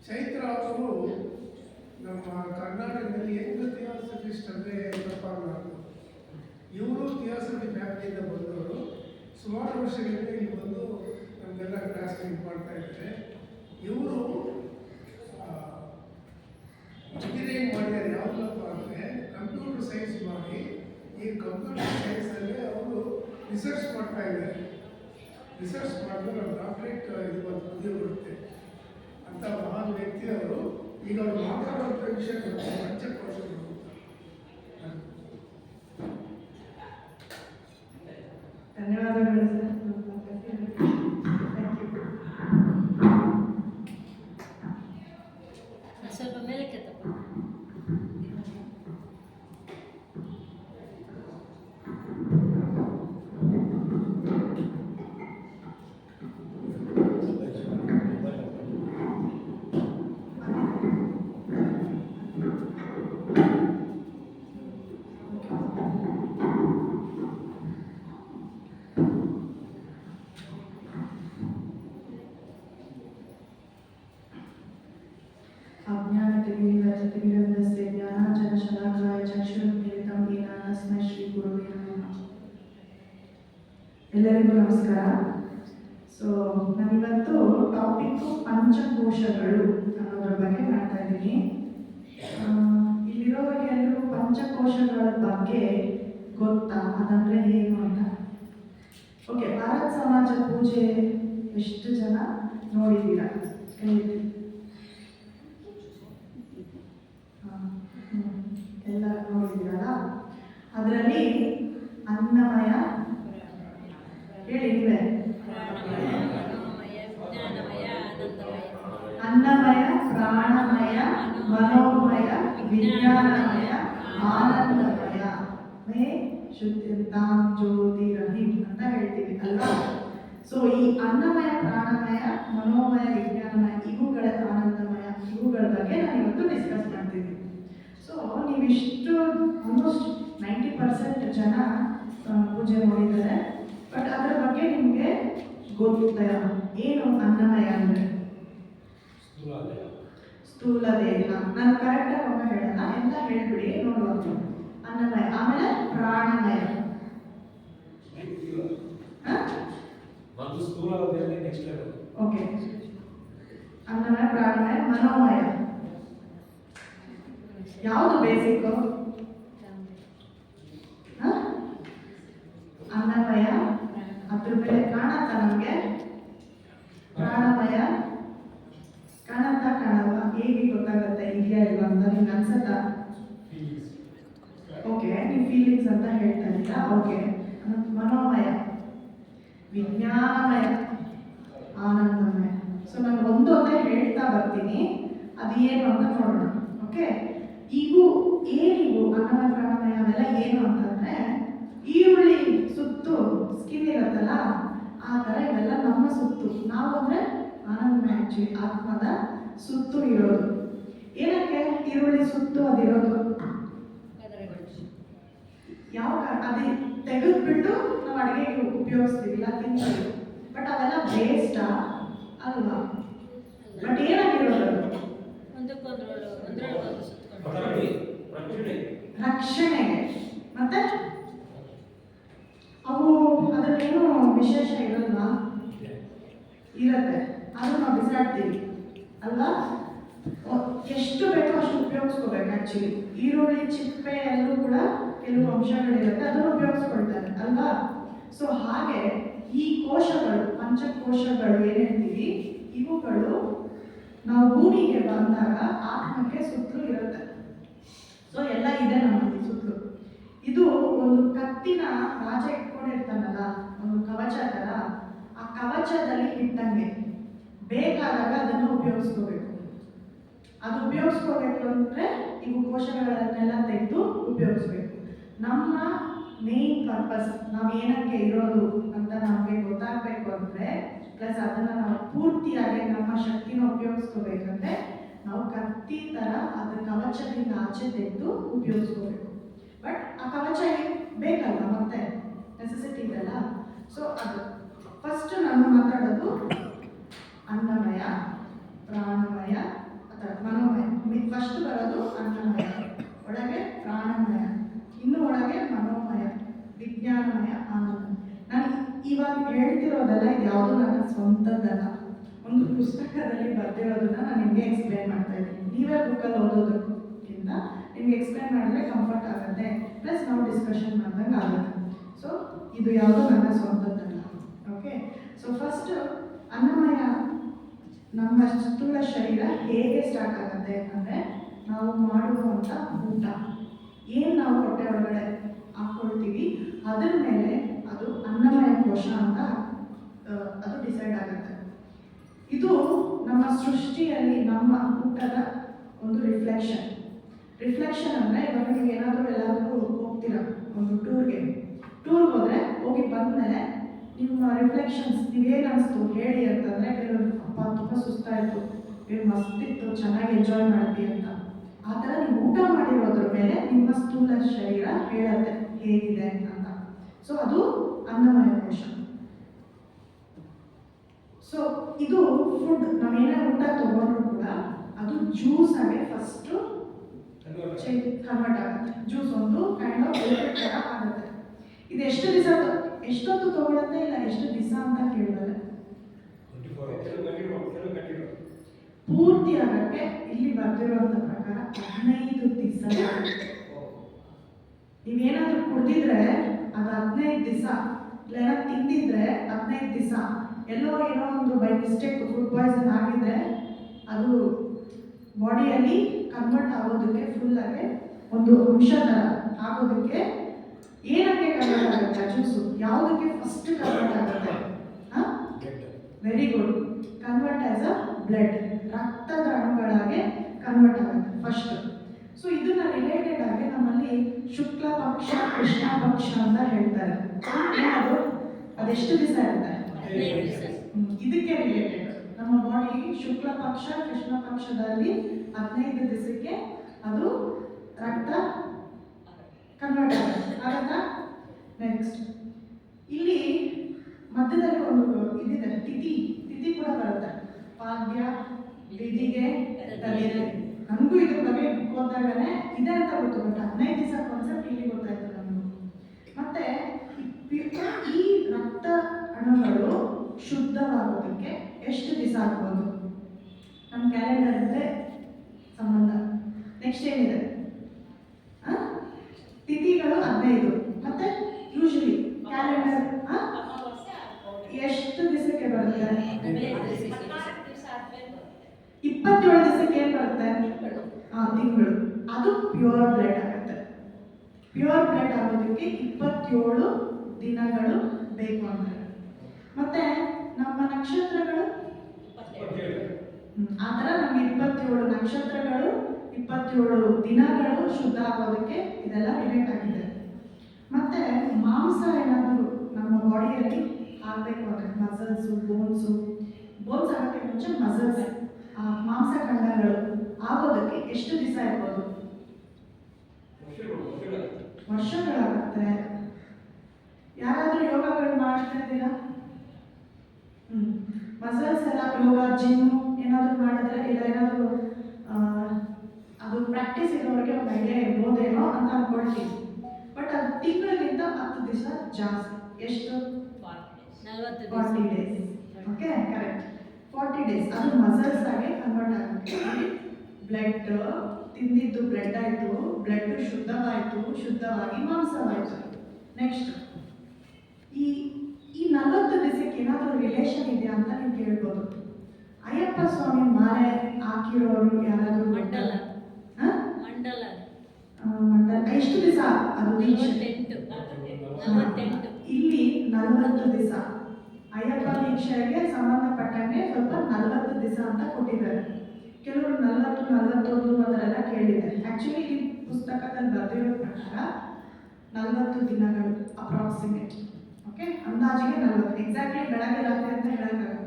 ಚೈತ್ರ ಅವರು ನಮ್ಮ ಕರ್ನಾಟಕದಲ್ಲಿ ಹೆಂಗ್ ಥಿಯಾಸಫಿಸ್ಟ್ ಅಂದರೆ ತಪ್ಪಾಗಲಾರ್ದು. ಇವರು ಥಿಯಾಸಫಿ ಫ್ಯಾಮಿಲಿಯಿಂದ ಬಂದವರು. ಸುಮಾರು ವರ್ಷಗಳಿಂದ ಇಲ್ಲಿ ಬಂದು ನಮಗೆಲ್ಲ ಕ್ಲಾಸ್ ಮಾಡ್ತಾ ಇದ್ದಾರೆ. ಇವರು ಇಂಜಿನಿಯರಿಂಗ್ ಮಾಡಿದ್ದಾರೆ. ಯಾವುದಪ್ಪ ಅಂದರೆ ಕಂಪ್ಯೂಟರ್ ಸೈನ್ಸ್ ಮಾಡಿ ಈ ಕಂಪ್ಯೂಟರ್ ಸೈನ್ಸಲ್ಲಿ ಅವರು ರಿಸರ್ಚ್ ಮಾಡ್ತಾ ಇದ್ದಾರೆ. ರಿಸರ್ಚ್ ಮಾಡಿದ್ರೆ ನಮ್ಮ ಡಾಕ್ಟ್ರೇಟ್ ಇವತ್ತು ಉದ್ಯೋಗ ಬರುತ್ತೆ ಅಂತ ಮಹಾನ್ ವ್ಯಕ್ತಿ ಅವರು. ಈಗ ಅವರು ಮಾತಾಡುವಂಥ ವಿಷಯ ಪಂಚಕೋಶಗಳು. ಧನ್ಯವಾದಗಳು ಸರ್. ಸ್ವಲ್ಪ ಮೇಲಕ್ಕೆ ತಪ್ಪು. ಅಜ್ಞಾನತಿಮಿರವಿರತಸ್ಯ ಜ್ಞಾನಾಂಜನಶಲಾಕಾಯ ಚಕ್ಷುರುನ್ಮಿಲಿತಂ ಯೇನ ತಸ್ಮೈ ಶ್ರೀ ಗುರುವೇ ನಮಃ. ಎಲ್ಲರಿಗೂ ನಮಸ್ಕಾರ. ಸೊ ನಾನಿವತ್ತು ಟಾಪಿಕ್ ಪಂಚಕೋಶಗಳು ಅನ್ನೋದ್ರ ಬಗ್ಗೆ ಮಾಡ್ತಾ ಇದ್ದೀನಿ. ಇಲ್ಲಿರೋರಿಗೆಲ್ಲರೂ ಪಂಚಕೋಶಗಳ ಬಗ್ಗೆ ಗೊತ್ತಾ? ಅದಂದ್ರೆ ಏನು ಅಂತ? ಓಕೆ, ಭಾರತ್ ಸಮಾಜ ಪೂಜೆ ಎಷ್ಟು ಜನ ನೋಡಿದ್ದೀರಾ? ಎಲ್ಲ ನೋಡಿದ್ದೀರಲ್ಲ. ಅದರಲ್ಲಿ ಅನ್ನಮಯ ಹೇಳಿ ನೀವೇ. ಅನ್ನಮಯ, ಪ್ರಾಣಮಯ, ಮನೋಮಯ, ವಿಜ್ಞಾನಮಯ, ಆನಂದಮಯ, ಮೇ ಶುದ್ಧತಾಂ ಜ್ಯೋತಿರಹಿಂ ಅಂತ ಹೇಳ್ತೀವಿ ಅಲ್ವಾ? ಸೊ ಈ ಅನ್ನಮಯ, ಪ್ರಾಣಮಯ, ಮನೋಮಯ, ವಿಜ್ಞಾನಮಯ, ಇವುಗಳ ಆನಂದಮಯ, ಇವುಗಳ ಬಗ್ಗೆ ನಾನು ಇವತ್ತು ಡಿಸ್ಕಸ್ ಮಾಡ್ತೀನಿ. ಸೊ ನೀವಿಷ್ಟು ಆಲ್ಮೋಸ್ಟ್ 90% ಜನ ಪೂಜೆ ನೋಡಿದ್ದಾರೆ. ಬಟ್ ಅದರ ಬಗ್ಗೆ ನಿಮಗೆ ಗೊತ್ತ ಏನು? ಅನ್ನಮಯ ಅಂದರೆ ಸ್ಥೂಲ ದೇಹ. ನಾನು ಕರೆಕ್ಟಾಗಿ ಒಮ್ಮೆ ಹೇಳಲ್ಲ, ಎಂತ ಹೇಳ್ಬಿಡಿ ನೋಡುವ. ಅನ್ನಮಯ, ಆಮೇಲೆ ಪ್ರಾಣಮಯ, ಓಕೆ. ಅನ್ನಮಯ, ಪ್ರಾಣಮಯ, ಮನೋಮಯ. ಯಾವುದು ಬೇಸಿಕ್? ಅನ್ನಮಯ, ಅದ್ರ ಮೇಲೆ ಕಾಣತ್ತ ನಮಗೆ. ಪ್ರಾಣಮಯ ಕಾಣತ್ತಾ ಕಾಣಲ್ವಾ? ಹೇಗೆ ಗೊತ್ತಾಗತ್ತೆ ಇದೆಯಾ ಇಲ್ವಾ ಅಂತ ನಿಮ್ಗೆ ಅನ್ಸತ್ತಾ? ಓಕೆ, ನೀವು ಫೀಲಿಂಗ್ಸ್ ಅಂತ ಹೇಳ್ತಾ ಇದ್ದೀರಾ. ಓಕೆ. ಮನೋಮಯ, ವಿಜ್ಞಾನಮಯ, ಆನಂದಮಯ. ಸೊ ನಾನು ಒಂದೊಂದೇ ಹೇಳ್ತಾ ಬರ್ತೀನಿ, ಅದು ಏನು ಅಂತ ನೋಡೋಣ. ಓಕೆ, ಇವು ಏನಿವು ಅನ್ನಮಯ, ಪ್ರಾಣಮಯ ಅವೆಲ್ಲ ಏನು ಅಂತಂದ್ರೆ, ಈರುಳ್ಳಿ ಸುತ್ತು ಸ್ಕಿನ್ ಇರುತ್ತಲ್ಲ, ಆ ಥರ ಇವೆಲ್ಲ ನಮ್ಮ ಸುತ್ತು. ನಾವು ಅಂದರೆ ಆನಂದಮಯ, ಆಕ್ಚುಲಿ ಆತ್ಮದ ಸುತ್ತು ಇರೋದು. ಏನಕ್ಕೆ ಈರುಳ್ಳಿ ಸುತ್ತು ಅದಿರೋದು? ಯಾವ ಅದು ತೆಗೆದ್ಬಿಟ್ಟು ನಾವು ಅಡುಗೆಗೆ ಉಪಯೋಗಿಸ್ತೀವಿಲ್ಲ, ತಿಂತೀವಿ. ಬಟ್ ಅವೆಲ್ಲ ವೇಸ್ಟಾ ಅಲ್ವಾ? ಬಟ್ ಏನಾಗಿರೋದು? ರಕ್ಷಣೆಗೆ. ಮತ್ತೆ ಅವು ಅದರಲ್ಲೇನು ವಿಶೇಷ ಇರಲ್ವಾ? ಇರತ್ತೆ, ಅದು ನಾವು ಬಿಸಾಡ್ತೀವಿ ಅಲ್ವಾ? ಎಷ್ಟು ಬೇಕೋ ಅಷ್ಟು ಉಪಯೋಗಿಸ್ಕೋಬೇಕು. ಆ್ಯಕ್ಚುಲಿ ಈರುಳ್ಳಿ ಚಿಪ್ಪೆಯಲ್ಲೂ ಕೂಡ ಕೆಲವು ಅಂಶಗಳಿರುತ್ತೆ, ಅದನ್ನು ಉಪಯೋಗಿಸ್ಕೊಳ್ತಾರೆ ಅಲ್ವಾ? ಸೊ ಹಾಗೆ ಈ ಕೋಶಗಳು, ಪಂಚಕೋಶಗಳು ಏನು ಹೇಳ್ತೀವಿ, ಇವುಗಳು ನಾವು ಭೂಮಿಗೆ ಬಂದಾಗ ಆತ್ಮಕ್ಕೆ ಸುತ್ತಲೂ ಇರುತ್ತೆ. ಸೊ ಎಲ್ಲ ಇದೆ ನಮ್ಮಲ್ಲಿ ಸುತ್ತಲೂ. ಇದು ಒಂದು ಕತ್ತಿನ ರಾಜ ಇಟ್ಕೊಂಡಿರ್ತಾನಲ್ಲ, ಒಂದು ಕವಚ ಥರ. ಆ ಕವಚದಲ್ಲಿ ಇಟ್ಟಂಗೆ ಬೇಕಾದಾಗ ಅದನ್ನು ಉಪಯೋಗಿಸ್ಕೋಬೇಕು. ಅದು ಉಪಯೋಗಿಸ್ಕೋಬೇಕು ಅಂದರೆ ಇವು ಕೋಶಗಳನ್ನೆಲ್ಲ ತೆಗೆದು ಉಪಯೋಗಿಸ್ಬೇಕು. ನಮ್ಮ ಮೇನ್ ಪರ್ಪಸ್, ನಾವು ಏನಕ್ಕೆ ಇರೋದು ಅಂತ ನಮಗೆ ಗೊತ್ತಾಗಬೇಕು ಅಂದರೆ, ಪ್ಲಸ್ ಅದನ್ನು ನಾವು ಪೂರ್ತಿಯಾಗಿ ನಮ್ಮ ಶಕ್ತಿನ ಉಪಯೋಗಿಸ್ಕೋಬೇಕಂದ್ರೆ ನಾವು ಕತ್ತಿ ಥರ ಅದ್ರ ಕವಚದಿಂದ ಆಚೆ ತೆಗೆದು ಉಪಯೋಗಿಸ್ಕೋಬೇಕು. ಬಟ್ ಆ ಕವಚ ಬೇಕಲ್ಲ, ಮತ್ತೆ ನೆಸೆಸಿಟಿ ಇದೆಲ್ಲ. ಸೊ ಅದು ಫಸ್ಟ್ ನಾನು ಮಾತಾಡೋದು ಅನ್ನಮಯ, ಪ್ರಾಣಮಯ, ಫಸ್ಟ್ ಬರೋದು ಅನ್ನಮಯ, ಒಳಗೆ ಪ್ರಾಣಮಯ, ಇನ್ನು ಒಳಗೆ ಮನೋಮಯ, ವಿಜ್ಞಾನಮಯ, ಆನಂದಮಯ. ನಾನು ಇವಾಗ ಹೇಳ್ತಿರೋದಲ್ಲ, ಇದು ಯಾವುದೂ ನನ್ನ ಸ್ವಂತದ್ದಲ್ಲ, ಒಂದು ಪುಸ್ತಕದಲ್ಲಿ ಬರ್ದಿರೋದನ್ನ ನಾನು ನಿಮಗೆ ಎಕ್ಸ್ಪ್ಲೇನ್ ಮಾಡ್ತಾ ಇದ್ದೀನಿ. ನೀವೇ ಬುಕ್ಕಲ್ಲಿ ಓದೋದಕ್ಕಿಂತ ನಿಮ್ಗೆ ಎಕ್ಸ್ಪ್ಲೇನ್ ಮಾಡಿದ್ರೆ ಕಂಫರ್ಟ್ ಆಗುತ್ತೆ, ಪ್ಲಸ್ ನಾವು ಡಿಸ್ಕಷನ್ ಮಾಡ್ದಂಗೆ ಆಗುತ್ತೆ. ಸೊ ಇದು ಯಾವುದೂ ನನ್ನ ಸ್ವಂತದ್ದಲ್ಲ. ಓಕೆ, ಸೊ ಫಸ್ಟ್ ಅನ್ನಮಯ ನಮ್ಮ ಸ್ಥೂಲ ಶರೀರ ಹೇಗೆ ಸ್ಟಾರ್ಟ್ ಆಗುತ್ತೆ ಅಂದರೆ, ನಾವು ಮಾಡುವಂಥ ಊಟ ಏನು ನಾವು ಹೊಟ್ಟೆ ಒಳಗಡೆ ಹಾಕ್ಕೊಳ್ತೀವಿ ಅದ್ರ ಮೇಲೆ ಅದು ಅನ್ನಮಯ ಕೋಶ ಅಂತ ಅದು ಡಿಸೈಡ್ ಆಗುತ್ತೆ. ಇದು ನಮ್ಮ ಸೃಷ್ಟಿಯಲ್ಲಿ ನಮ್ಮ ಊಟದ ಒಂದು ರಿಫ್ಲೆಕ್ಷನ್ ಅಂದರೆ, ಇವಾಗ ನೀವು ಏನಾದರೂ ಎಲ್ಲಾದರೂ ಹೋಗ್ತೀರಾ ಒಂದು ಟೂರ್ಗೆ ಹೋದರೆ ಹೋಗಿ ಬಂದಮೇಲೆ ನಿಮ್ಮ ರಿಫ್ಲೆಕ್ಷನ್ಸ್ ನೀವೇನು ಅನಿಸ್ತು ಹೇಳಿ ಅಂತಂದರೆ, ಕೆಲವರು ಅಪ್ಪ ತುಂಬ ಸುಸ್ತಾಯಿತು, ಮಸ್ತಿತ್ತು, ಚೆನ್ನಾಗಿ ಎಂಜಾಯ್ ಮಾಡಿದ್ವಿ ಅಂತ. ಆ ಥರ ನೀವು ಊಟ ಮಾಡಿರೋದ್ರ ಮೇಲೆ ನಿಮ್ಮ ಸ್ಥೂಲ ಶರೀರ ಹೇಳುತ್ತೆ ಹೇಗಿದೆ ಅಂತ. ಸೊ ಅದು ಅನ್ನಮಯ ಕೋಶ. ಸೊ ಇದು ಫುಡ್, ನಾವೇನೇ ಊಟ ತಗೊಂಡ್ರು ಕೂಡ ಅದು ಜ್ಯೂಸ್ ಆಗಿ ಫಸ್ಟು ಕನ್ವರ್ಟ್ ಆಗುತ್ತೆ. ಜ್ಯೂಸ್ ಒಂದು ಕೈಂಡ್ ಆಫ್ ಥರ ಆಗುತ್ತೆ. ಇದು ಎಷ್ಟೊತ್ತು ತಗೊಳುತ್ತೆ, ಇಲ್ಲ ಎಷ್ಟು ದಿವಸ ಅಂತ ಕೇಳಿದ್ರೆ ಪೂರ್ತಿ ಆಗಕ್ಕೆ ಇಲ್ಲಿ ಬರ್ದಿರುವಂಥ ಪ್ರಕಾರ 15 ದಿವಸ. ನೀವೇನಾದ್ರೂ ಕುಡಿದಿದ್ರೆ ಅದು 15 ದಿವಸ, ಇಲ್ಲ ತಿಂದಿದ್ರೆ 15 ದಿವಸ, ಏನೋ ಒಂದು ಬೈ ಮಿಸ್ಟೇಕ್ ಫುಡ್ ಪಾಯ್ಸನ್ ಆಗಿದ್ರೆ ಅದು ಬಾಡಿಯಲ್ಲಿ ಕನ್ವರ್ಟ್ ಆಗೋದಕ್ಕೆ ಫುಲ್ಲಾಗಿ ಒಂದು ಅಂಶ ಥರ ಆಗೋದಕ್ಕೆ ಏನಕ್ಕೆ ಕನ್ವರ್ಟ್ ಆಗುತ್ತೆ ಜ್ಯೂಸು, ಯಾವುದಕ್ಕೆ ಫಸ್ಟ್ ಕನ್ವರ್ಟ್ ಆಗುತ್ತೆ? Very good, convert as a blood, ರಕ್ತದ ಅಣುಗಳಾಗೆ ಕನ್ವರ್ಟ್ ಆಗುತ್ತೆ ಫಸ್ಟ್. ಸೊ ಇದನ್ನ ರಿಲೇಟೆಡ್ ಆಗಿ ನಮ್ಮಲ್ಲಿ ಶುಕ್ಲ ಪಕ್ಷ ಕೃಷ್ಣ ಪಕ್ಷ ಅಂತ ಹೇಳ್ತಾರೆ. ಅದು ಅದೆಷ್ಟು ದಿವಸ ಇರುತ್ತೆ? ಇದಕ್ಕೆ ರಿಲೇಟೆಡ್ ನಮ್ಮ ಬಾಡಿ ಶುಕ್ಲ ಪಕ್ಷ ಕೃಷ್ಣ ಪಕ್ಷದಲ್ಲಿ 15 ದಿವಸಕ್ಕೆ ಅದು ರಕ್ತ ಕನ್ವರ್ಟ್ ಆಗುತ್ತಾ? ನೆಕ್ಸ್ಟ್ ಇಲ್ಲಿ ಮಧ್ಯದಲ್ಲಿ ಒಂದು ಇದಿದೆ, ತಿಥಿ ಕೂಡ ಬರುತ್ತೆ. ಪಾದ್ಯ, ಬಿದಿಗೆ, ತಲೆಗೆ. ನನಗೂ ಇದ್ರ ಬಗ್ಗೆ ಓದಾಗಲೇ ಇದೆ ಅಂತ ಗೊತ್ತು, ಬಟ್ 15 ದಿವಸ ಕಾನ್ಸೆಪ್ಟ್ ಇಲ್ಲಿ ಗೊತ್ತಾಯ್ತು ನನಗೂ. ಮತ್ತೆ ಈ ರಕ್ತ ಅಣುಗಳು ಶುದ್ಧವಾಗೋದಕ್ಕೆ ಎಷ್ಟು ದಿವಸ ಆಗ್ಬೋದು? ನಮ್ಮ ಕ್ಯಾಲೆಂಡರ್ ಇದ್ರೆ ಸಂಬಂಧ. ನೆಕ್ಸ್ಟ್ ಏನಿದೆ? ತಿಥಿಗಳು 15. ಮತ್ತೆ ಯೂಶಲಿ ಕ್ಯಾಲೆಂಡರ್ ಎಷ್ಟು ದಿವಸಕ್ಕೆ ಬರುತ್ತೆ? 27 ದಿವಸಕ್ಕೆ ಏನು ಬರುತ್ತೆ? ತಿಂಗಳು. ಅದು ಪ್ಯೂರ್ ಬ್ಲಡ್ ಆಗುತ್ತೆ. ಪ್ಯೂರ್ ಬ್ಲಡ್ ಆಗೋದಕ್ಕೆ 27 ದಿನಗಳು ಬೇಕು ಅಂತಾರೆ. ಮತ್ತೆ ನಮ್ಮ ನಕ್ಷತ್ರಗಳು ಆ ಥರ ನಮ್ಗೆ 27 ನಕ್ಷತ್ರಗಳು 27 ದಿನಗಳು ಶುದ್ಧ ಆಗೋದಕ್ಕೆ ಇದೆಲ್ಲ ರಿಲೇಟ್ ಆಗಿದೆ. ಮತ್ತೆ ಮಾಂಸ ಏನಾದರೂ ನಮ್ಮ ಬಾಡಿಯಲ್ಲಿ ಆಗಬೇಕು ಅಂದರೆ ಮಸಲ್ಸು ಬೋನ್ಸ್ ಆಗೋಕ್ಕೆ ಮುಂಚೆ ಮಸಲ್ಸ್ ಮಾಂಸಖಂಡಗಳು ಆಗೋದಕ್ಕೆ ಎಷ್ಟು ದಿವಸ ಇರ್ಬೋದು? ವರ್ಷಗಳಾಗುತ್ತೆ. ಯಾರಾದರೂ ಯೋಗಗಳು ಮಾಡ್ತಾ ಇದ್ದೀರಾ? ಮಸಲ್ಸ್ ಎಲ್ಲ ಯೋಗ ಜಿಮ್ ಏನಾದರೂ ಮಾಡಿದ್ರೆ, ಇಲ್ಲ ಏನಾದರೂ ಅದು ಪ್ರಾಕ್ಟೀಸ್ ಇರೋರಿಗೆ ಒಂದು ಐಡಿಯಾ ಇರ್ಬೋದೇನೋ ಅಂತ ಅಂದ್ಕೊಳ್ತೀವಿ. ಬಟ್ ಅದು ತಿಂಗಳಿಗಿಂತ 10 ದಿವಸ ಜಾಸ್ತಿ. ಎಷ್ಟು? 40 ಡೇಸ್. Okay, correct. 40 ಡೇಸ್ ಅದು ಮಸಲ್ಸ್ ಆಗಿ ಕನ್ವರ್ಟ್ ಆಗುತ್ತೆ. ಬ್ಲಡ್ ತಿಂದಿದ್ದು ಬ್ಲಡ್ ಆಯಿತು, ಬ್ಲಡ್ ಶುದ್ಧವಾಗಿ ಮಾಂಸವಾಯಿತು. ನೆಕ್ಸ್ಟ್ ಈ 40 ದಿವಸಕ್ಕೆ ಏನಾದರೂ ರಿಲೇಷನ್ ಇದೆಯಾ ಅಂತ ನೀವು ಕೇಳ್ಬೋದು. ಅಯ್ಯಪ್ಪ ಸ್ವಾಮಿ ಮಾಲೆ ಹಾಕಿರೋರು ಯಾರಾದರೂ? ಮಂಡಲ ಎಷ್ಟು ದಿವಸ ಅದು? ಇಲ್ಲಿ 40 ದಿವಸ. ಅಯ್ಯಪ್ಪ ದೀಕ್ಷೆಗೆ ಸಂಬಂಧಪಟ್ಟಂಗೆ ಸ್ವಲ್ಪ 40 ದಿವಸ ಅಂತ ಕೊಟ್ಟಿದ್ದಾರೆ. ಕೆಲವರು 40-41 ಅದರೆಲ್ಲ ಕೇಳಿದ್ದಾರೆ. ಆ್ಯಕ್ಚುಲಿ ಈ ಪುಸ್ತಕದಲ್ಲಿ ಬರೆದಿರೋ ಪ್ರಕಾರ 40 ದಿನಗಳು ಅಪ್ರಾಕ್ಸಿಮೇಟ್. ಓಕೆ, ಅಂದಾಜಿಗೆ 40. ಎಕ್ಸಾಕ್ಟ್ಲಿ ಬೆಳಗ್ಗೆ ರಾತ್ರಿ ಅಂತ ಹೇಳೋಕ್ಕಾಗಲ್ಲ,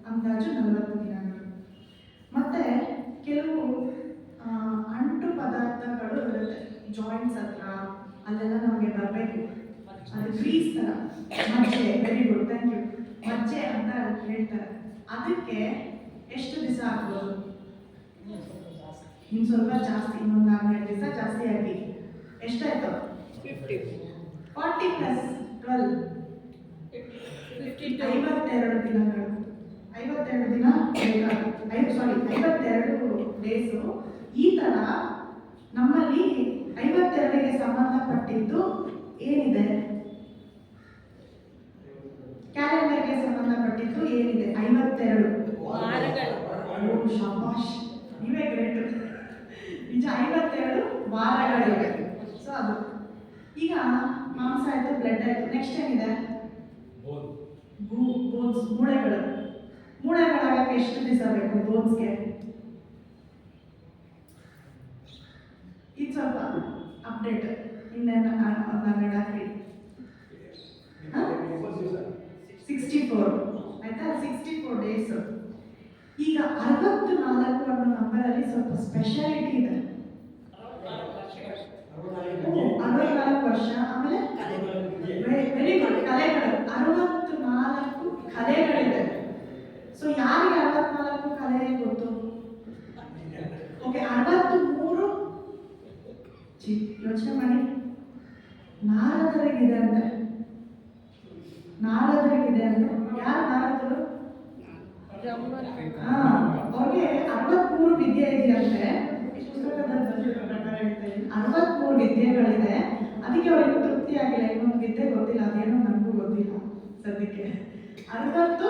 ಅಂದಾಜು 40 ದಿನಗಳು. ಮತ್ತು ಕೆಲವು ಅಂಟು ಪದಾರ್ಥಗಳು ಇರುತ್ತೆ ಜಾಯಿಂಟ್ಸ್ ಹತ್ರ, ಅಲ್ಲೆಲ್ಲ ನಮಗೆ ಬರಬೇಕು. ಅದು ಗ್ರೀಸ್ ಥರ ಮಜ್ಜೆ. Very good, thank you. ಮಜ್ಜೆ ಅಂತ ಹೇಳ್ತಾರೆ. ಅದಕ್ಕೆ ಎಷ್ಟು ದಿವಸ ಆಗ್ಬೋದು? ಇನ್ನು ಸ್ವಲ್ಪ ಜಾಸ್ತಿ, ಇನ್ನೊಂದು 4 ದಿವಸ ಜಾಸ್ತಿ ಆಗಿ ಎಷ್ಟಾಯ್ತು? 40 ಪ್ಲಸ್ 12 52 ದಿನಗಳು. 52 ದಿನ ಸಾರಿ 52 ಡೇಸು. ಈ ಥರ ನಮ್ಮಲ್ಲಿ 52ಗೆ ಸಂಬಂಧಪಟ್ಟಿದ್ದು ಏನಿದೆ? ಕ್ಯಾಲೆಂಡರ್ಗೆ ಸಂಬಂಧಪಟ್ಟಿದ್ದು ಏನಿದೆ? 52 ವಾರಗಳು. ಶಾಬಾಷ್, ನೀವೇ ಗ್ರೇಟ್. ನಿಜ, 52 ವಾರಗಳಿವೆ. ಸೊ ಅದು ಈಗ ಮಾಂಸ ಆಯ್ತು, ಬ್ಲಡ್ ಆಯ್ತು, ನೆಕ್ಸ್ಟ್ ಏನಿದೆ? ಬೋನ್ಸ್, ಮೂಳೆಗಳು. ಮೂಳೆಗಳಾಗಕ್ಕೆ ಎಷ್ಟು ದಿವಸ ಬೇಕು ಬೋನ್ಸ್ಗೆ? ಇದು ಸ್ವಲ್ಪ ಅಪ್ಡೇಟ್ ಇನ್ನೇನು ಹಾಕಿ 64 ಆಯ್ತಾ? 64 ಡೇಸ್. ಈಗ 64 ಅನ್ನೋ ನಂಬರಲ್ಲಿ ಸ್ವಲ್ಪ ಸ್ಪೆಷಾಲಿಟಿ ಇದೆ. 64 ವರ್ಷ. ಆಮೇಲೆ ವೆರಿ ಗುಡ್, ಕಲೆಗಳು. 64 ಕಲೆಗಳಿದೆ. ಸೊ ಯಾರಿಗೆ 64 ಕಲೆ ಗೊತ್ತು? ಓಕೆ, 63 ಯೋಚನೆ ಮಾಡಿ. ನಾರದರಿಗಿದೆ ಅಂತೆ. ನಾರದರಿಗಿದೆ ಅಂತ. ಯಾರು ನಾರದರು? ಅವ್ರಿಗೆ 63 ವಿದ್ಯೆ ಇದೆಯಂತೆ. ಪುಸ್ತಕದಲ್ಲಿ ಪ್ರಕಾರ ಹೇಳ್ತಾ 63 ವಿದ್ಯೆಗಳಿದೆ. ಅದಕ್ಕೆ ಅವ್ರಿಗೆ ತೃಪ್ತಿ ಆಗಿಲ್ಲ, ಇನ್ನೊಂದು ವಿದ್ಯೆ ಗೊತ್ತಿಲ್ಲ, ಅದೇನೋ ನನಗೂ ಗೊತ್ತಿಲ್ಲ ಸದ್ಯಕ್ಕೆ. 60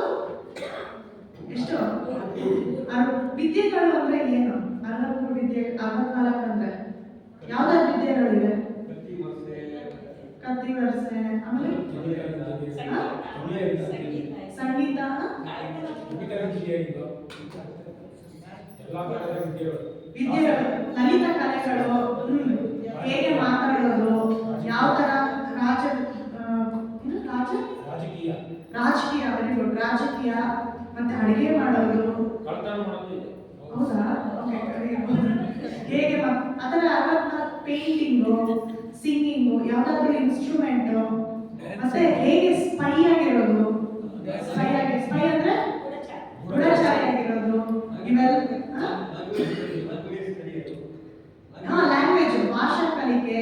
ಎಷ್ಟು ವಿದ್ಯೆಗಳು ಅಂದ್ರೆ ಏನು? 63 ವಿದ್ಯೆ, 64 ಅಂದ್ರೆ ಯಾವ್ದಾದ್ರು ವಿದ್ಯೆಗಳಿವೆ? ಕತ್ತಿ ವರ್ಸೆ, ಆಮೇಲೆ ಸಂಗೀತ, ವಿದ್ಯೆಗಳು, ಲಲಿತ ಕಲೆಗಳು, ಹೇಗೆ ಮಾತಾಡೋದು, ಯಾವ ತರ ರಾಜಕೀಯ, ವೆರಿ ಗುಡ್, ರಾಜಕೀಯ, ಮತ್ತೆ ಅಡಿಗೆ ಮಾಡೋದು. ಹೌದಾ? ಹೇಗೆ ಅದರ 64 ಪೇಂಟಿಂಗು, ಸಿಂಗಿಂಗು, ಯಾವ್ದಾದ್ರು ಇನ್ಸ್ಟ್ರೂಮೆಂಟು, ಮತ್ತೆ ಹೇಗೆ ಸ್ಪೈ ಆಗಿರೋದು. ಸ್ಪೈ ಅಂದ್ರೆ ಗೂಢಚಾರಿ ಆಗಿರೋದು. ಇವೆಲ್ಲ ಲ್ಯಾಂಗ್ವೇಜ್, ಭಾಷಾ ಕಲಿಕೆ,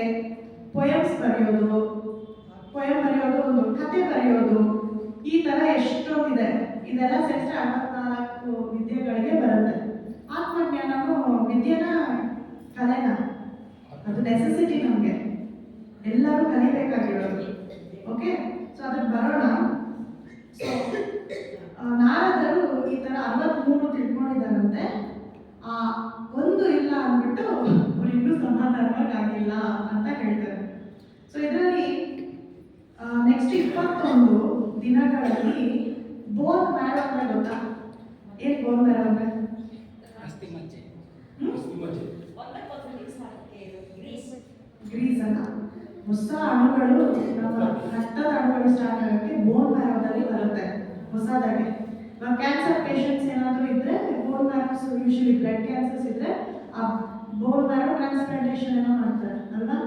ಪೊಯಮ್ಸ್ ಬರೆಯೋದು, ಒಂದು ಕತೆ ಬರೆಯೋದು, ಈ ತರ ಎಷ್ಟೊಂದಿದೆ. ಇದೆಲ್ಲ ಸೇರಿಸಿ 64 ವಿದ್ಯೆಗಳಿಗೆ ಬರುತ್ತೆ. ಆತ್ಮಜ್ಞಾನವು ವಿದ್ಯೆನ ಕಲೆನ, ಅದು ನೆಸೆಸಿಟಿ, ನಮಗೆ ಎಲ್ಲರೂ ಕಲಿಬೇಕಾಗಿರೋದು. ಓಕೆ, ಸೊ ಅದಕ್ಕೆ ಬರೋಣ. ಸೊ ನಾರದರು ಈ ಥರ 63 ತಿಳ್ಕೊಂಡಿದ್ದಾರಂತೆ. ಒಂದು ಇಲ್ಲ ಅಂದ್ಬಿಟ್ಟು ಅವ್ರು ಇನ್ನೂ ಸಮಾಧಾನವಾಗಿಲ್ಲ ಅಂತ ಹೇಳ್ತಾರೆ. ಸೊ ಇದರಲ್ಲಿ ನೆಕ್ಸ್ಟ್ 21 ದಿನಗಳಲ್ಲಿ ಬೋನ್ ಮ್ಯಾರೋ ಅಂದ್ರೆ ಗೊತ್ತಾ? ಏನ್ ಬೋನ್ ಮ್ಯಾರೋ ಅಂದ್ರೆ? ಗ್ರೀಸ್ ಅಲ್ಲ, ಹೊಸ ಅಣುಗಳು, ನಮ್ಮ ರಕ್ತದ ಅಣುಗಳು ಸ್ಟಾರ್ಟ್ ಆಗೋಕ್ಕೆ ಬೋನ್ ಮ್ಯಾರೋದಲ್ಲಿ ಬರುತ್ತೆ ಹೊಸದಾಗಿ. ಕ್ಯಾನ್ಸರ್ ಪೇಷಂಟ್ಸ್ ಏನಾದರೂ ಇದ್ರೆ ಬೋನ್ ಮ್ಯಾರೋಸ್, ಯೂಶಲಿ ಬ್ಲಡ್ ಕ್ಯಾನ್ಸರ್ಸ್ ಇದ್ರೆ ಆ ಬೋನ್ ಮ್ಯಾರೋ ಟ್ರಾನ್ಸ್ಪ್ಲಾಂಟೇಷನ್ ಏನೋ ಮಾಡ್ತಾರೆ ಅಲ್ವಾ?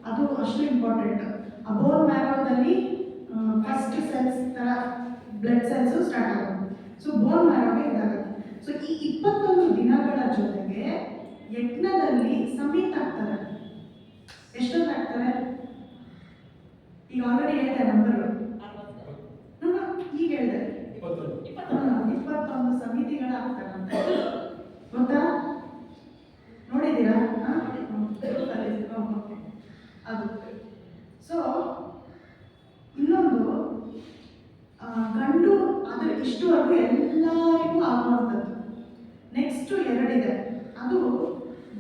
ಅದು ಅಷ್ಟು ಇಂಪಾರ್ಟೆಂಟ್. ಆ ಬೋನ್ ಮ್ಯಾರೋದಲ್ಲಿ ಫಸ್ಟ್ ಸೆಲ್ಸ್ ತರ ಬ್ಲಡ್ ಸೆಲ್ಸ್ ಸ್ಟಾರ್ಟ್ ಆಗುತ್ತೆ. ಸೊ ಬೋನ್ ಮ್ಯಾರೋಗೆ ಇದಾಗುತ್ತೆ. ಸೊ ಈ 21 ದಿನಗಳ ಜೊತೆಗೆ ಯಜ್ಞದಲ್ಲಿ ಸಮಿತ್ ಆಗ್ತಾರೆ. ಎಷ್ಟೊತ್ತು ಆಗ್ತಾರೆ? ಈಗ ಆಲ್ರೆಡಿ ಹೇಳಿದೆ ನಂಬರು, ಈಗ ಹೇಳಿದೆ 21 ಸಮಿತಿಗಳಾಗ್ತಾರಂತೆ. ಗೊತ್ತಾ? ನೋಡಿದ್ದೀರಾ? ಅದು. ಸೊ ಇನ್ನೊಂದು ಗಂಡು ಅದ್ರ ಇಷ್ಟುವರೆಗೂ ಎಲ್ಲರಿಗೂ ಆಗುವಂಥದ್ದು. ನೆಕ್ಸ್ಟ್ 2 ಇದೆ. ಅದು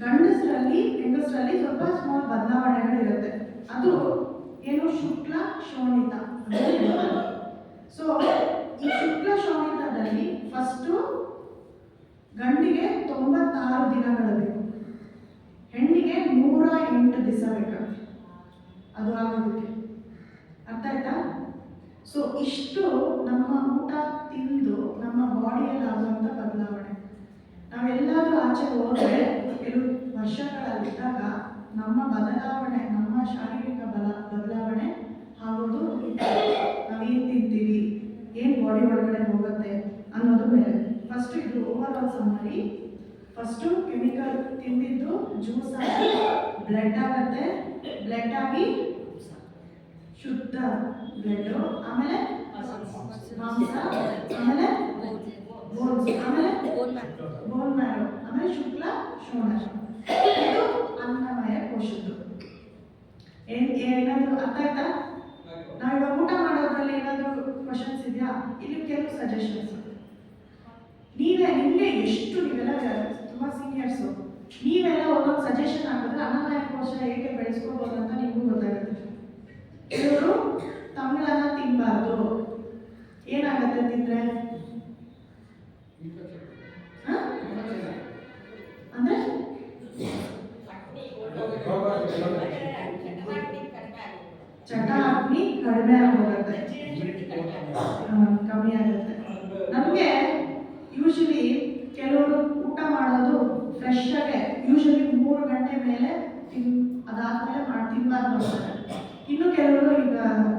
ಗಂಡಸರಲ್ಲಿ, ಹೆಂಗಸರಲ್ಲಿ ಸ್ವಲ್ಪ ಸ್ಮಾಲ್ ಬದಲಾವಣೆಗಳಿರುತ್ತೆ. ಅದು ಏನು? ಶುಕ್ಲ ಶೋಣಿತ. ಸೊ ಈ ಶುಕ್ಲ ಶೋಣಿತದಲ್ಲಿ ಫಸ್ಟು ಗಂಡಿಗೆ 96 ದಿನಗಳು ಬೇಕು, ಹೆಣ್ಣಿಗೆ 108 ದಿವಸ ಬೇಕು ಅದು ಆಗೋದಕ್ಕೆ. ಅರ್ಥ ಆಯ್ತಾ? ಸೊ ಇಷ್ಟು ನಮ್ಮ ಊಟ ತಿಂದು ನಮ್ಮ ಬಾಡಿಯಲ್ಲಿ ಆಗುವಂಥ ಬದಲಾವಣೆ. ನಾವೆಲ್ಲರೂ ಆಚೆ ಹೋದರೆ ಕೆಲವು ವರ್ಷಗಳಲ್ಲಿದ್ದಾಗ ನಮ್ಮ ಬದಲಾವಣೆ, ನಮ್ಮ ಶಾರೀರಿಕ ಬದಲಾವಣೆ ಆಗೋದು ನಾವೇನು ತಿಂತೀವಿ, ಏನು ಬಾಡಿ ಒಳಗಡೆ ಹೋಗುತ್ತೆ ಅನ್ನೋದು ಬೇರೆ. ಫಸ್ಟ್ ಇದು over all summary. First chemical ತಿಂದಿದ್ದು ಜ್ಯೂಸ್ ಆಗಿ ಬ್ಲಡ್ ಆಗತ್ತೆ, ಬ್ಲಡ್ ಆಗಿ ಶುದ್ಧ ಬ್ಲಡ್, ಆಮೇಲೆ ಮಾಂಸ, ಆಮೇಲೆ ಬೋನ್ಸ್, ಆಮೇಲೆ ಬೋನ್ ಮ್ಯಾರೋ, ಆಮೇಲೆ ಶುಕ್ಲ ಶೋಣ. ಇದು ಅನ್ನಮಯ ಕೋಶದ್ದು. ಏನಾದರೂ ಅರ್ಥ ಆಯ್ತಾ? ನಾವಿವಾಗ ಊಟ ಮಾಡೋದ್ರಲ್ಲಿ ಏನಾದರೂ ಕ್ವಶನ್ಸ್ ಇದೆಯಾ? ಇಲ್ಲಿ ಕೆಲವು ಸಜೆಷನ್ಸ್. ನಿಮಗೆ ಎಷ್ಟು ನೀವೆಲ್ಲ ತುಂಬ ಸೀನಿಯರ್ಸು, ನೀವೆಲ್ಲ ಒಂದೊಂದು ಸಜೆಷನ್ ಹಾಕಿದ್ರೆ ಅನ್ನಮಯ ಕೋಶ ಹೇಗೆ ಬೆಳೆಸ್ಕೋಬೋದು ಅಂತ ನಿಮಗೂ ಗೊತ್ತಾಗುತ್ತೆ. ಕೆಲವರು ತಂಗಳನ್ನ ತಿನ್ನಬಾರ್ದು, ಏನಾಗುತ್ತೆ ತಿಂದ್ರೆ? ಅಂದ್ರೆ ಚಟಾಗ್ನಿ ಕಡಿಮೆ ಆಗೋಗುತ್ತೆ, ಕಮ್ಮಿ ಆಗುತ್ತೆ. ನಮಗೆ ಯೂಶಲಿ ಕೆಲವರು ಊಟ ಮಾಡೋದು ಫ್ರೆಶ್ ಆಗಿ ಯೂಶಲಿ 3 ಗಂಟೆ ಮೇಲೆ ಅದಾದ್ಮೇಲೆ ತಿನ್ಬಾರ್ದು ಅಂತಾರೆ. ಇನ್ನು ಕೆಲವರು ಈಗ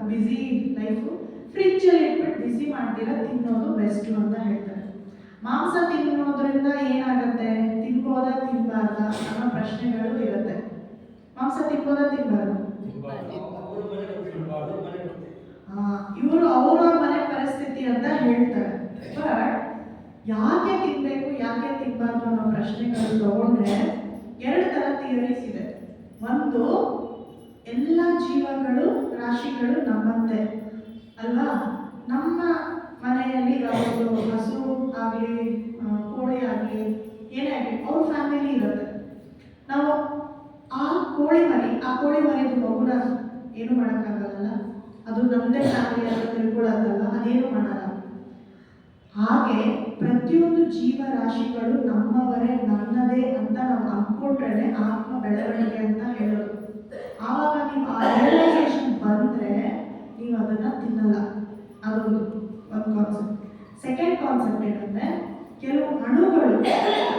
ಬ್ಯುಸಿ ಲೈಫು, ಫ್ರಿಜ್ಜಲ್ಲಿ ಇಟ್ಬಿಟ್ಟು ಬಿಸಿ ಮಾಡ್ತೀರಾ ತಿನ್ನೋದು ಬೆಸ್ಟು ಅಂತ ಹೇಳ್ತಾರೆ. ಮಾಂಸ ತಿನ್ನೋದ್ರಿಂದ ಏನಾಗುತ್ತೆ, ತಿನ್ಬೋದಾ ತಿನ್ನಬಾರ್ದಾ ಅನ್ನೋ ಪ್ರಶ್ನೆಗಳು ಇರುತ್ತೆ. ಮಾಂಸ ತಿನ್ಬೋದಾ ತಿನ್ನಬಾರ್ದು? ಇವರು ಅವ್ರವ್ರ ಮನೆ ಪರಿಸ್ಥಿತಿ ಅಂತ ಹೇಳ್ತಾರೆ. ಬಟ್ ಯಾಕೆ ತಿನ್ಬೇಕು ಯಾಕೆ ತಿನ್ನಬಾರ್ದು ಅನ್ನೋ ಪ್ರಶ್ನೆಗಳು ತಗೊಂಡ್ರೆ 2 ಥರ ಥಿಯರೀಸ್ ಇದೆ. ಒಂದು, ಎಲ್ಲ ಜೀವಗಳು ರಾಶಿಗಳು ನಮ್ಮಂತೆ ಅಲ್ವಾ? ನಮ್ಮ ಮನೆಯಲ್ಲಿ ಒಂದು ಹಸು ಆಗಲಿ ಕೋಳಿ ಆಗಲಿ ಏನೇ ಆಗಲಿ ಅವ್ರ ಫ್ಯಾಮಿಲಿ ಇರುತ್ತೆ. ನಾವು ಆ ಕೋಳಿ ಮರಿದು ಮಗುನ ಏನು ಮಾಡೋಕ್ಕಾಗಲ್ಲ, ಅದು ನಮ್ಮದೇ ಫ್ಯಾಮಿಲಿ ಅಂತ ತಿಳ್ಕೊಳ್ಳೋದಲ್ಲ, ಅದೇನು ಮಾಡಲ್ಲ. ಹಾಗೆ ಪ್ರತಿಯೊಂದು ಜೀವರಾಶಿಗಳು ನಮ್ಮವರೇ ನನ್ನದೇ ಅಂತ ನಾವು ಅಂದ್ಕೊಂಡ್ರೆ ಆತ್ಮ ಬೆಳವಣಿಗೆ ಅಂತ ಹೇಳೋದು. ಆವಾಗ ನೀವು ಆ ರಿಯಲೈಸೇಷನ್ ಬಂದರೆ ನೀವು ಅದನ್ನು ತಿನ್ನಲ್ಲ. ಅದೊಂದು ಕಾನ್ಸೆಪ್ಟ್. ಸೆಕೆಂಡ್ ಕಾನ್ಸೆಪ್ಟ್ ಏನಂದರೆ, ಕೆಲವು ಅಣುಗಳು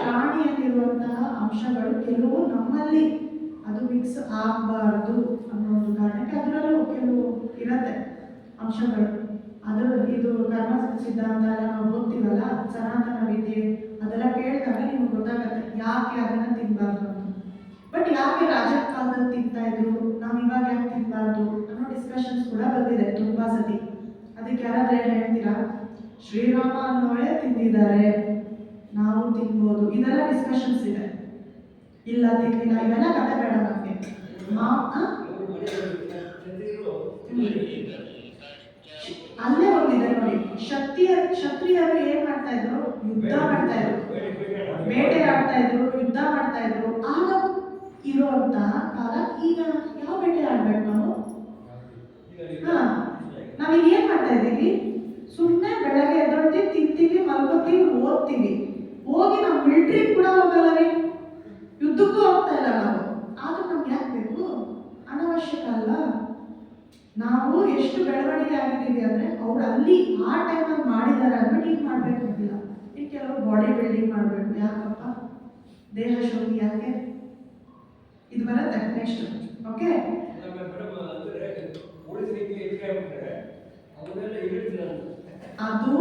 ಪ್ರಾಣಿಯಲ್ಲಿರುವಂತಹ ಅಂಶಗಳು ಕೆಲವು ನಮ್ಮಲ್ಲಿ ಅದು ಮಿಕ್ಸ್ ಆಗಬಾರ್ದು ಅನ್ನೋ ಒಂದು ಕಾರಣಕ್ಕೆ ಅದರಲ್ಲೂ ಕೆಲವು ಇರುತ್ತೆ ಅಂಶಗಳು. ಇದು ಕರ್ಮ ಸಿದ್ಧಾಂತ ಎಲ್ಲ ನಾವು ಓದ್ತೀವಲ್ಲ, ಸನಾತನ ವಿದ್ಯೆ ಅದೆಲ್ಲ ಕೇಳಿದಾಗ ನಿಮ್ಗೆ ಗೊತ್ತಾಗುತ್ತೆ ಯಾಕೆ ಅದನ್ನು ತಿನ್ನಬಾರ್ದು ಅಂತ. ಬಟ್ ಯಾಕೆ ರಾಜರ ಕಾಲದಲ್ಲಿ ತಿಂತಾ ಇದ್ರು, ನಾವು ಇವಾಗ ಯಾಕೆ ತಿನ್ನಬಾರ್ದು ಅನ್ನೋ ಡಿಸ್ಕಷನ್ಸ್ ಕೂಡ ಬಂದಿದೆ ತುಂಬ ಸತಿ. ಅದಕ್ಕೆ ಯಾರಾದ್ರೆ ಹೇಳ್ತೀರಾ? ಶ್ರೀರಾಮ ಅನ್ನೋರೇ ತಿಂದಿದ್ದಾರೆ, ನಾವು ತಿನ್ಬೋದು, ಇದೆಲ್ಲ ಡಿಸ್ಕಷನ್ಸ್ ಇದೆ. ಇಲ್ಲ ತಿಂದಿಲ್ಲ, ಇವೆಲ್ಲ ಕತೆ ಬೇಡ ನಮಗೆ. ಅಲ್ಲೇ ಒಂದಿದೆ ನೋಡಿ, ಕ್ಷತ್ರಿಯರು ಏನ್ ಮಾಡ್ತಾ ಇದ್ರು? ಯುದ್ಧ ಮಾಡ್ತಾ ಇದ್ರು, ಬೇಟೆ ಆಡ್ತಾ ಇದ್ರು, ಯುದ್ಧ ಮಾಡ್ತಾ ಇದ್ರು. ಆಗ ಇರುವಂತ ಕಾಲ. ಈಗ ಯಾವ ಬೇಟೆ ಆಡ್ಬೇಕು ನಾವು? ನಾವೀಗ ಏನ್ ಮಾಡ್ತಾ ಇದ್ದೀವಿ? ಸುಮ್ಮನೆ ಬೆಳಗ್ಗೆ ಎದ್ದೊಳ್ತೀವಿ, ತಿಂತೀವಿ, ಮಲ್ಕೋತೀವಿ, ಓದ್ತೀವಿ. ಹೋಗಿ ನಾವು ಮಿಲಿಟ್ರಿ ಕೂಡ ಹೋಗಲ್ಲ ರೀ, ಯುದ್ಧಕ್ಕೂ ಹೋಗ್ತಾ ಇಲ್ಲ ನಾವು. ಆದ್ರೂ ನಮ್ಗೆ ಯಾಕೆ ಬೇಕು? ಅನವಶ್ಯಕ ಅಲ್ಲ. ನಾವು ಎಷ್ಟು ಬೆಳವಣಿಗೆ ಆಗಿದ್ದೀವಿ ಅಂದರೆ ಅವ್ರು ಅಲ್ಲಿ ಆ ಟೈಮಲ್ಲಿ ಮಾಡಿದ್ದಾರೆ ಅಂದ್ಬಿಟ್ಟು ಈಗ ಮಾಡಬೇಕು ಅಂತಿಲ್ಲ. ಈಗ ಕೆಲವರು ಬಾಡಿ ಬಿಲ್ಡಿಂಗ್ ಮಾಡಬೇಕು, ಯಾಕಪ್ಪ? ದೇಹ ಶೋಧಿ ಯಾಕೆ? ಇದು ಬರುತ್ತೆ ನೆಕ್ಸ್ಟ್. ಓಕೆ, ಅದು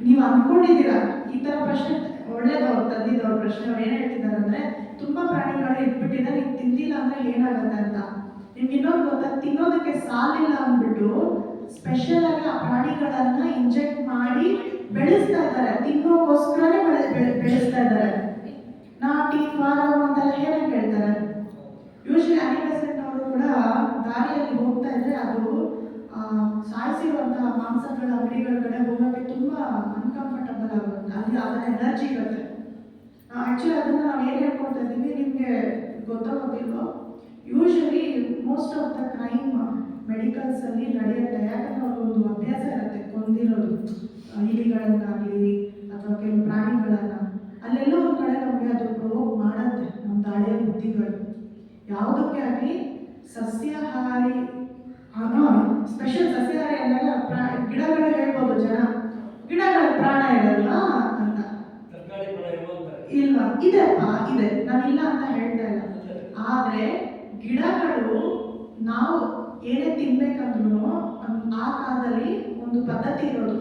ನೀವು ಅಂದ್ಕೊಂಡಿದ್ದೀರಾ ಈ ಥರ ಪ್ರಶ್ನೆ ಒಳ್ಳೇದವ್ರು ತಂದಿದ್ದವ್ರ ಪ್ರಶ್ನೆ. ಅವ್ರು ಏನು ಹೇಳ್ತಿದ್ದಾರೆ ಅಂದರೆ, ತುಂಬ ಪ್ರಾಣಿಗಳು ಇಟ್ಬಿಟ್ಟಿದ್ದಾರೆ, ನೀವು ತಿಂದಿಲ್ಲ ಅಂದರೆ ಏನಾಗುತ್ತೆ ಅಂತ. ನಿಮ್ಗೆ ಇನ್ನೊಂದು ಗೊತ್ತಾ? ತಿನ್ನೋದಕ್ಕೆ ಸಾಲಿಲ್ಲ ಅಂದ್ಬಿಟ್ಟು ಸ್ಪೆಷಲ್ ಆಗಿ ಆ ಪ್ರಾಣಿಗಳನ್ನ ಇಂಜೆಕ್ಟ್ ಮಾಡಿ ಬೆಳೆಸ್ತಾ ಇದ್ದಾರೆ, ತಿನ್ನೋಗೋಸ್ಕರನೇ ಬೆಳೆಸ್ತಾ ಇದ್ದಾರೆ. ನಾಟಿ ಫಾರಂ ಅಂತೆಲ್ಲ ಏನಕ್ಕೆ ಹೇಳ್ತಾರೆ? ಯೂಶಲಿ ಅನಿಬೆಸೆಂಟ್ ಅವರು ಕೂಡ ದಾರಿಯಲ್ಲಿ ಹೋಗ್ತಾ ಇದ್ರೆ ಅದು ಸಾಯಿಸಿರುವಂತಹ ಮಾಂಸಗಳ ಅಂಗಡಿಗಳ ಕಡೆ ಹೋಗೋಕ್ಕೆ ತುಂಬ ಅನ್ಕಂಫರ್ಟಬಲ್ ಆಗುತ್ತೆ. ಅಲ್ಲಿ ಅದರ ಎನರ್ಜಿ ಇರುತ್ತೆ. ಆ್ಯಕ್ಚುಲಿ ಅದನ್ನು ನಾವು ಏನು ಹೇಳ್ಕೊಳ್ತಾ ಇದ್ದೀವಿ ನಿಮಗೆ ಗೊತ್ತಾಗೋದಿಲ್ವೋ? Usually most of the crime ಮೆಡಿಕಲ್ಸಲ್ಲಿ ನಡೆಯುತ್ತೆ. ಯಾಕಂದ್ರೆ ಅವ್ರದ್ದು ಅಭ್ಯಾಸ ಇರುತ್ತೆ ಕೊಂದಿರೋದು, ಇಲಿಗಳನ್ನಾಗಲಿ ಅಥವಾ ಕೆಲವು ಪ್ರಾಣಿಗಳನ್ನು. ಅಲ್ಲೆಲ್ಲೋ ಒಂದು ಕಡೆ ನಮಗೆ ಅದು ಪ್ರೊವೋಕ್ ಮಾಡುತ್ತೆ ನಮ್ಮ ದಾಳಿಯ ಬುದ್ಧಿಗಳು. ಯಾವುದಕ್ಕೆ ಆಗಲಿ ಸಸ್ಯಾಹಾರಿ, ಸ್ಪೆಷಲ್ ಸಸ್ಯಾಹಾರಿ ಅಂದಾಗ ಗಿಡಗಳು ಹೇಳ್ಬೋದು ಜನ, ಗಿಡಗಳ ಪ್ರಾಣ ಇರಲ್ಲ ಅಂತ. ಇಲ್ವಾ? ಇದೆಪ್ಪ, ಇದೆ, ನಾನಿಲ್ಲ ಅಂತ ಹೇಳ್ತಾ ಇಲ್ಲ. ಆದರೆ ಗಿಡಗಳು ನಾವು ಏನೇ ತಿನ್ಬೇಕಂದ್ರೂ ಆ ಕಾಲದಲ್ಲಿ ಒಂದು ಪದ್ಧತಿ ಇರೋದು.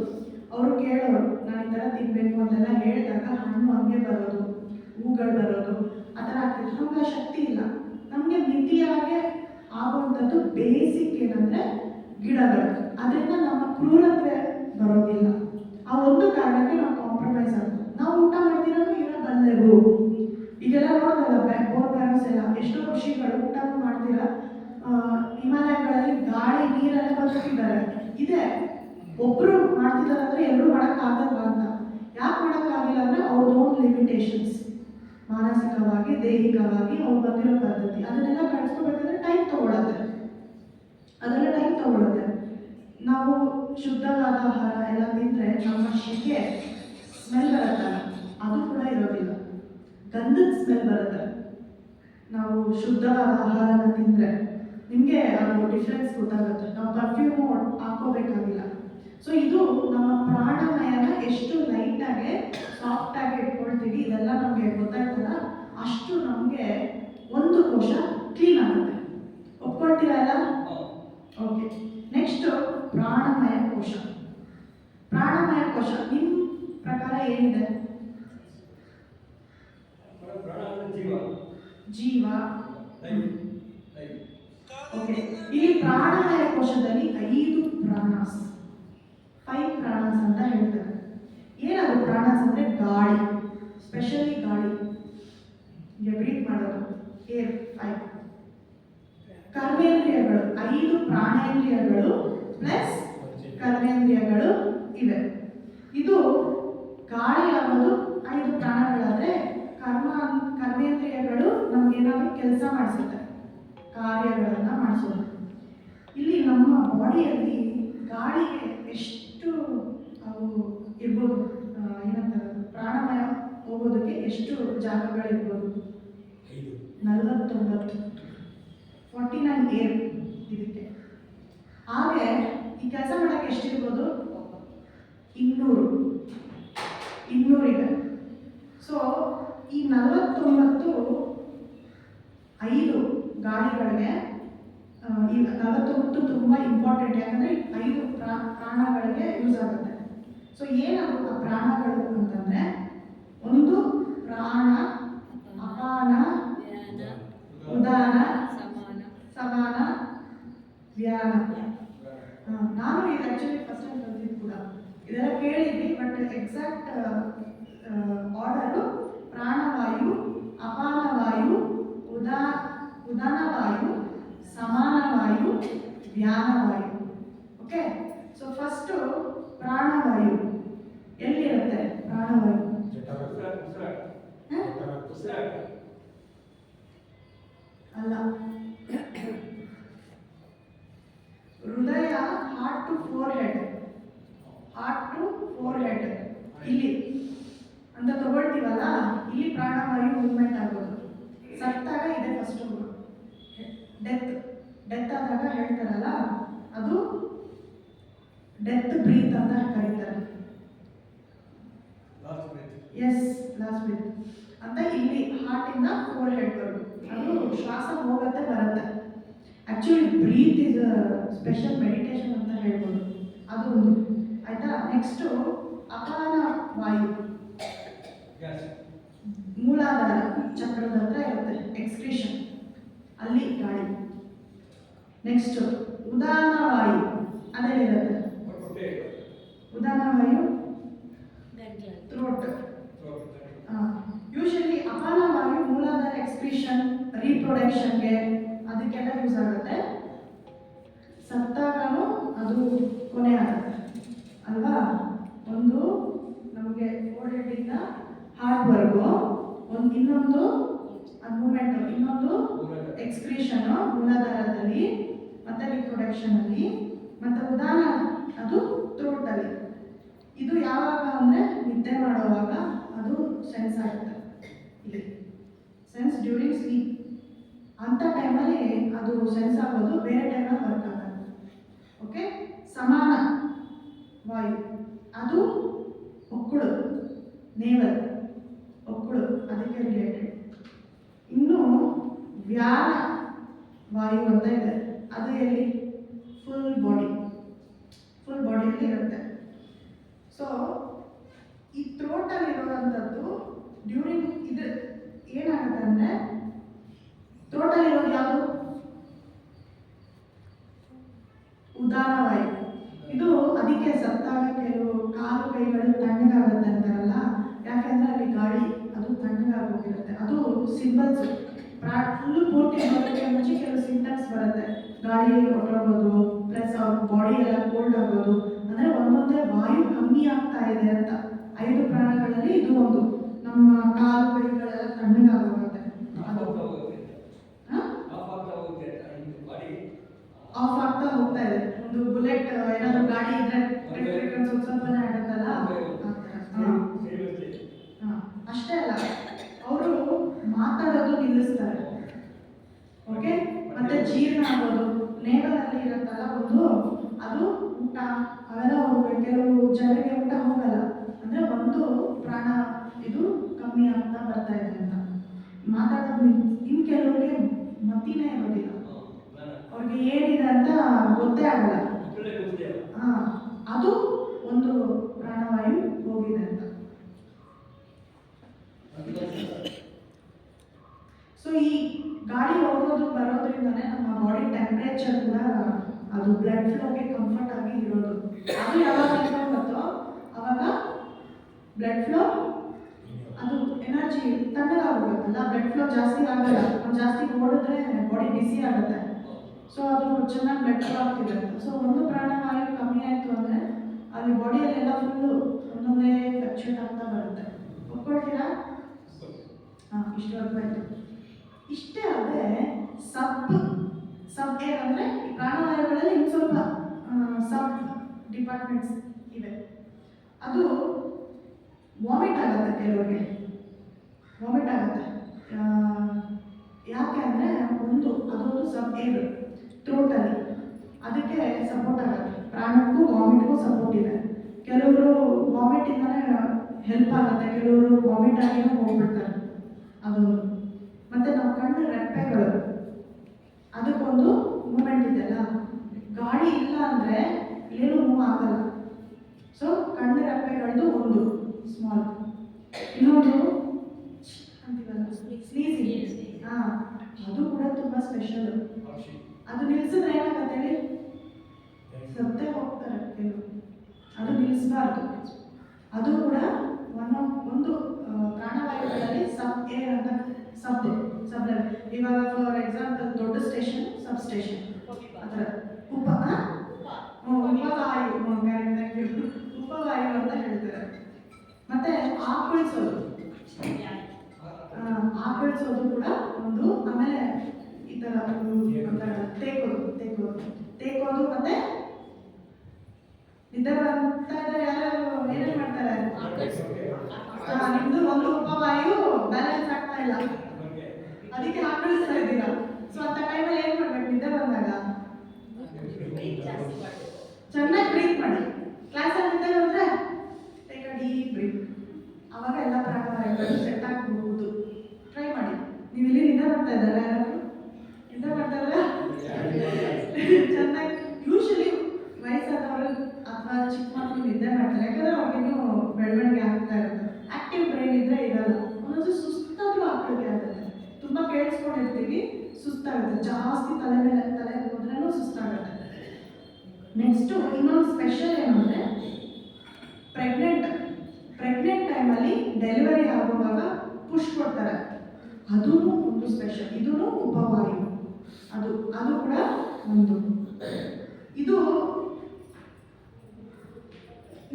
ಅವರು ಕೇಳೋರು, ನಾನು ಈ ಥರ ತಿನ್ನಬೇಕು ಅಂತೆಲ್ಲ ಹೇಳಿದಾಗ ಹಣ್ಣು ಹಂಗೆ ಬರೋದು. ಮೂಗ್ಗಳು ಬರೋದು ಆ ಥರ ಆಗ್ತಿತ್ತು. ನಮ್ಗೆ ಆ ಶಕ್ತಿ ಇಲ್ಲ. ನಮಗೆ ಮಿತಿಯಾಗೆ ಆಗುವಂಥದ್ದು ಬೇಸಿಕ್ ಏನಂದರೆ ಗಿಡಗಳು. ಅದರಿಂದ ನಮ್ಮ ಕ್ರೂರತ್ವ ಬರೋದಿಲ್ಲ. ಆ ಒಂದು ಕಾರಣಕ್ಕೆ ನಾವು ಕಾಂಪ್ರಮೈಸ್ ಆಗೋದು. ನಾವು ಊಟ ಮಾಡ್ತಿರೋದು ಇರಬಲ್ಲೆವು. ಈಗೆಲ್ಲ ನೋಡೋದಲ್ಲ, ಬೋರ್ ಬ್ಯಾರಲ್ಸ್ ಎಲ್ಲ ಎಷ್ಟೋ ಋಷಿಗಳು ಊಟನೂ ಮಾಡ್ತೀರ ಹಿಮಾಲಯಗಳಲ್ಲಿ ಗಾಳಿ ನೀರೆಲ್ಲ ಬದುಕಿದ್ದಾರೆ. ಇದೆ ಒಬ್ಬರು ಮಾಡ್ತಿದ್ದಾರೆ ಅಂದರೆ ಎಲ್ಲರೂ ಮಾಡೋಕ್ಕಾಗಲ್ಲ ಅಂತ. ಯಾಕೆ ಮಾಡೋಕ್ಕಾಗಿಲ್ಲ ಅಂದರೆ ಅವ್ರದ್ದು ಓನ್ ಲಿಮಿಟೇಷನ್ಸ್, ಮಾನಸಿಕವಾಗಿ ದೈಹಿಕವಾಗಿ ಅವ್ರು ಬಂದಿರೋ ಪದ್ಧತಿ. ಅದನ್ನೆಲ್ಲ ಕಳಿಸ್ಕೋಬೇಕಂದ್ರೆ ಟೈಮ್ ತೊಗೊಳತ್ತೆ. ಅದೆಲ್ಲ ಟೈಮ್ ತೊಗೊಳುತ್ತೆ. ನಾವು ಶುದ್ಧವಾದ ಆಹಾರ ಎಲ್ಲ ತಿಂದರೆ ನಮ್ಮ ಶಿಕೆ ಸ್ಮೆಲ್ ಬರುತ್ತಲ್ಲ, ಅದು ಕೂಡ ಇರೋದಿಲ್ಲ. ಗಂಧದ ಸ್ಮೆಲ್ ಬರುತ್ತೆ. ನಾವು ಶುದ್ಧವಾದ ಆಹಾರನ ತಿಂದರೆ ನಿಮಗೆ ಅದು ಡಿಫ್ರೆನ್ಸ್ ಗೊತ್ತಾಗುತ್ತೆ. ನಾವು ಪರ್ಫ್ಯೂಮು ಹಾಕೋಬೇಕಾಗಿಲ್ಲ. ಸೊ ಇದು ನಮ್ಮ ಪ್ರಾಣಮಯನ ಎಷ್ಟು ಲೈಟಾಗಿ ಸಾಫ್ಟಾಗಿ ಇಟ್ಕೊಳ್ತೀವಿ, ಇದೆಲ್ಲ ನಮಗೆ ಗೊತ್ತಾಗ್ತಲ್ಲ, ಅಷ್ಟು ನಮಗೆ ಒಂದು ಕೋಶ ಕ್ಲೀನ್ ಆಗುತ್ತೆ. ಒಪ್ಕೊಳ್ತೀರಲ್ಲ? ಓಕೆ. ನೆಕ್ಸ್ಟು ಪ್ರಾಣಮಯ ಕೋಶ. ಪ್ರಾಣಮಯ ಕೋಶ ನಿಮ್ಮ ಪ್ರಕಾರ ಏನಿದೆ? ಜೀವ. ಓಕೆ. ಇಲ್ಲಿ ಪ್ರಾಣಮಯ ಕೋಶದಲ್ಲಿ 5 ಪ್ರಾಣಾಸ್, 5 ಪ್ರಾಣಾಸ್ ಅಂತ ಹೇಳ್ತಾರೆ. ಏನದು ಪ್ರಾಣಾಸ್ ಅಂದರೆ ಗಾಳಿ, ಸ್ಪೆಷಲಿ ಗಾಳಿ ಬ್ರೀತ್ ಮಾಡೋದು, ಏರ್ 5. ಕರ್ಮೇಂದ್ರಿಯಗಳು 5 ಪ್ರಾಣೇಂದ್ರಿಯಗಳು ಪ್ಲಸ್ ಕರ್ಮೇಂದ್ರಿಯಗಳು ಇವೆ. ಇದು ಗಾಳಿ ಆಗೋದು 5 ಪ್ರಾಣಗಳಾದರೆ ಕರ್ಮೇಂದ್ರಿಯಗಳು ನಮಗೇನಾದರೂ ಕೆಲಸ ಮಾಡಿಸುತ್ತೆ, ಕಾರ್ಯಗಳನ್ನು ಮಾಡಿಸೋದು. ಇಲ್ಲಿ ನಮ್ಮ ಬಾಡಿಯಲ್ಲಿ ಗಾಳಿಗೆ ಎಷ್ಟು ಅವು ಇರ್ಬೋದು, ಏನಂತಾರೆ, ಪ್ರಾಣಮಯ ಹೋಗೋದಕ್ಕೆ ಎಷ್ಟು ಜಾಗಗಳಿರ್ಬೋದು? 49, 49 ಏರ್ ಇದಕ್ಕೆ. ಹಾಗೆ ಈ ಕೆಲಸ ಮಾಡೋಕ್ಕೆ ಎಷ್ಟಿರ್ಬೋದು? 200 ಇದೆ. ಸೊ ಈ 49 5 ಗಾಳಿಗಳಿಗೆ, ಈ 49 ತುಂಬ ಇಂಪಾರ್ಟೆಂಟ್. ಯಾಕಂದರೆ 5 ಪ್ರಾಣಗಳಿಗೆ ಯೂಸ್ ಆಗುತ್ತೆ. ಸೊ ಏನದು ಆ ಪ್ರಾಣಗಳು ಅಂತಂದರೆ, ಒಂದು ಪ್ರಾಣ, ಅಪಾನ, ಉದಾನ, ಸಮಾನ, ವ್ಯಾನ. ನಾನು ಇದು ಆ್ಯಕ್ಚುಲಿ ಫಸ್ಟ್ ಟೈಮ್ ಕಲ್ತಿದ್ದು ಕೂಡ. ಇದೆಲ್ಲ ಕೇಳಿದ್ವಿ, ಬಟ್ ಎಕ್ಸಾಕ್ಟ್ ಆರ್ಡರು ಪ್ರಾಣವಾಯು, ಅಪಾನವಾಯು, ಉದಾನವಾಯು, ಸಮಾನವಾಯು, ವ್ಯಾನವಾಯು. ಓಕೆ. ಸೊ ಫಸ್ಟು ಪ್ರಾಣವಾಯು ಎಲ್ಲಿರುತ್ತೆ? ಪ್ರಾಣವಾಯು ಅಲ್ಲ, ಹೃದಯ, ಹಾರ್ಟ್ ಟು ಫೋರ್ ಹೆಡ್, ಇಲ್ಲಿ ಅಂತ ತಗೊಳ್ತೀವಲ್ಲ, ಇಲ್ಲಿ ಪ್ರಾಣವಾಯು ಮೂವ್ಮೆಂಟ್ ಆಗೋದು. ಸತ್ತಾಗ ಇದೆ ಫಸ್ಟ್ ಡೆತ್ ಆದಾಗ ಹೇಳ್ತಾರಲ್ಲ, ಅದು ಡೆತ್ ಬ್ರೀತ್ ಅಂತ ಕರೀತಾರೆ. ಎಸ್, ಲಾಸ್ಟ್ ಬ್ರೀತ್ ಅಂತ. ಇಲ್ಲಿ ಹಾರ್ಟಿಂದ ಫೋರ್ ಹೆಡ್ವರೆಗೂ ಅದು ಶ್ವಾಸ ಹೋಗುತ್ತೆ ಬರುತ್ತೆ. Actually breath is special meditation ಅಂತ ಹೇಳ್ಬೋದು. ಅದು ಒಂದು ಆಯಿತಾ. ನೆಕ್ಸ್ಟು ಅಪಾನ ವಾಯು, ಮೂಲಾಧಾರ ಚಕ್ರದ ಹತ್ರ ಇರುತ್ತೆ, ಎಕ್ಸ್ಕ್ರೀಷನ್, ಅಲ್ಲಿ ಗಾಳಿ. ನೆಕ್ಸ್ಟು ಉದಾನ ವಾಯು, ಅದೇನಿರುತ್ತೆ? ಉದಾನ ವಾಯು ಥ್ರೋಟ್. ಯೂಶಲಿ ಅಪಾನ ವಾಯು ಮೂಲಾಧಾರ, ಎಕ್ಸ್ಕ್ರೀಷನ್, ರೀಪ್ರೊಡಕ್ಷನ್ಗೆ ಅದಕ್ಕೆಲ್ಲ ಯೂಸ್ ಆಗುತ್ತೆ. ಸತ್ತಾಗನೂ ಅದು ಕೊನೆ ಆಗುತ್ತೆ ಅಲ್ವಾ? ಒಂದು ನಮಗೆ ಫೋರ್ ಹೆಡ್ಡಿಂದ ಹಾರ್ಟ್ವರೆಗೂ ಒಂದು, ಇನ್ನೊಂದು ಅದು ಮೂಮೆಂಟು, ಇನ್ನೊಂದು ಎಕ್ಸ್ಕ್ರೀಷನು ಮೂಲಾಧಾರದಲ್ಲಿ, ಮತ್ತು ರೀಪ್ರೊಡಕ್ಷನಲ್ಲಿ, ಮತ್ತು ಉದಾನ ಅದು ಥ್ರೋಟಲ್ಲಿ. ಇದು ಯಾವಾಗ ಅಂದರೆ ನಿದ್ದೆ ಮಾಡುವಾಗ ಅದು ಸೆನ್ಸ್ ಆಗುತ್ತೆ. ಇಲ್ಲಿ ಸೆನ್ಸ್ ಡ್ಯೂರಿಂಗ್ ಸ್ಲೀಪ್ ಅಂಥ ಟೈಮಲ್ಲಿ ಅದು ಸೆನ್ಸ್ ಆಗೋದು, ಬೇರೆ ಟೈಮಲ್ಲಿ ವರ್ಕ್ ಆಗೋದು. ಓಕೆ. ಸಮಾನ ವಾಯು ಅದು ಹೊಕ್ಕಳು, ನೇವಲ್ ಹೊಕ್ಕಳು, ಅದಕ್ಕೆ ರಿಲೇಟೆಡ್. ಇನ್ನು ವ್ಯಾನ ವಾಯು ಅಂತ ಇದೆ, ಅದು ಎಲ್ಲಿ? ಫುಲ್ ಬಾಡಿಯಲ್ಲಿ ಇರುತ್ತೆ. ಸೊ ಈ ಥ್ರೋಟಲ್ಲಿ ಇರುವಂಥದ್ದು ಡ್ಯೂರಿಂಗ್ ಇದು ಅಂತಂದ್ರೆ ಟೋಟಲ್ ಇರೋದು ಯಾವುದು? ಉದಾನವಾಯು. ಇದು ಅದಕ್ಕೆ ಸತ್ತಾಗ ಕೆಲವು ಕಾಲು ಕೈಗಳು ತಣ್ಣಗಾಗುತ್ತೆ ಅಂತಾರಲ್ಲ, ಯಾಕೆಂದ್ರೆ ಅಲ್ಲಿ ಗಾಳಿ ಅದು ತಣ್ಣಗಾಗೋಗಿರುತ್ತೆ. ಅದು ಸಿಂಬಲ್ಸ್ ಫುಲ್ ಪೂರ್ತಿ ಬರೋಕ್ಕೆ ಮುಂಚೆ ಕೆಲವು ಸಿಂಟಮ್ಸ್ ಬರುತ್ತೆ. ಗಾಳಿ ಹೊರಡೋದು ಪ್ಲಸ್ ಅವ್ರ ಬಾಡಿ ಎಲ್ಲ ಕೋಲ್ಡ್ ಆಗೋದು, ಅಂದರೆ ಒಂದೊಂದೇ ವಾಯು ಕಮ್ಮಿ ಆಗ್ತಾ ಇದೆ ಅಂತ. 5 ಪ್ರಾಣಗಳಲ್ಲಿ ಇದು ಒಂದು. ನಮ್ಮ ಕಾಲು ಕೈಗಳೆಲ್ಲ ತಣ್ಣಗಾಗೋಗುತ್ತೆ. ಅದು ಆಫ್ ಆಗ್ತಾ ಹೋಗ್ತಾ ಇದೆ. ಒಂದು ಬುಲೆಟ್ ಏನಾದ್ರು ಗಾಡಿ ಇದ್ರೆ ಸ್ವಲ್ಪನೇ ಆಗುತ್ತಲ್ಲ, ಅಷ್ಟೇ ಅಲ್ಲ, ಅವರು ಮಾತಾಡೋದು ನಿಲ್ಲಿಸ್ತಾರೆ. ಓಕೆ, ಮತ್ತೆ ಜೀರ್ಣ ಆಗೋದು ನೇವರಲ್ಲಿ ಇರುತ್ತಲ್ಲ ಒಂದು, ಅದು ಊಟ ಅವೆಲ್ಲ ಹೋಗ್ಬೇಕು. ಕೆಲವು ಜನರಿಗೆ ಊಟ ಹೋಗಲ್ಲ, ಅಂದ್ರೆ ಒಂದು ಪ್ರಾಣ ಇದು ಕಮ್ಮಿ ಆಗ್ತಾ ಬರ್ತಾ ಇದೆ ಅಂತ ಮಾತಾಡೋದು. ಇನ್ನು ಕೆಲವರಿಗೆ ಮತಿನೇ ಇರೋದಿಲ್ಲ, ಅವ್ರಿಗೆ ಏನಿದೆ ಅಂತ ಗೊತ್ತೇ ಆಗಲ್ಲ. ಅದು ಒಂದು ಪ್ರಾಣವಾಯು ಹೋಗಿದೆ ಅಂತ. ಸೊ ಈ ಗಾಳಿ ಹೋಗೋದು ಬರೋದ್ರಿಂದನೇ ನಮ್ಮ ಬಾಡಿ ಟೆಂಪ್ರೇಚರ್ ಕೂಡ ಅದು ಬ್ಲಡ್ ಫ್ಲೋಗೆ ಕಂಫರ್ಟ್ ಆಗಿ ಇರೋದು. ಅದು ಯಾವಾಗ ಹೋಗುತ್ತೋ ಅವಾಗ ಬ್ಲಡ್ ಫ್ಲೋ ಅದು ಎನರ್ಜಿ ತಣ್ಣಗಾಗೋಗುತ್ತಲ್ಲ, ಬ್ಲಡ್ ಫ್ಲೋ ಜಾಸ್ತಿ ಆಗಲ್ಲ. ಜಾಸ್ತಿ ಓಡಿದ್ರೆ ಬಾಡಿ ಬಿಸಿ ಆಗುತ್ತೆ, ಸೊ ಅದು ಚೆನ್ನಾಗಿ ಬ್ಲಡ್ ಫ್ಲೋ ಆಗ್ತಿರುತ್ತೆ. ಸೊ ಒಂದು ಪ್ರಾಣವಾಯು ಕಮ್ಮಿ ಆಯಿತು ಅಂದರೆ ಅಲ್ಲಿ ಬಾಡಿಯಲ್ಲೆಲ್ಲ ಫುಲ್ಲು ಒಂದೊಂದೇ ಫ್ಲಕ್ಚುಯೇಟ್ ಆಗ್ತಾ ಬರುತ್ತೆ. ಒಪ್ಕೊಳ್ತೀರಾ? ಇಷ್ಟವರೆಗೂ ಆಯಿತು. ಇಷ್ಟೇ ಅಲ್ಲದೆ ಸಬ್ ಏರ್ ಅಂದರೆ ಈ ಪ್ರಾಣವಾಯುಗಳಲ್ಲಿ ಇನ್ನು ಸ್ವಲ್ಪ ಸಬ್ ಡಿಪಾರ್ಟ್ಮೆಂಟ್ಸ್ ಇವೆ. ಅದು ವಾಮಿಟ್ ಆಗುತ್ತೆ, ಕೆಲವರಿಗೆ ವಾಮಿಟ್ ಆಗುತ್ತೆ. ಯಾಕೆ ಅಂದರೆ ಅದೊಂದು ಸಬ್ ಏರ್ ಥ್ರೋಟಲ್ಲಿ, ಅದಕ್ಕೆ ಸಪೋರ್ಟ್ ಆಗುತ್ತೆ. ಪ್ರಾಣಕ್ಕೂ ವಾಮಿಟ್ಗೂ ಸಪೋರ್ಟ್ ಇದೆ. ಕೆಲವರು ವಾಮಿಟಿಂದನೇ ಹೆಲ್ಪ್ ಆಗುತ್ತೆ, ಕೆಲವರು ವಾಮಿಟ್ ಆಗಿನೂ ಹೋಗ್ಬಿಡ್ತಾರೆ. ಅದು ಮತ್ತು ನಮ್ಮ ಕಣ್ಣು ರೆಪ್ಪೆಗಳು ಅದಕ್ಕೊಂದು ಮೂಮೆಂಟ್ ಇದೆಯಲ್ಲ, ಗಾಳಿ ಇಲ್ಲ ಅಂದರೆ ಏನೂ ಮೂವ್ ಆಗಲ್ಲ. ಸೊ ಕಣ್ಣು ರೆಪ್ಪೆಗಳದ್ದು ಒಂದು ಸ್ಮಾಲ್, ಇನ್ನೊಂದು ಅಂತೀವಲ್ಲ ಸ್ನೀಸಿಂಗ್, ಅದು ಕೂಡ ತುಂಬ ಸ್ಪೆಷಲ್. ಅದು ನಿಲ್ಲಿಸಿದ್ರೆ ಏನಾಗುತ್ತೆ ಹೇಳಿ? ಸತ್ತೇ ಹೋಗ್ತಾರೆ ಕೆಲವು. ಅದು ನಿಲ್ಲಿಸಬಾರ್ದು. ಅದು ಕೂಡ ಒಂದು ಪ್ರಾಣವಾಯುಗಳಲ್ಲಿ ಸಬ್ ಏರ್ ಅಂತ ಸಬ್ ಲೆವೆಲ್. ಇವಾಗ ಫಾರ್ ಎಕ್ಸಾಂಪಲ್ ದೊಡ್ಡ ಸ್ಟೇಷನ್, ಸಬ್ ಸ್ಟೇಷನ್, ಅದರ ಉಪವಾಯು, ಉಪವಾಯು ಅಂತ ಹೇಳ್ತಾರೆ. ಮತ್ತೆ ಆಕಳಿಸೋದು ಕೂಡ ಒಂದು. ಆಮೇಲೆ ಈ ಥರ ತೇಕೋದು ಮತ್ತೆ ನಿದ್ದೆ ಬರ್ತಾ ಇದ್ರೆ ಯಾರು ಏನೇನು ಮಾಡ್ತಾರೆ? ನಿಮ್ದು ಒಂದು ಉಪವಾಯು ಬ್ಯಾಲೆನ್ಸ್ ಆಗ್ತಾ ಇಲ್ಲ, ಅದಕ್ಕೆ ಆಕಳಿಸ್ತಾ ಇದ್ದೀರಾ. ಸೊ ಅಂತ ಟೈಮಲ್ಲಿ ಏನು ಮಾಡ್ಬೇಕು? ನಿದ್ದೆ ಬಂದಾಗ ಚೆನ್ನಾಗಿ ಬ್ರೀತ್ ಮಾಡಿ. ಕ್ಲಾಸಲ್ಲಿ ನಿದ್ದೆ ಬಂದರೆ ಟೇಕ್ ಅ ಡೀಪ್ ಬ್ರೀತ್, ಆವಾಗ ಎಲ್ಲ ಪ್ರಾಣವಾಯುಗಳು ಸೆಟ್ ಆಗಬಹುದು. ಟ್ರೈ ಮಾಡಿ. ನೀವು ಇಲ್ಲಿ ನಿದ್ದೆ ಮಾಡ್ತಾ ಇದ್ದಾರೆ, ಯಾರಾದರೂ ನಿದ್ದೆ ಮಾಡ್ತಾರಲ್ಲ ಚೆನ್ನಾಗಿ. ಯೂಶಲಿ ವಯಸ್ಸಾದವರು ಅಥವಾ ಚಿಕ್ಕ ಮಕ್ಕಳು ನಿದ್ದೆ ಮಾಡ್ತಾರೆ, ಯಾಕಂದರೆ ಅವ್ರಿಗಿನ್ನೂ ಬೆಳವಣಿಗೆ ಆಗ್ತಾ ಇರುತ್ತೆ. ಆಕ್ಟಿವ್ ಬ್ರೈನ್ ಇದ್ದರೆ ಇರಲ್ಲ. ಒಂದೊಂದು ಸುಸ್ತಾದರೂ ಆಕಳಿಕೆ ಆಗುತ್ತೆ. ತುಂಬ ಕೇಳಿಸ್ಕೊಂಡಿರ್ತೀವಿ, ಸುಸ್ತಾಗುತ್ತೆ. ಜಾಸ್ತಿ ತಲೆ ಹೋದ್ರೂ ಸುಸ್ತಾಗುತ್ತೆ. ನೆಕ್ಸ್ಟು ಇನ್ನೊಂದು ಸ್ಪೆಷಲ್ ಏನಂದರೆ ಪ್ರೆಗ್ನೆಂಟ್ ಟೈಮಲ್ಲಿ ಡೆಲಿವರಿ ಆಗುವಾಗ ಪುಷ್ ಕೊಡ್ತಾರೆ. ಅದೂ ಒಂದು ಸ್ಪೆಷಲ್. ಇದೂ ಉಪವಾಯು. ಅದು ಕೂಡ ಒಂದು. ಇದು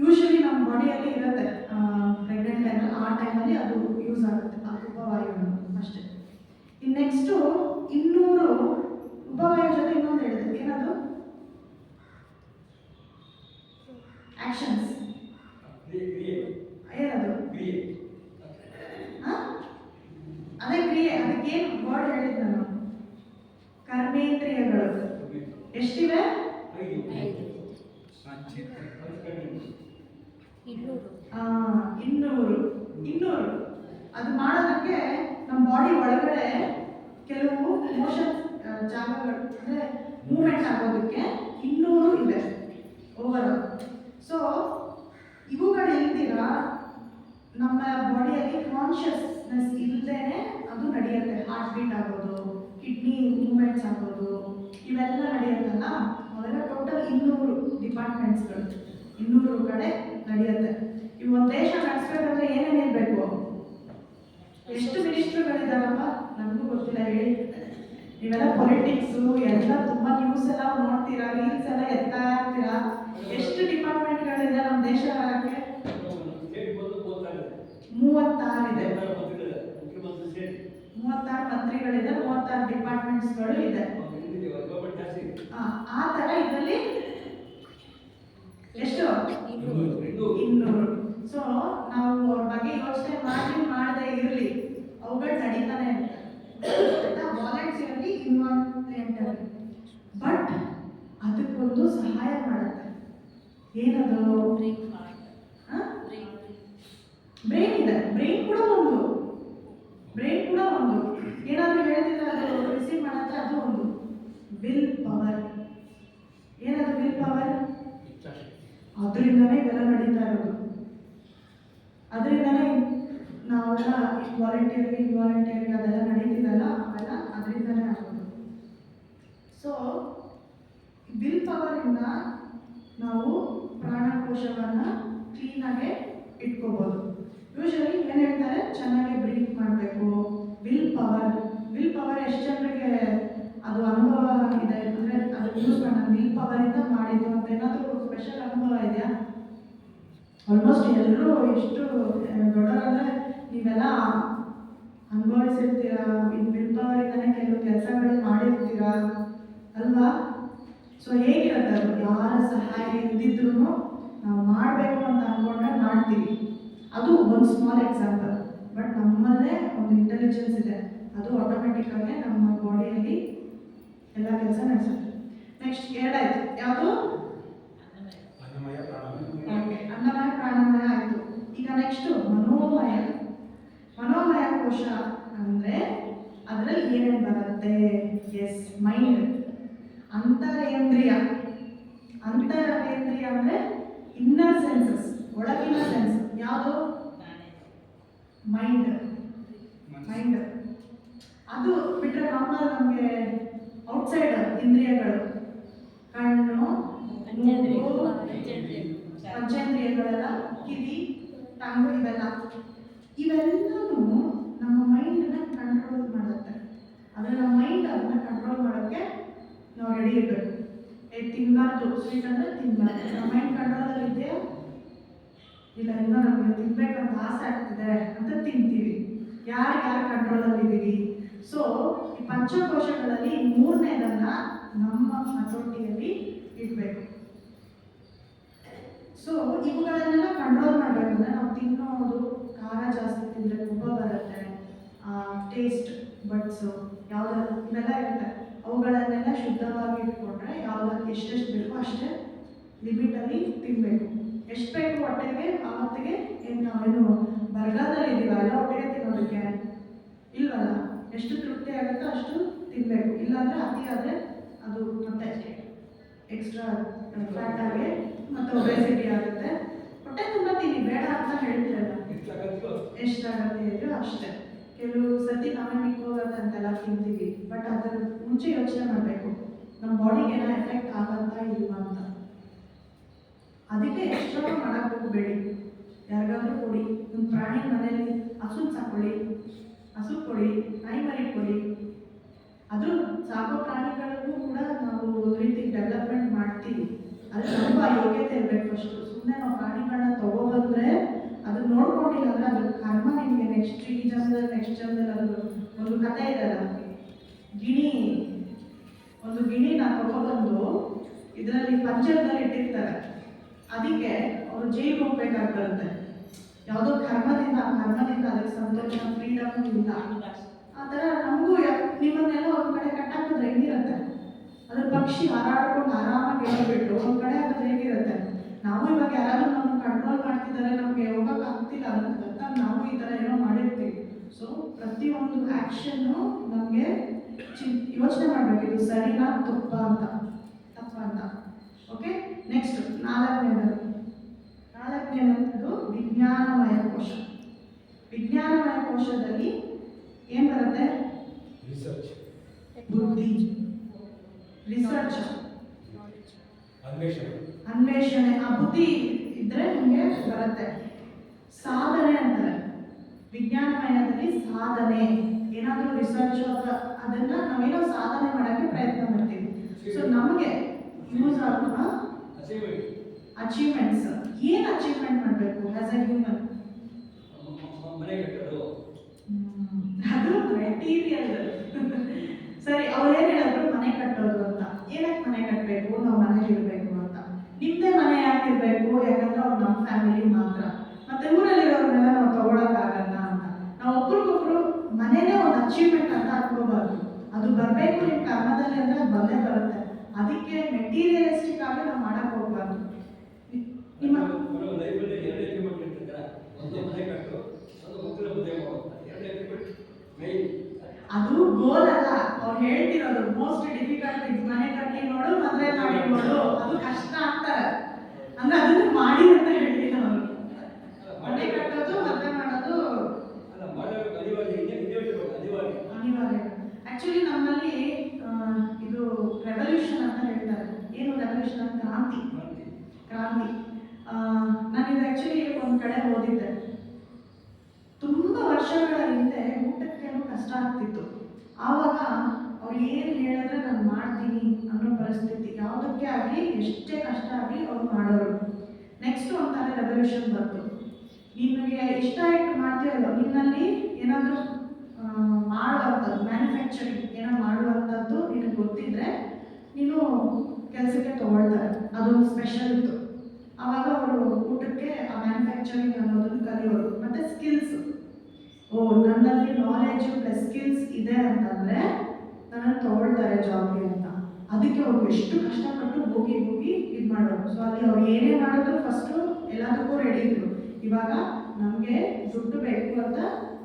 ಯೂಶಲಿ ನಮ್ಮ ಬಾಡಿಯಲ್ಲಿ ಇರುತ್ತೆ ಪ್ರೆಗ್ನೆಂಟ್ ಟೈಮಲ್ಲಿ. ಆ ಟೈಮಲ್ಲಿ ಅದು ಯೂಸ್ ಆಗುತ್ತೆ, ಆ ಉಪವಾಯು ಅಷ್ಟೇ. ಇನ್ನು ನೆಕ್ಸ್ಟು 200 ಉಪವಾಯು ಜೊತೆ ಇನ್ನೊಂದು ಹೇಳಿದೆ, ಏನದು? ಆಕ್ಷನ್ಸ್. ಏನದು? ಅದೇ ಕ್ರಿಯೆ. ಅದಕ್ಕೇನು ವರ್ಡ್ ಹೇಳಿದ್ ನಾನು? ಕರ್ಮೇಂದ್ರಿಯಗಳು ಎಷ್ಟಿವೆ? 200. ಅದು ಮಾಡೋದಕ್ಕೆ ನಮ್ಮ ಬಾಡಿ ಒಳಗಡೆ ಕೆಲವು ಮೋಷನ್ ಜಾಗಗಳು ಅಂದರೆ ಮೂವ್ಮೆಂಟ್ ಆಗೋದಕ್ಕೆ 200 ಇದೆ ಓವರ್. ಸೊ ಇವುಗಳು ಇಲ್ದಿರ ನಮ್ಮ ಬಾಡಿಯಲ್ಲಿ ಕಾನ್ಷಿಯಸ್ನೆಸ್ ಇಲ್ಲದೇನೆ ಅದು ನಡೆಯುತ್ತೆ. ಹಾರ್ಟ್ ಬೀಟ್ ಆಗೋದು, ಕಿಡ್ನಿ ಮೂವ್ಮೆಂಟ್ಸ್ ಆಗೋದು, ಇವೆಲ್ಲ ನಡೆಯುತ್ತಲ್ಲ. ಮೊದಲ ಟೋಟಲ್ 200 ಡಿಪಾರ್ಟ್ಮೆಂಟ್ಸ್ಗಳು, 200 ಕಡೆ ನಡೆಯುತ್ತೆ. ಈ ಒಂದು ದೇಶ ನಡೆಸ್ಬೇಕಂದ್ರೆ ಏನೇನು ಇರಬೇಕು? ಎಷ್ಟು ಮಿನಿಸ್ಟ್ರುಗಳಿದಾರಪ್ಪ ನನಗೂ ಗೊತ್ತಿಲ್ಲ, ಹೇಳಿ. ನೀವೆಲ್ಲ ಪೊಲಿಟಿಕ್ಸು ಎಲ್ಲ ತುಂಬ ನ್ಯೂಸ್ ಎಲ್ಲ ನೋಡ್ತೀರಾ, ರೀಲ್ಸ್ ಎಲ್ಲ ಎತ್ತಾ ಇರ್ತೀರಾ. ಎಷ್ಟು ಡಿಪಾರ್ಟ್ಮೆಂಟ್ಗಳಿದೆ ನಮ್ಮ ದೇಶ ಆಗೋಕ್ಕೆ? 36 ಇದೆ. 36 ಮಂತ್ರಿಗಳಿದೆ, 36 ಡಿಪಾರ್ಟ್ಮೆಂಟ್ಸ್ಗಳು ಇದೆ. ಆ ಥರ ಇದರಲ್ಲಿ ಎಷ್ಟು? 200. ಸೊ ನಾವು ಅವ್ರ ಬಗ್ಗೆ ಯೋಚನೆ ಮಾಡದೇ ಇರಲಿ, ಅವುಗಳು ನಡೀತಾನೆ ಇರುತ್ತೆ ವಾಲಂಟಿಯರ್ಲಿ, ಇನ್ವಾಲ್ವೆಂಟಲ್ಲಿ. ಬಟ್ ಅದಕ್ಕೊಂದು ಸಹಾಯ ಮಾಡುತ್ತೆ. ಏನದು? ಬ್ರೈನ್ ಇದೆ. ಬ್ರೈನ್ ಕೂಡ ಒಂದು ಏನಾದರೂ ಹೇಳ್ತಿದ್ರೆ ಅದು ರಿಸೀವ್ ಮಾಡುತ್ತೆ. ಅದು ಒಂದು ವಿಲ್ ಪವರ್. ಏನದು ವಿಲ್ ಪವರ್? ಅದರಿಂದನೇ ಇವೆಲ್ಲ ನಡೀತಾ ಇರೋದು. ಅದರಿಂದನೇ ನಾವೆಲ್ಲ ವಾಲಂಟಿಯರ್ಲಿ ಅದೆಲ್ಲ ನಡೀತಿದಲ್ಲ, ಅವೆಲ್ಲ ಅದರಿಂದನೇ ಆಗೋದು. ಸೊ ವಿಲ್ ಪವರಿಂದ ನಾವು ಪ್ರಾಣಕೋಶವನ್ನು ಕ್ಲೀನಾಗೆ ಇಟ್ಕೋಬೋದು. ಯೂಶಲಿ ಏನು ಹೇಳ್ತಾರೆ? ಚೆನ್ನಾಗಿ ಬ್ರೀತ್ ಮಾಡಬೇಕು. ವಿಲ್ ಪವರ್ ಎಷ್ಟು ಜನರಿಗೆ ಅದು ಅನುಭವ ಇದೆ ಅಂದರೆ ಅದು ಯೂಸ್ ಮಾಡೋದು ವಿಲ್ ಪವರಿಂದ ಮಾಡಿದ್ದು ಅಂತ ಏನಾದರೂ ಸ್ಪೆಷಲ್ ಅನುಭವ ಇದೆಯಾ? ಆಲ್ಮೋಸ್ಟ್ ಎಲ್ಲರೂ ಎಷ್ಟು ದೊಡ್ಡವರಾದರೆ ನೀವೆಲ್ಲ ಅನುಭವಿಸಿರ್ತೀರ. ಇನ್ನು ವಿಲ್ ಪವರಿಂದನೇ ಕೆಲವು ಕೆಲಸಗಳು ಮಾಡಿರ್ತೀರ ಅಲ್ವಾ? ಸೊ ಹೇಗಿರುತ್ತೆ ಅದು? ಯಾರ ಸಹಾಯ ಇದ್ದಿದ್ರೂ ನಾವು ಮಾಡಬೇಕು ಅಂತ ಅಂದ್ಕೊಂಡ್ರೆ ಮಾಡ್ತೀವಿ. ಅದು ಒಂದು ಸ್ಮಾಲ್ ಎಕ್ಸಾಂಪಲ್. ಬಟ್ ನಮ್ಮಲ್ಲೇ ಒಂದು ಇಂಟೆಲಿಜೆನ್ಸ್ ಇದೆ, ಅದು ಆಟೋಮೆಟಿಕ್ಕಾಗಿ ನಮ್ಮ ಬಾಡಿಯಲ್ಲಿ ಎಲ್ಲ ಕೆಲಸ ನಡೆಸುತ್ತೆ. ನೆಕ್ಸ್ಟ್ 2 ಆಯಿತು. ಯಾವುದು? ಓಕೆ, ಅನ್ನಮಯ ಪ್ರಾಣಮಯ ಆಯಿತು. ಈಗ ನೆಕ್ಸ್ಟು ಮನೋಮಯ ಕೋಶ ಅಂದರೆ ಅದರಲ್ಲಿ ಏನೇನು ಬರುತ್ತೆ? S, mind. ಅಂತರೇಂದ್ರಿಯ ಅಂದರೆ ಇನ್ನರ್ ಸೆನ್ಸಸ್, ಒಳಗಿನ ಸೆನ್ಸ್. ಯಾವುದು? ಮೈಂಡ್. ಅದು ಬಿಟ್ಟರೆ ನಮಗೆ ಔಟ್ಸೈಡ್ ಇಂದ್ರಿಯಗಳು, ಕಣ್ಣು, ಮೂಗು, ಪಂಚೇಂದ್ರಿಯಗಳೆಲ್ಲ, ಕಿವಿ, ಟಂಗು, ಇವೆಲ್ಲನೂ ನಮ್ಮ ಮೈಂಡನ್ನ ಕಂಟ್ರೋಲ್ ಮಾಡುತ್ತೆ. ಆದರೆ ನಮ್ಮ ಮೈಂಡ್ ಅದನ್ನ ಕಂಟ್ರೋಲ್ ಮಾಡೋಕ್ಕೆ ನಾವು ರೆಡಿ ಇರಬೇಕು. ತಿನ್ನಬಾರ್ದು, ಸ್ವೀಟ್ ಅಂದರೆ ತಿನ್ನಬಾರ್ದು. ನಮ್ಮ ಮೈಂಡ್ ಕಂಟ್ರೋಲಲ್ಲಿ ಇದೆಯಾ? ಇಲ್ಲ, ಇನ್ನೂ ನಮಗೆ ತಿನ್ಬೇಕಂತ ಆಸೆ ಆಗ್ತಿದೆ ಅಂತ ತಿಂತೀವಿ. ಯಾರು ಕಂಟ್ರೋಲಲ್ಲಿ ಇದ್ದೀವಿ? ಸೊ ಈ ಪಂಚಕೋಶಗಳಲ್ಲಿ 3ನೇದನ್ನ ನಮ್ಮ ಹತೋಟಿಯಲ್ಲಿ ಇಡಬೇಕು. ಸೊ ಇವುಗಳನ್ನೆಲ್ಲ ಕಂಟ್ರೋಲ್ ಮಾಡಬೇಕಂದ್ರೆ ನಾವು ತಿನ್ನೋದು, ಖಾರ ಜಾಸ್ತಿ ತಿಂದರೆ ಕೋಪ ಬರುತ್ತೆ, ಟೇಸ್ಟ್ ಬಡ್ಸು ಯಾವುದೆಲ್ಲ ಇವೆಲ್ಲ ಇರುತ್ತೆ. ಅವುಗಳನ್ನೆಲ್ಲ ಶುದ್ಧವಾಗಿ ಇಟ್ಕೊಂಡ್ರೆ ಯಾವ್ದು ಎಷ್ಟೆಷ್ಟು ಬೇಕೋ ಅಷ್ಟೇ ಲಿಮಿಟಲ್ಲಿ ತಿನ್ನಬೇಕು. ಎಷ್ಟು ಬೇಕು ಹೊಟ್ಟೆಗೆ ಆವತ್ತಿಗೆ. ನಾವೇನು ಬರಗಾಲದಲ್ಲಿ ಇದ್ದೀವ ಎಲ್ಲ ಹೊಟ್ಟೆಗೆ ತಿನ್ನೋದಕ್ಕೆ ಇಲ್ವಲ್ಲ. ಎಷ್ಟು ತೃಪ್ತಿ ಆಗುತ್ತೋ ಅಷ್ಟು ತಿನ್ನಬೇಕು. ಇಲ್ಲಾಂದರೆ ಅತಿ ಆದರೆ ಅದು ಮತ್ತೆ ಎಕ್ಸ್ಟ್ರಾ ಫ್ಯಾಟ್ ಆಗಿ ಮತ್ತು ಒಬೆಸಿಟಿ ಆಗುತ್ತೆ. ಹೊಟ್ಟೆ ತುಂಬ ತಿನ್ನಿ, ಬೇಡ ಅಂತ ಹೇಳ್ತಿರಲ್ಲ. ಎಷ್ಟಾಗತ್ತೆ ಇದೆಯೋ ಅಷ್ಟೇ. ಕೆಲವು ಸತಿ ನಾವೇ ಮಿಕ್ಕೋಗುತ್ತೆ ಅಂತೆಲ್ಲ ತಿಂತೀವಿ. ಬಟ್ ಅದರ ಮುಂಚೆ ಯೋಚನೆ ಮಾಡಬೇಕು, ನಮ್ಮ ಬಾಡಿಗೆ ಏನೋ ಎಫೆಕ್ಟ್ ಆಗತ್ತಾ ಇಲ್ವಾ ಅಂತ. ಅದಕ್ಕೆ ಎಕ್ಸ್ಟ್ರಾ ಮಾಡಕ್ಕೆ ಹೋಗಬೇಡಿ. ಯಾರಿಗಾದ್ರೂ ಕೊಡಿ, ಒಂದು ಪ್ರಾಣಿ ಮನೆಯಲ್ಲಿ ಹಸುನ ಸಾಕೊಳ್ಳಿ, ಹಸು ಕೊಡಿ, ನಾಯಿ ಮರಿ ಕೊಡಿ. ಅದು ಸಾಕೋ ಪ್ರಾಣಿಗಳಿಗೂ ಕೂಡ ನಾವು ಒಂದು ರೀತಿ ಡೆವಲಪ್ಮೆಂಟ್ ಮಾಡ್ತೀವಿ. ಅದು ತುಂಬ ಯೋಗ್ಯತೆ ಇರಬೇಕು ಫಸ್ಟು. ಸುಮ್ಮನೆ ನಾವು ಪ್ರಾಣಿಗಳನ್ನ ತೊಗೊಬಂದರೆ ಅದನ್ನ ನೋಡ್ಕೊಂಡಿಲ್ಲ ಅಂದರೆ ಅದ್ರ ಕರ್ಮ ನಿಮಗೆ ನೆಕ್ಸ್ಟ್ ಈ ಜನ್ಮದಲ್ಲಿ ಅದು ಒಂದು ಕಥೆ ಇದೆಯಲ್ಲ, ಒಂದು ಗಿಣಿನ ತೊಗೊಬಂದು ಇದರಲ್ಲಿ ಪಂಜರದಲ್ಲಿ ಇಟ್ಟಿರ್ತಾರೆ. ಅದಕ್ಕೆ ಅವರು ಜೈಲಿಗೆ ಹೋಗ್ಬೇಕಾಗಿ ಬರುತ್ತೆ. ಯಾವುದೋ ಕರ್ಮದಿಂದ ಅದಕ್ಕೆ ಸಂತೋಷ, ಫ್ರೀಡಮ್ ಇಲ್ಲ. ಆ ಥರ ನಮಗೂ ನಿಮ್ಮನ್ನೆಲ್ಲ ಒಂದು ಕಡೆ ಕಟ್ಟಾಕಿದ್ರೆ ಹೆಂಗಿರುತ್ತೆ? ಅದ್ರ ಪಕ್ಷಿ ಹಾರಾಡ್ಕೊಂಡು ಆರಾಮಾಗಿ ಹೇಳ್ಬಿಟ್ಟು ಒಂದು ಕಡೆ ಹಾಕಿದ್ರೆ ಹೇಗಿರುತ್ತೆ? ನಾವು ಇವಾಗ ಯಾರಾದರೂ ನಮ್ಮನ್ನು ಕಂಟ್ರೋಲ್ ಮಾಡ್ತಿದ್ದಾರೆ, ನಮಗೆ ಹೋಗಕ್ಕೆ ಆಗ್ತಿಲ್ಲ ಅಂತ ನಾವು ಈ ಥರ ಏನೋ ಮಾಡಿರ್ತೀವಿ. ಸೊ ಪ್ರತಿಯೊಂದು ಆ್ಯಕ್ಷನ್ನು ನಮಗೆ ಯೋಚನೆ ಮಾಡಬೇಕು, ಇದು ಸರಿನಾ ತಪ್ಪ ಅಂತ. ಓಕೆ, ನೆಕ್ಸ್ಟ್ 4ನೇದು ವಿಜ್ಞಾನಮಯ ಕೋಶ. ವಿಜ್ಞಾನಮಯ ಕೋಶದಲ್ಲಿ ಏನು ಬರುತ್ತೆ? ರಿಸರ್ಚ್, ಬುದ್ಧಿ, ರಿಸರ್ಚ್, ಅನ್ವೇಷಣೆ, ಅನ್ವೇಷಣೆ. ಆ ಬುದ್ಧಿ ಇದ್ರೆ ನಿಮಗೆ ಬರುತ್ತೆ. ಸಾಧನೆ ಅಂತಾರೆ ವಿಜ್ಞಾನಮಯದಲ್ಲಿ. ಸಾಧನೆ ಏನಾದರೂ ರಿಸರ್ಚ್ ಅಥವಾ ಅದನ್ನ ನಾವೇನೋ ಸಾಧನೆ ಮಾಡೋಕ್ಕೆ ಪ್ರಯತ್ನ ಮಾಡ್ತೀವಿ. ಸೊ ನಮಗೆ ಯೂಸ್ ಆಗುವ ಅಚೀವ್ಮೆಂಟ್, ಅಚೀವ್ಮೆಂಟ್ಸ್. ಏನು ಅಚೀವ್ಮೆಂಟ್ ಮಾಡಬೇಕು ಆಸ್ ಎ ಹ್ಯೂಮನ್? ಮನೆ ಕಟ್ಟೋದು, ಅದು ಮೆಟೀರಿಯಲ್. ಸರಿ, ಅವ್ರು ಏನು ಹೇಳಿದ್ರು ಮನೆ ಕಟ್ಟೋದು ಅಂತ. ಏನಕ್ಕೆ ಮನೆ ಕಟ್ಟಬೇಕು? ನಾವು ಮನೇಲಿ ಇರಬೇಕು ಅಂತ. ನಿಮ್ಮದೇ ಮನೆ ಯಾಕಿರ್ಬೇಕು? ಯಾಕಂದ್ರೆ ಅವ್ರು ನಮ್ಮ ಫ್ಯಾಮಿಲಿ ಮಾತ್ರ. ಮತ್ತೆ ಊರಲ್ಲಿರೋರ್ನೆಲ್ಲ ನಾವು ತಗೊಳಕ್ಕಾಗಲ್ಲ ಅಂತ. ನಾವು ಒಬ್ರಿಗೊಬ್ರು ಮನೇನೇ ಒಂದು ಅಚೀವ್ಮೆಂಟ್ ಅಂತ ಹಾಕೋಬಾರ್ದು. ಅದು ಬರಬೇಕು ನಿಮ್ಮ ಕರ್ಮದಲ್ಲಿ ಅಂದ್ರೆ ಅದು ಬಂದೇ ಬರುತ್ತೆ. ಅದಕ್ಕೆ ಮೆಟೀರಿಯಲಿಸ್ಟಿಕ್ ಆಗಿ ನಾವು ಮಾಡಕ್ ಹೋಗ್ಬಾರ್ದು. ನಿಮ್ಮ ಲೈಫಲ್ಲಿ ಎರಡು ಅಚೀವ್ಮೆಂಟ್ ಇರ್ತಾರೆ. ಒಂದು ಮನೆ ಕಟ್ಟು, ಒಂದು ಮಕ್ಕಳ ಮದುವೆ ಮಾಡೋದು. ಎರಡು ಅಚೀವ್ಮೆಂಟ್ ಮೈನ್. ಅದು ಗೋಲ್ ಅಲ್ಲ. ಅವ್ರು ಹೇಳ್ತಿರೋದು ಮೋಸ್ಟ್ ಡಿಫಿಕಲ್ಟ್ ಥಿಂಗ್ಸ್. ಮನೆ ಕಟ್ಟಿ ನೋಡು, ಮದುವೆ ಮಾಡಿ ನೋಡು, ಅದು ಕಷ್ಟ ಅಂತಾರೆ. ಅಂದ್ರೆ ಅದನ್ನ ಮಾಡಿ ಅಂತ ಹೇಳಿಲ್ಲ ಅವರು. ಮನೆ ಕಟ್ಟೋದು ಮದುವೆ ಮಾಡೋದು ಅಲ್ಲ, ಮಾಡಬೇಕು, ಅನಿವಾರ್ಯ. ಅನಿವಾರ್ಯ. ಅನಿವಾರ್ಯ. ಆಕ್ಚುಲಿ ನಮ್ಮಲ್ಲಿ ಇದು ರೆವಲ್ಯೂಷನ್ ಅಂತ ಹೇಳ್ತಾರೆ. ಏನು ರೆವಲ್ಯೂಷನ್? ಕ್ರಾಂತಿ. ಕ್ರಾಂತಿ. ನಾನಿದು ಆಕ್ಚುಲಿ ಒಂದು ಕಡೆ ಓದಿದ್ದೆ. ತುಂಬ ವರ್ಷಗಳ ಹಿಂದೆ ಊಟಕ್ಕೇನೋ ಕಷ್ಟ ಆಗ್ತಿತ್ತು. ಆವಾಗ ಅವ್ರು ಏನು ಹೇಳಿದ್ರೆ ನಾನು ಮಾಡ್ತೀನಿ ಅನ್ನೋ ಪರಿಸ್ಥಿತಿ. ಯಾವುದಕ್ಕೆ ಆಗಲಿ, ಎಷ್ಟೇ ಕಷ್ಟ ಆಗಲಿ ಅವ್ರು ಮಾಡೋರು. ನೆಕ್ಸ್ಟ್ ಒಂಥರ ರೆವಲ್ಯೂಷನ್ ಬಂತು. ನಿಮಗೆ ಇಷ್ಟ ಇಟ್ಟು ಮಾಡ್ತೀವಲ್ಲ, ನಿನ್ನಲ್ಲಿ ಏನಾದರೂ ಮಾಡುವಂಥದ್ದು, ಮ್ಯಾನುಫ್ಯಾಕ್ಚರಿಂಗ್ ಏನೋ ಮಾಡುವಂಥದ್ದು ನಿನಗೆ ಗೊತ್ತಿದ್ರೆ ನೀನು ಕೆಲಸಕ್ಕೆ ತಗೊಳ್ತಾರೆ. ಅದೊಂದು ಸ್ಪೆಷಲ್ ಇತ್ತು. ಆವಾಗ ಅವರು ಊಟಕ್ಕೆ ಆ ಮ್ಯಾನುಫ್ಯಾಕ್ಚರಿಂಗ್ ಅನ್ನೋದನ್ನು ಕಲಿಯೋರು. ಮತ್ತು ಸ್ಕಿಲ್ಸ್. ನನ್ನಲ್ಲಿ ನಾಲೆಜ್ ಪ್ಲಸ್ ಸ್ಕಿಲ್ಸ್ ಇದೆ ಅಂತಂದರೆ ನನ್ನನ್ನು ತಗೊಳ್ತಾರೆ ಜಾಬ್ಗೆ ಅಂತ. ಅದಕ್ಕೆ ಅವರು ಎಷ್ಟು ಕಷ್ಟಪಟ್ಟು ಹೋಗಿ ಇದು ಮಾಡೋರು. ಸೊ ಅಲ್ಲಿ ಅವ್ರು ಏನೇ ಮಾಡಿದ್ರು ಫಸ್ಟು ಎಲ್ಲದಕ್ಕೂ ರೆಡಿ ಇದ್ರು. ಇವಾಗ ನಮಗೆ ದುಡ್ಡು ಬೇಕು ಅಂತ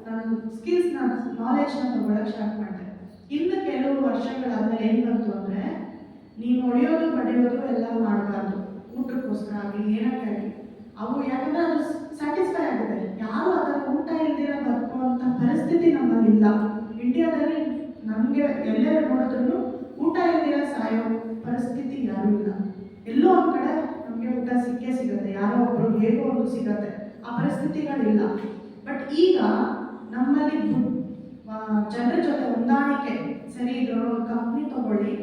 ನಾನು ಸ್ಕಿಲ್ಸ್ನ, ನಾಲೆಜ್ನ ತಗೊಳ್ಳೋಕೆ ಸ್ಟಾರ್ಟ್ ಮಾಡಿದೆ. ಇನ್ನು ಕೆಲವು ವರ್ಷಗಳಾದ್ಮೇಲೆ ಏನು ಬಂತು ಅಂದರೆ, ನೀನು ಹೊಡೆಯೋದು ಬಡಿಯೋದು ಎಲ್ಲ ಮಾಡಬಾರ್ದು. ಊಟಕ್ಕೋಸ್ಕರ ಆಗಲಿ ಏನಕ್ಕೆ ಆಗಲಿ ಅವು, ಯಾಕಂದರೆ ಅದು ಸ್ಯಾಟಿಸ್ಫೈ ಆಗಿದೆ. ಯಾರು ಅದರ ಊಟ ಇಲ್ದಿರ ಬದುಕುವಂಥ ಪರಿಸ್ಥಿತಿ ನಮ್ಮಲ್ಲಿಲ್ಲ. ಇಂಡಿಯಾದಲ್ಲಿ ನಮಗೆ ಎಲ್ಲರೂ ನೋಡಿದ್ರು ಊಟ ಇಲ್ದಿರ ಸಾಯೋ ಪರಿಸ್ಥಿತಿ ಯಾರೂ ಇಲ್ಲ. ಎಲ್ಲೋ ಒಂದು ಕಡೆ ನಮಗೆ ಊಟ ಸಿಕ್ಕೇ ಸಿಗುತ್ತೆ, ಯಾರೋ ಒಬ್ಬರು ಹೇಗೋ ಒಂದು ಸಿಗತ್ತೆ. ಆ ಪರಿಸ್ಥಿತಿಗಳಿಲ್ಲ. ಬಟ್ ಈಗ ನಮ್ಮಲ್ಲಿ ಜನರ ಜೊತೆ ಹೊಂದಾಣಿಕೆ ಸರಿ ಇದ್ರು. ಒಂದು ಕಂಪ್ನಿ ತಗೊಳ್ಳಿ,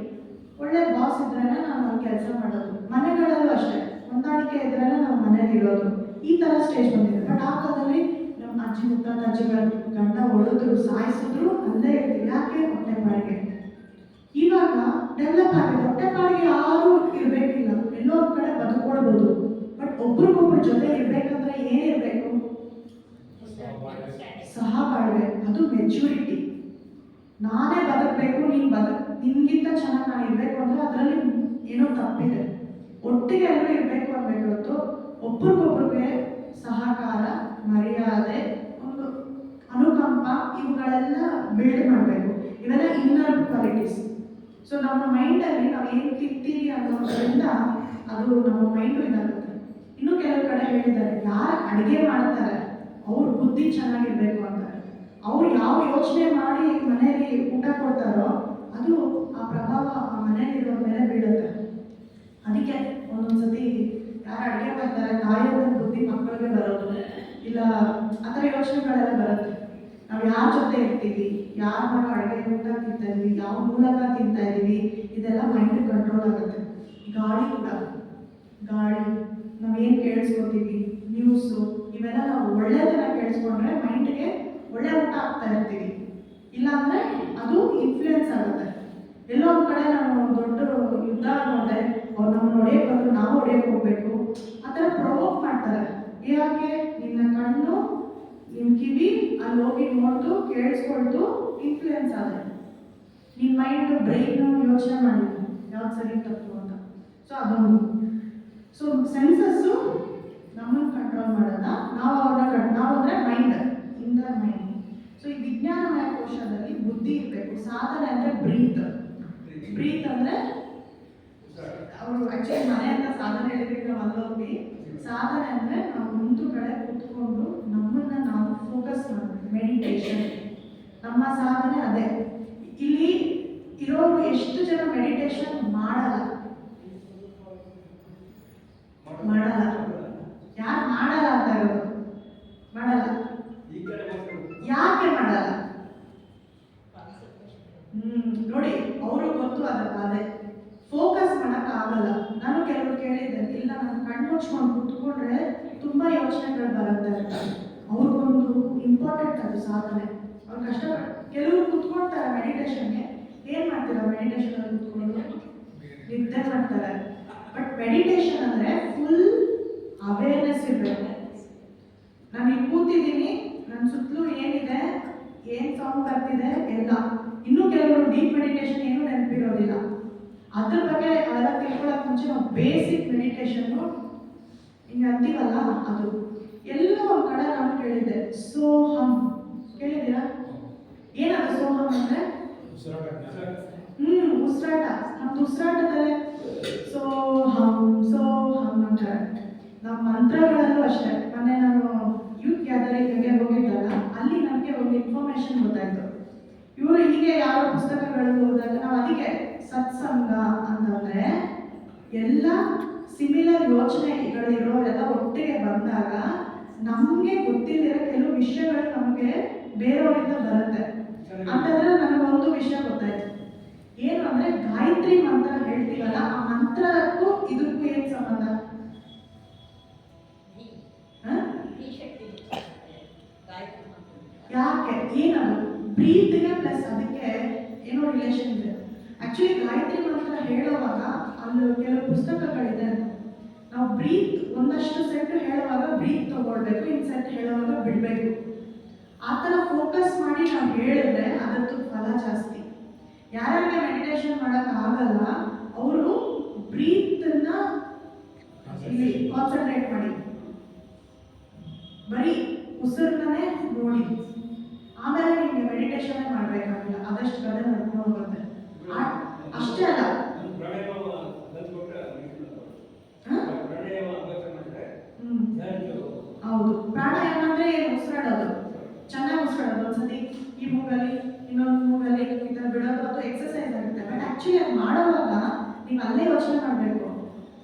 ಒಳ್ಳೆ ಬಾಸ್ ಇದ್ರೇ ನಾನು ಅಲ್ಲಿ ಕೆಲಸ ಮಾಡೋದು. ಮನೆಗಳಲ್ಲೂ ಅಷ್ಟೇ, ಹೊಂದಾಣಿಕೆ ಇದ್ರೇ ನಾವು ಮನೇಲಿ ಇರೋದು. ಈ ಥರ ಸ್ಟೇಜ್ ಬಂದಿದೆ. ಬಟ್ ಆ ಕಾಲದಲ್ಲಿ ನಮ್ಮ ಅಜ್ಜಿ ಮುತ್ತಾಜ್ಜಿಗಳ ಗಂಡ ಹೊಡೆದ್ರು, ಸಾಯಿಸಿದ್ರು, ಅಲ್ಲೇ ಇರ್ತೀವಿ. ಯಾಕೆ? ಹೊಟ್ಟೆಪಾಡಿಗೆ. ಇವಾಗ ಡೆವಲಪ್ ಆಗಿದೆ. ಹೊಟ್ಟೆಪಾಡಿಗೆ ಯಾರೂ ಇರಬೇಕಿಲ್ಲ, ಎಲ್ಲೋ ಒಂದು ಕಡೆ ಬದುಕೊಳ್ಬೋದು. ಬಟ್ ಒಬ್ರಿಗೊಬ್ರ ಜೊತೆ ಇರಬೇಕಂದ್ರೆ ಏನಿರಬೇಕು? ಸಹಬಾಳ್ವೆ. ಅದು ಮೆಚುರಿಟಿ. ನಾನೇ ಬದುಕಬೇಕು, ನಿನ್ಗಿಂತ ಚೆನ್ನಾಗಿ ನಾನು ಇರಬೇಕು ಅಂದರೆ ಅದರಲ್ಲಿ ಏನೋ ತಪ್ಪಿದೆ. ಒಟ್ಟಿಗೆ ಎಲ್ಲರೂ ಇರಬೇಕು ಅನ್ನಬೇಕು ಹೊರತು ಒಬ್ರಿಗೊಬ್ರಿಗೆ ಸಹಕಾರ, ಮರ್ಯಾದೆ, ಒಂದು ಅನುಕಂಪ ಇವುಗಳೆಲ್ಲ ಬಿಲ್ಡ್ ಮಾಡಬೇಕು. ಇವೆಲ್ಲ ಇನ್ನರ್ ಕ್ವಾಲಿಟೀಸ್. ಸೊ ನಮ್ಮ ಮೈಂಡಲ್ಲಿ ನಾವು ಏನು ತಿಂತೀವಿ ಅನ್ನೋದ್ರಿಂದ ಅದು ನಮ್ಮ ಮೈಂಡು ಇದಾಗುತ್ತೆ. ಇನ್ನೂ ಕೆಲವು ಕಡೆ ಹೇಳಿದ್ದಾರೆ, ಯಾರು ಅಡುಗೆ ಮಾಡ್ತಾರೆ ಅವ್ರ ಬುದ್ಧಿ ಚೆನ್ನಾಗಿರ್ಬೇಕು ಅಂತಾರೆ. ಅವ್ರು ಯಾವ ಯೋಚನೆ ಮಾಡಿ ಮನೆಯಲ್ಲಿ ಊಟ ಕೊಡ್ತಾರೋ ಅದು ಆ ಪ್ರಭಾವ ಆ ಮನೆಯಲ್ಲಿರೋ ಮೇಲೆ ಬೀಳುತ್ತೆ. ಅದಕ್ಕೆ ಒಂದೊಂದ್ಸತಿ ಯಾರು ಅಡುಗೆ ಮಾಡ್ತಾರೆ ತಾಯಿಯ ಬುದ್ಧಿ ಮಕ್ಕಳಿಗೆ ಬರೋದು ಇಲ್ಲ, ಆ ಥರ ಯೋಚನೆಗಳೆಲ್ಲ ಬರುತ್ತೆ. ನಾವು ಯಾರ ಜೊತೆ ಇರ್ತೀವಿ, ಯಾರು ಮಾಡೋ ಅಡುಗೆ ಊಟ ತಿಂತಾ ಇದೀವಿ, ಯಾವ ಮೂಲಕ ತಿಂತಾ ಇದ್ದೀವಿ, ಇದೆಲ್ಲ ಮೈಂಡ್ ಕಂಟ್ರೋಲ್ ಆಗುತ್ತೆ. ಗಾಳಿ ಕೂಡ, ಗಾಳಿ ನಾವೇನು ಕೇಳಿಸ್ಕೊತೀವಿ, ನ್ಯೂಸು, ಇವೆಲ್ಲ ನಾವು ಒಳ್ಳೆಯದನ್ನ ಕೇಳಿಸ್ಕೊಂಡ್ರೆ ಮೈಂಡ್ಗೆ ಒಳ್ಳೆ ಊಟ ಆಗ್ತಾ ಇರ್ತೀವಿ. ಇಲ್ಲಾಂದರೆ ಅದು ಇನ್ಫ್ಲೂಯೆನ್ಸ್ ಆಗುತ್ತೆ. ಎಲ್ಲೋ ಒಂದು ಕಡೆ ನಾನು ದೊಡ್ಡ ಯುದ್ಧ ನೋಡಿದೆ, ಅವ್ರು ನಮ್ಮನ್ನು ಹೊಡೆಯೋಕೆ ಬಂದರು, ನಾವು ಹೊಡೆಯೋಕೆ ಹೋಗಬೇಕು, ಆ ಥರ ಪ್ರೊವೋಕ್ ಮಾಡ್ತಾರೆ. ಯಾಕೆ? ನಿನ್ನ ಕಣ್ಣು, ನಿಮ್ಮ ಕಿವಿ ಅಲ್ಲಿ ಹೋಗಿ ನೋಡ್ದು ಕೇಳಿಸ್ಕೊಳ್ತು ಇನ್ಫ್ಲೂಯೆನ್ಸ್ ಆದರೆ ನಿನ್ನ ಮೈಂಡು, ಬ್ರೈನು ಯೋಚನೆ ಮಾಡಿ ಯಾವ್ದು ಸರಿ ತಪ್ಪು ಅಂತ. ಸೊ ಅದೊಂದು. ಸೊ ಸೆನ್ಸಸ್ಸು ನಮ್ಮನ್ನು ಕಂಟ್ರೋಲ್ ಮಾಡೋದ, ನಾವು ಅಂದರೆ mind, in the mind. So ಈ ವಿಜ್ಞಾನಮಯ ಕೋಶದಲ್ಲಿ ಬುದ್ಧಿ ಇರಬೇಕು. ಸಾಧನೆ ಅಂದರೆ ಬ್ರೀತ್. ಬ್ರೀತ್ ಅಂದರೆ ಅವರು ಆ್ಯಕ್ಚುಲಿ ಮನೆ ಅಂತ ಸಾಧನೆ ಹೇಳಿದ್ರೆ ನಾವು ಅಲ್ಲೋಗಿ, ಸಾಧನೆ ಅಂದರೆ ನಾವು ಒಂದು ಕಡೆ ಕೂತ್ಕೊಂಡು ನಮ್ಮನ್ನು ನಾವು ಫೋಕಸ್ ಮಾಡಬೇಕು. ಮೆಡಿಟೇಷನ್ ನಮ್ಮ ಸಾಧನೆ ಅದೇ. ಇಲ್ಲಿ ಇರೋರು ಎಷ್ಟು ಜನ ಮೆಡಿಟೇಷನ್ ಮಾಡಲ್ಲ? ಯಾರು ಮಾಡಲ್ಲ ಅಂತ ಇರೋದು? ಮಾಡಲ್ಲ. ಯಾಕೆ ಮಾಡಲ್ಲ? ನೋಡಿ, ಅವರು ಗೊತ್ತು ಅದರ ಬಾಧೆ. ಫೋಕಸ್ ಮಾಡಕ್ ಆಗಲ್ಲ. ನಾನು ಕೆಲವರು ಕೇಳಿದ್ದೆ, ಇಲ್ಲ ನಾನು ಕಣ್ಣು ಮುಚ್ಕೊಂಡು ಕುತ್ಕೊಂಡ್ರೆ ತುಂಬಾ ಯೋಚನೆಗಳು ಬರುತ್ತೆ ಅಂತ. ಅವ್ರಿಗೊಂದು ಇಂಪಾರ್ಟೆಂಟ್ ಅದು ಸಾಧನೆ. ಅವ್ರು ಕಷ್ಟಪಟ್ಟು ಕೆಲವರು ಕುತ್ಕೊಳ್ತಾರೆ ಮೆಡಿಟೇಷನ್ಗೆ. ಏನ್ ಮಾಡ್ತೀರಾ ಮೆಡಿಟೇಷನ್ ಅಲ್ಲಿ ಕುತ್ಕೊಂಡು? ನಿದ್ದೆ ಮಾಡ್ತಾರೆ. ಬಟ್ ಮೆಡಿಟೇಷನ್ ಅಂದ್ರೆ ಫುಲ್ ಅವೇರ್ನೆಸ್ ಇರಬೇಕು. ನಾನು ಇಲ್ಲಿ ಕೂತಿದ್ದೀನಿ, ನನ್ನ ಸುತ್ತಲೂ ಏನಿದೆ, ಏನ್ ಸೌಂಡ್ ಬರ್ತಿದೆ ಎಲ್ಲ. ಇನ್ನೂ ಕೆಲವರು ಡೀಪ್ ಮೆಡಿಟೇಷನ್ ಏನು ನೆನಪಿರೋದಿಲ್ಲ. ಅದ್ರ ಬಗ್ಗೆ ಅವೆಲ್ಲ ತಿಳ್ಕೊಳ್ಳೋಕೆ ಮುಂಚೆ ನಾವು ಬೇಸಿಕ್ ಮೆಡಿಟೇಷನ್ ಹಿಂಗೆ ಅಂತೀವಲ್ಲ, ಅದು ಎಲ್ಲೋ ಒಂದು ಕಡೆ ನಾನು ಕೇಳಿದ್ದೆ, ಸೋಹಂ ಕೇಳಿದ್ದೀರಾ? ಏನದು ಸೋಹಂ ಅಂದ್ರೆ? ಉಸಿರಾಟ. ನಮ್ದು ಉಸಿರಾಟದಲ್ಲೇ ಸೋಹಂ ಸೋಹಂ ಅಂತಾರೆ. ನಮ್ಮ ಮಂತ್ರಗಳಲ್ಲೂ ಅಷ್ಟೇ. ಮೊನ್ನೆ ನಾನು ಯೂತ್ ಗ್ಯಾದರಿಂಗ್ಗೆ ಹೋಗಿದ್ದಲ್ಲ, ಅಲ್ಲಿ ನಮಗೆ ಒಂದು ಇನ್ಫಾರ್ಮೇಶನ್ ಗೊತ್ತಾಯ್ತು. ಇವರು ಹೀಗೆ ಯಾವ ಪುಸ್ತಕಗಳು ಓದಿದಾಗ ನಾವು ಅದಕ್ಕೆ ಸತ್ಸಂಗ ಅಂತಂದ್ರೆ ಎಲ್ಲ ಸಿಮಿಲರ್ ಯೋಚನೆಗಳು ಇರೋರೆಲ್ಲ ಒಟ್ಟಿಗೆ ಬಂದಾಗ ನಮಗೆ ಗೊತ್ತಿಲ್ಲದಿರೋ ಕೆಲವು ವಿಷಯಗಳು ನಮಗೆ ಬೇರೆಯವರಿಂದ ಬರುತ್ತೆ. ಅಂತಂದ್ರೆ ನನಗೊಂದು ವಿಷಯ ಗೊತ್ತಾಯ್ತು. ಏನು ಅಂದ್ರೆ ಗಾಯತ್ರಿ ಮಂತ್ರ ಹೇಳ್ತೀವಲ್ಲ, ಆ ಮಂತ್ರಕ್ಕೂ ಇದಕ್ಕೂ ಏನ್ ಸಂಬಂಧ? ಯಾಕೆ? ಏನದು? ಬ್ರೀತ್ಗೆ ಪ್ಲಸ್ ಅದಕ್ಕೆ ಏನೋ ರಿಲೇಷನ್ ಇದೆ. ಆಕ್ಚುಲಿ ಗಾಯತ್ರಿ ಮಂತ್ರ ಹೇಳುವಾಗ ಅಲ್ಲಿ ಕೆಲವು ಪುಸ್ತಕಗಳಿದೆ. ನಾವು ಬ್ರೀತ್ ಒಂದಷ್ಟು ಸೆಟ್ ಹೇಳುವಾಗ ಬ್ರೀತ್ ತಗೊಳ್ಬೇಕು, ಇನ್ ಸೆಟ್ ಹೇಳುವಾಗ ಬಿಡಬೇಕು. ಆ ಥರ ಫೋಕಸ್ ಮಾಡಿ ನಾವು ಹೇಳಿದ್ರೆ ಅದರದ್ದು ಫಲ ಜಾಸ್ತಿ. ಯಾರಿಗೆ ಮೆಡಿಟೇಷನ್ ಮಾಡೋಕೆ ಆಗಲ್ಲ ಅವರು ಬ್ರೀತನ್ನ ಇಲ್ಲಿ ಕಾನ್ಸಂಟ್ರೇಟ್ ಮಾಡಿ, ಬರೀ ಉಸಿರನ್ನೇ ನೋಡಿ, ಆಮೇಲೆ ನಿಮಗೆ ಮೆಡಿಟೇಷನ್ ಮಾಡಬೇಕಾಗಿಲ್ಲ. ಅದಷ್ಟು ಕಡೆ ನಡ್ಕೊಂಡು ಹೋಗುತ್ತೆ. ಅಷ್ಟೇ ಅಲ್ಲ, ಹೌದು. ಪ್ರಾಣಾಯಾಮ ಅಂದ್ರೆ ಏನು? ಉಸಿರಾಡೋದು, ಚೆನ್ನಾಗಿ ಉಸಿರಾಡೋದು. ಒಂದ್ಸತಿ ಈ ಮೂಗಲ್ಲಿ ಇನ್ನೊಂದು ಮೂಗಲ್ಲಿ ಈ ಥರ ಬಿಡೋದು, ಅದು ಎಕ್ಸಸೈಸ್ ಆಗುತ್ತೆ. ಬಟ್ ಆಕ್ಚುಲಿ ಅದು ಮಾಡುವಾಗ ನೀವು ಅಲ್ಲೇ ಯೋಚನೆ ಮಾಡಬೇಕು.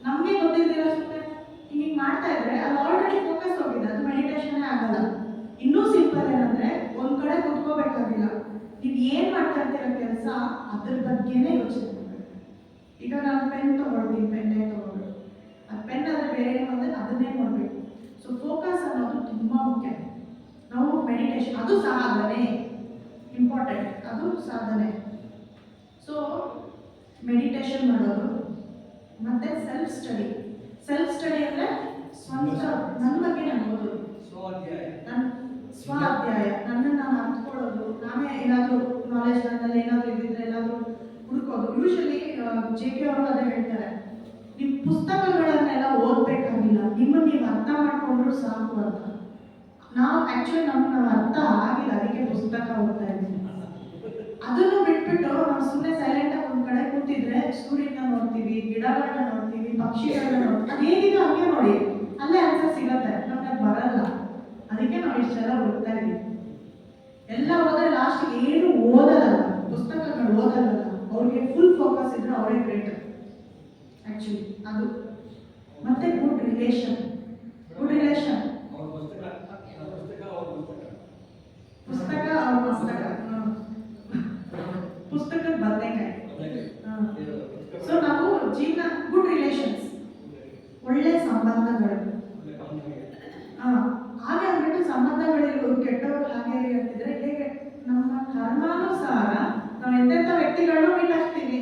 ನಮಗೆ ಗೊತ್ತಿದ್ದೀರ ಸುಮ್ಮನೆ ಹಿಂಗೆ ಮಾಡ್ತಾ ಇದ್ರೆ ಅದು ಆಲ್ರೆಡಿ ಫೋಕಸ್ ಹೋಗಿದೆ, ಅದು ಮೆಡಿಟೇಷನ್ನೇ ಆಗಲ್ಲ. ಇನ್ನೂ ಸಿಂಪಲ್ ಏನಂದ್ರೆ ಒಂದ್ ಕಡೆ ಕುತ್ಕೋಬೇಕಾಗಿಲ್ಲ. ನೀವು ಏನ್ ಮಾಡ್ತಾ ಇರ್ತೀರ ಕೆಲಸ ಅದ್ರ ಬಗ್ಗೆನೇ ಯೋಚನೆ ಮಾಡಬೇಕು. ಈಗ ನಾನು ಪೆನ್ ತಗೊಳ್ತೀನಿ, ಪೆನ್ನೇ ತಗೊಳ್ಬೇಕು. ಅದು ಪೆನ್ ಆದರೆ ಬೇರೆ ಏನಂದ್ರೆ ಅದನ್ನೇ ನೋಡಬೇಕು. ಸೊ ಫೋಕಸ್ ಅನ್ನೋದು ತುಂಬಾ ಮುಖ್ಯ. ನಾವು ಮೆಡಿಟೇಷನ್ ಅದು ಸಾಧನೆ, ಇಂಪಾರ್ಟೆಂಟ್, ಅದು ಸಾಧನೆ. ಸೊ ಮೆಡಿಟೇಷನ್ ಮಾಡೋದು ಮತ್ತೆ ಸೆಲ್ಫ್ ಸ್ಟಡಿ. ಸೆಲ್ಫ್ ಸ್ಟಡಿ ಅಂದ್ರೆ ಸ್ವಂತ ನನ್ನ ಬಗ್ಗೆ ನಾನು ಓದೋದು, ನನ್ನ ಸ್ವಾಧ್ಯಾಯ, ನನ್ನನ್ನು ನಾನು ಅರ್ಥಕೊಳ್ಳೋದು. ನಾನೇ ಏನಾದರೂ ನಾಲೆಜ್ ನನ್ನಲ್ಲಿ ಏನಾದರೂ ಇದ್ದಿದ್ರೆ ಏನಾದರೂ ಹುಡುಕೋದು. ಯೂಶಲಿ JK ಅವರು ಅದೇ ಹೇಳ್ತಾರೆ, ನೀವು ಪುಸ್ತಕಗಳನ್ನೆಲ್ಲ ಓದಬೇಕಾಗಿಲ್ಲ, ನಿಮ್ಮನ್ನು ನೀವು ಅರ್ಥ ಮಾಡ್ಕೊಂಡ್ರು ಸಾಕು ಅಂತ. ನಾವು ಆ್ಯಕ್ಚುಲಿ ನಾವು ಅರ್ಥ ಆಗಿಲ್ಲ, ಅದಕ್ಕೆ ಪುಸ್ತಕ ಓದ್ತಾ ಇದ್ದೀವಿ. ಅದನ್ನು ಬಿಟ್ಬಿಟ್ಟು ನಾವು ಸುಮ್ಮನೆ ಸೈಲೆಂಟಾಗಿ ಒಂದು ಕಡೆ ಕೂತಿದ್ರೆ ಸೂರ್ಯನ ನೋಡ್ತೀವಿ, ಗಿಡಗಳನ್ನ ನೋಡ್ತೀವಿ, ಪಕ್ಷಿಗಳನ್ನ ನೋಡ್ತೀವಿ. ಅದೇನಿದೆ ಹಂಗೆ ನೋಡಿ, ಅಲ್ಲೇ ಆನ್ಸರ್ ಸಿಗತ್ತೆ. ನಮ್ಗೆ ಬರಲ್ಲ, ಅದಕ್ಕೆ ನಾವು ಇಷ್ಟೆಲ್ಲ ಓದ್ತಾ ಇದ್ದೀವಿ. ಎಲ್ಲ ಹೋದ್ರೆ ಲಾಸ್ಟ್ ಏನು ಓದಲ್ಲ, ಪುಸ್ತಕಗಳು ಓದಲ್ಲ. ಅವ್ರಿಗೆ ಫುಲ್ ಫೋಕಸ್ ಇದ್ರೆ ಅವರೇ ಗ್ರೇಟ್ ಆ್ಯಕ್ಚುಲಿ. ಅದು ಮತ್ತೆ ಗುಡ್ ರಿಲೇಷನ್. ಗುಡ್ ರಿಲೇಷನ್ ಪುಸ್ತಕ ಅವ್ರ ಪುಸ್ತಕದ ಬದನೆಕಾಯಿ. ಸೊ ನಾವು ಜೀವನ ಗುಡ್ ರಿಲೇಷನ್ಸ್, ಒಳ್ಳೆ ಸಂಬಂಧಗಳು. ಹಾಗೆ ಅಂದ್ಬಿಟ್ಟು ಸಂಬಂಧಗಳಿಗೂ ಕೆಟ್ಟವರು ಹಾಗೆ ಅಂತಿದ್ರೆ ಹೇಗೆ? ನಮ್ಮ ಕರ್ಮಾನುಸಾರ ನಾವು ಎಂತೆಂಥ ವ್ಯಕ್ತಿಗಳನ್ನೂ ಮೀಟ್ ಆಗ್ತೀವಿ.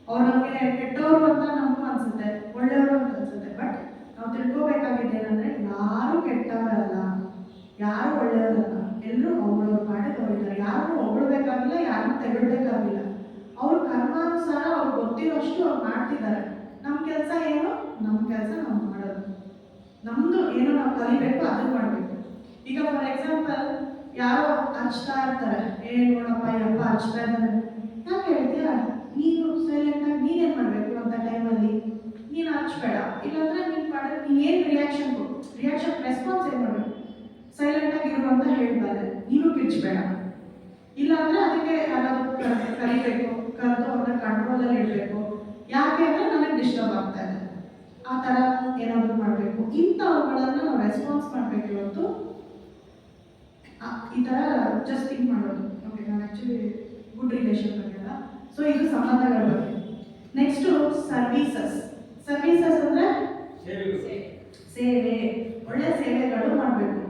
ಅವ್ರು ನಮಗೆ ಕೆಟ್ಟವರು ಅಂತ ನಮಗೂ ಅನ್ಸುತ್ತೆ, ಒಳ್ಳೆಯವರು ಅಂತ ಅನ್ಸುತ್ತೆ. ಬಟ್ ನಾವು ತಿಳ್ಕೋಬೇಕಾಗಿದೆ ಏನಂದ್ರೆ ಯಾರು ಕೆಟ್ಟವರಲ್ಲ, ಯಾರು ಒಳ್ಳೆಯವರಲ್ಲ. ಎಲ್ಲರೂ ಅವ್ರವ್ರ ಪಾಠಕ್ಕೆ ಹೋಗಿದ್ದಾರೆ. ಯಾರನ್ನೂ ಹೊಗಳ್ಬೇಕಾಗಿಲ್ಲ, ಯಾರನ್ನೂ ತೆಗಳ್ಬೇಕಾಗಿಲ್ಲ. ಅವ್ರ ಕರ್ಮಾನುಸಾರ ಅವ್ರಿಗೆ ಗೊತ್ತಿರೋಷ್ಟು ಅವ್ರು ಮಾಡ್ತಿದ್ದಾರೆ. ನಮ್ಮ ಕೆಲಸ ಏನು? ನಮ್ಮ ಕೆಲಸ ನಾವು ಮಾಡೋದು. ನಮ್ಮದು ಏನೋ ನಾವು ಕಲಿಬೇಕು, ಅದನ್ನು ಮಾಡಬೇಕು. ಈಗ ಫಾರ್ ಎಕ್ಸಾಂಪಲ್ ಯಾರೋ ಹಚ್ತಾ ಇರ್ತಾರೆ, ನೋಡಪ್ಪ ಯಪ್ಪ ಹಚ್ತಾ ಇದ್ದಾರೆ, ಯಾಕೆ ಹೇಳ್ತೀಯ? ನೀನು ಸೈಲೆಂಟಾಗಿ ನೀನೇನು ಮಾಡಬೇಕು ಅಂತ ಟೈಮಲ್ಲಿ ನೀನು ಹಚ್ಬೇಡ. ಇಲ್ಲಾಂದ್ರೆ ನೀನು ಮಾಡೋದು ನೀನು ಏನು ರಿಯಾಕ್ಷನ್ ರೆಸ್ಪಾನ್ಸ್ ಏನು ಮಾಡಬೇಕು? ಸೈಲೆಂಟಾಗಿ ಇರು ಅಂತ ಹೇಳ್ತಾರೆ, ನೀನು ಕಿರ್ಚಬೇಡ. ಇಲ್ಲಾಂದ್ರೆ ಅದಕ್ಕೆ ಯಾರಾದರೂ ಕರಿಬೇಕು, ಕರೆದು ಅವ್ರನ್ನ ಕಂಟ್ರೋಲಲ್ಲಿ ಇಡಬೇಕು. ಯಾಕೆ ಅಂದರೆ ನನಗೆ ಡಿಸ್ಟರ್ಬ್ ಆಗ್ತಾ ಇದೆ, ಆ ಥರ ಏನಾದರೂ ಮಾಡಬೇಕು. ಇಂಥವುಗಳನ್ನು ನಾವು ರೆಸ್ಪಾನ್ಸ್ ಮಾಡಬೇಕು ಇವತ್ತು. ಈ ಥರ ಜಸ್ಟ್ ಥಿಂಕ್ ಮಾಡೋದು. ಓಕೆ, ನಾನು ಆ್ಯಕ್ಚುಲಿ ಗುಡ್ ರಿಲೇಷನ್ ಬಗ್ಗೆ ಅಲ್ಲ. ಸೊ ಇದು ಸಂಬಂಧಗಳ ಬಗ್ಗೆ. Next services. ಸರ್ವೀಸಸ್ ಅಂದರೆ ಸೇವೆ, ಒಳ್ಳೆ ಸೇವೆಗಳು ಮಾಡಬೇಕು.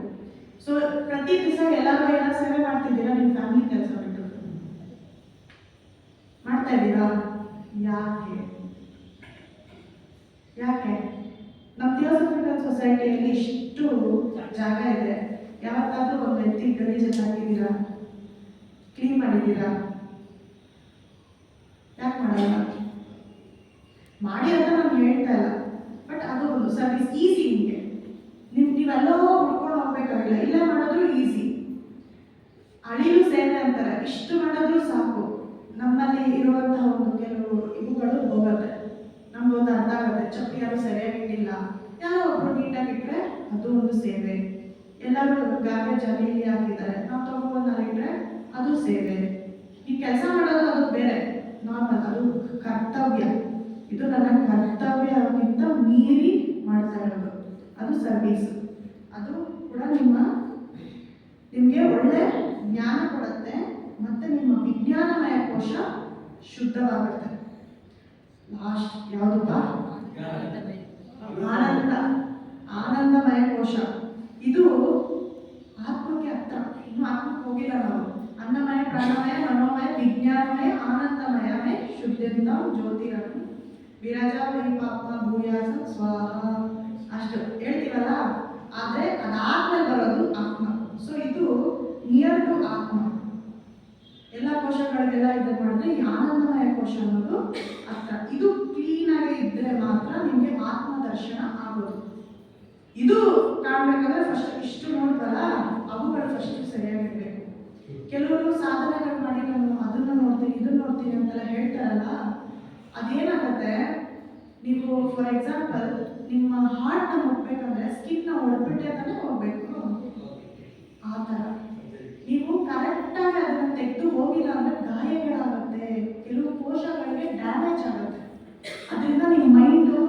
ಸೊ ಪ್ರತಿ ದಿವಸ ಎಲ್ಲರೂ ಏನಾದ್ರು ಸೇವೆ ಮಾಡ್ತಿದ್ದೀರಾ? ನಿಮ್ಮ ಫ್ಯಾಮಿಲಿ ಕೆಲಸ ಬಿಟ್ಟು ಮಾಡ್ತಾ ಇದ್ದೀರಾ? ಯಾಕೆ ಯಾಕೆ ನಮ್ಮ ಥಿಯೋಸಫಿಕಲ್ ಸೊಸೈಟಿಯಲ್ಲಿ ಇಷ್ಟು ಜಾಗ ಇದೆ, ಯಾವತ್ತಾದ್ರೂ ಒಂದು ವ್ಯಕ್ತಿ ಗಲೀಜು ಹಾಕಿದ್ದೀರಾ? ಕ್ಲೀನ್ ಮಾಡಿದ್ದೀರಾ? ಯಾಕೆ ಮಾಡಲ್ಲ? ಮಾಡಿ ಅಂತ ನಾನು ಹೇಳ್ತಾ ಇಲ್ಲ, ಬಟ್ ಅದು ಒಂದು ಸರ್ವಿಸ್. ಈಸಿ ನಿಮಗೆ, ನೀವೆಲ್ಲೋ ಹುಡ್ಕೊಂಡು ಹೋಗ್ಬೇಕಾಗಿಲ್ಲ, ಇಲ್ಲ ಮಾಡಿದ್ರು ಈಸಿ. ಅಳಿಲು ಸೇವೆ ಅಂತಾರೆ, ಇಷ್ಟು ಮಾಡಿದ್ರು ಸಾಕು. ನಮ್ಮಲ್ಲಿ ಇರುವಂತಹ ಒಂದು ಕೆಲವು ಇವುಗಳು ಹೋಗುತ್ತೆ, ನಮ್ಗೊಂದು ಅರ್ಥ ಆಗುತ್ತೆ. ಚಪ್ಪಲಿ ಯಾರು ಸರಿಯಾಗಿ ಇಟ್ಟಿಲ್ಲ, ಯಾರೋ ಒಬ್ರು ನೀಟಾಗಿ ಇಟ್ಟರೆ ಅದು ಒಂದು ಸೇವೆ. ಎಲ್ಲರೂ ಗಾರ್ಬೇಜ್ ಅಲ್ಲಿ ಹಾಕಿದ್ದಾರೆ, ನಾವು ತಗೊಂಡು ಇಟ್ಟರೆ ಅದು ಸೇವೆ. ಈ ಕೆಲಸ ಮಾಡೋದು ಅದು ಬೇರೆ, ನಾರ್ಮಲ್, ಅದು ಕರ್ತವ್ಯ. ಇದು ನನ್ನ ಕರ್ತವ್ಯಕ್ಕಿಂತ ಮೀರಿ ಮಾಡ್ತಾ ಇರೋದು, ಅದು ಸರ್ವೀಸು. ಅದು ಕೂಡ ನಿಮಗೆ ಒಳ್ಳೆ ಜ್ಞಾನ ಕೊಡುತ್ತೆ, ಮತ್ತು ನಿಮ್ಮ ವಿಜ್ಞಾನಮಯ ಕೋಶ ಶುದ್ಧವಾಗುತ್ತೆ. ಲಾಸ್ಟ್ ಯಾವುದಪ್ಪ? ಆನಂದಮಯ ಕೋಶ. ಇದು ಆತ್ಮಕ್ಕೆ ಹತ್ರ, ಇನ್ನು ಆತ್ಮಕ್ಕೆ ಹೋಗಿಲ್ಲ ನಾವು. ಅನ್ನಮಯ, ಪ್ರಾಣಮಯ, ಮನೋಮಯ, ವಿಜ್ಞಾನಮಯ, ಆನಂದಮಯ, ಶುದ್ಧಂತ ಜ್ಯೋತಿರನ್ನು ವಿರಜ ಪಾಪ ಭೂಯಾಸ ಸ್ವಾಹ, ಅಷ್ಟು ಹೇಳ್ತೀವಲ್ಲ. ಆದರೆ ಅದಾದ್ಮೇಲೆ ಬರೋದು ಆತ್ಮ. ಸೊ ಇದು ನಿಯರ್ ಟು ಆತ್ಮ. ಎಲ್ಲ ಕೋಶಗಳಿಗೆಲ್ಲ ಇದು ಮಾಡಿದ್ರೆ ಈ ಆನಂದಮಯ ಕೋಶ ಅನ್ನೋದು ಹತ್ರ. ಇದು ಕ್ಲೀನಾಗಿ ಇದ್ದರೆ ಮಾತ್ರ ನಿಮಗೆ ಆತ್ಮ ದರ್ಶನ ಆಗೋದು. ಇದು ಕಾಣಬೇಕಾದ್ರೆ ಫಸ್ಟ್ ಇಷ್ಟು ನೋಡ್ತಾರ, ಅವುಗಳು ಫಸ್ಟ್ ಸರಿಯಾಗಿರ್ಬೇಕು. ಕೆಲವರು ಸಾಧನೆಗಳು ಮಾಡಿ ನಾನು ಅದನ್ನು ನೋಡ್ತೀನಿ ಇದನ್ನು ನೋಡ್ತೀನಿ ಅಂತೆಲ್ಲ ಹೇಳ್ತಾರಲ್ಲ, ಅದೇನಾಗುತ್ತೆ, ನೀವು ಫಾರ್ ಎಕ್ಸಾಂಪಲ್ ನಿಮ್ಮ ಹಾರ್ಟ್ನ ಮುಟ್ಬೇಕಂದ್ರೆ ಸ್ಕಿನ್ನ ಹೊಡೆದ್ಬಿಟ್ಟೆ ತಾನೇ ಹೋಗ್ಬೇಕು. ಆ ಥರ ನೀವು ಕರೆಕ್ಟಾಗಿ ಅದನ್ನು ತೆಗೆದು ಹೋಗಿಲ್ಲ ಅಂದರೆ ಗಾಯಗಳಾಗುತ್ತೆ, ಕೆಲವು ಕೋಶಗಳಿಗೆ ಡ್ಯಾಮೇಜ್ ಆಗುತ್ತೆ, ಅದರಿಂದ ನಿಮ್ಮ ಮೈಂಡು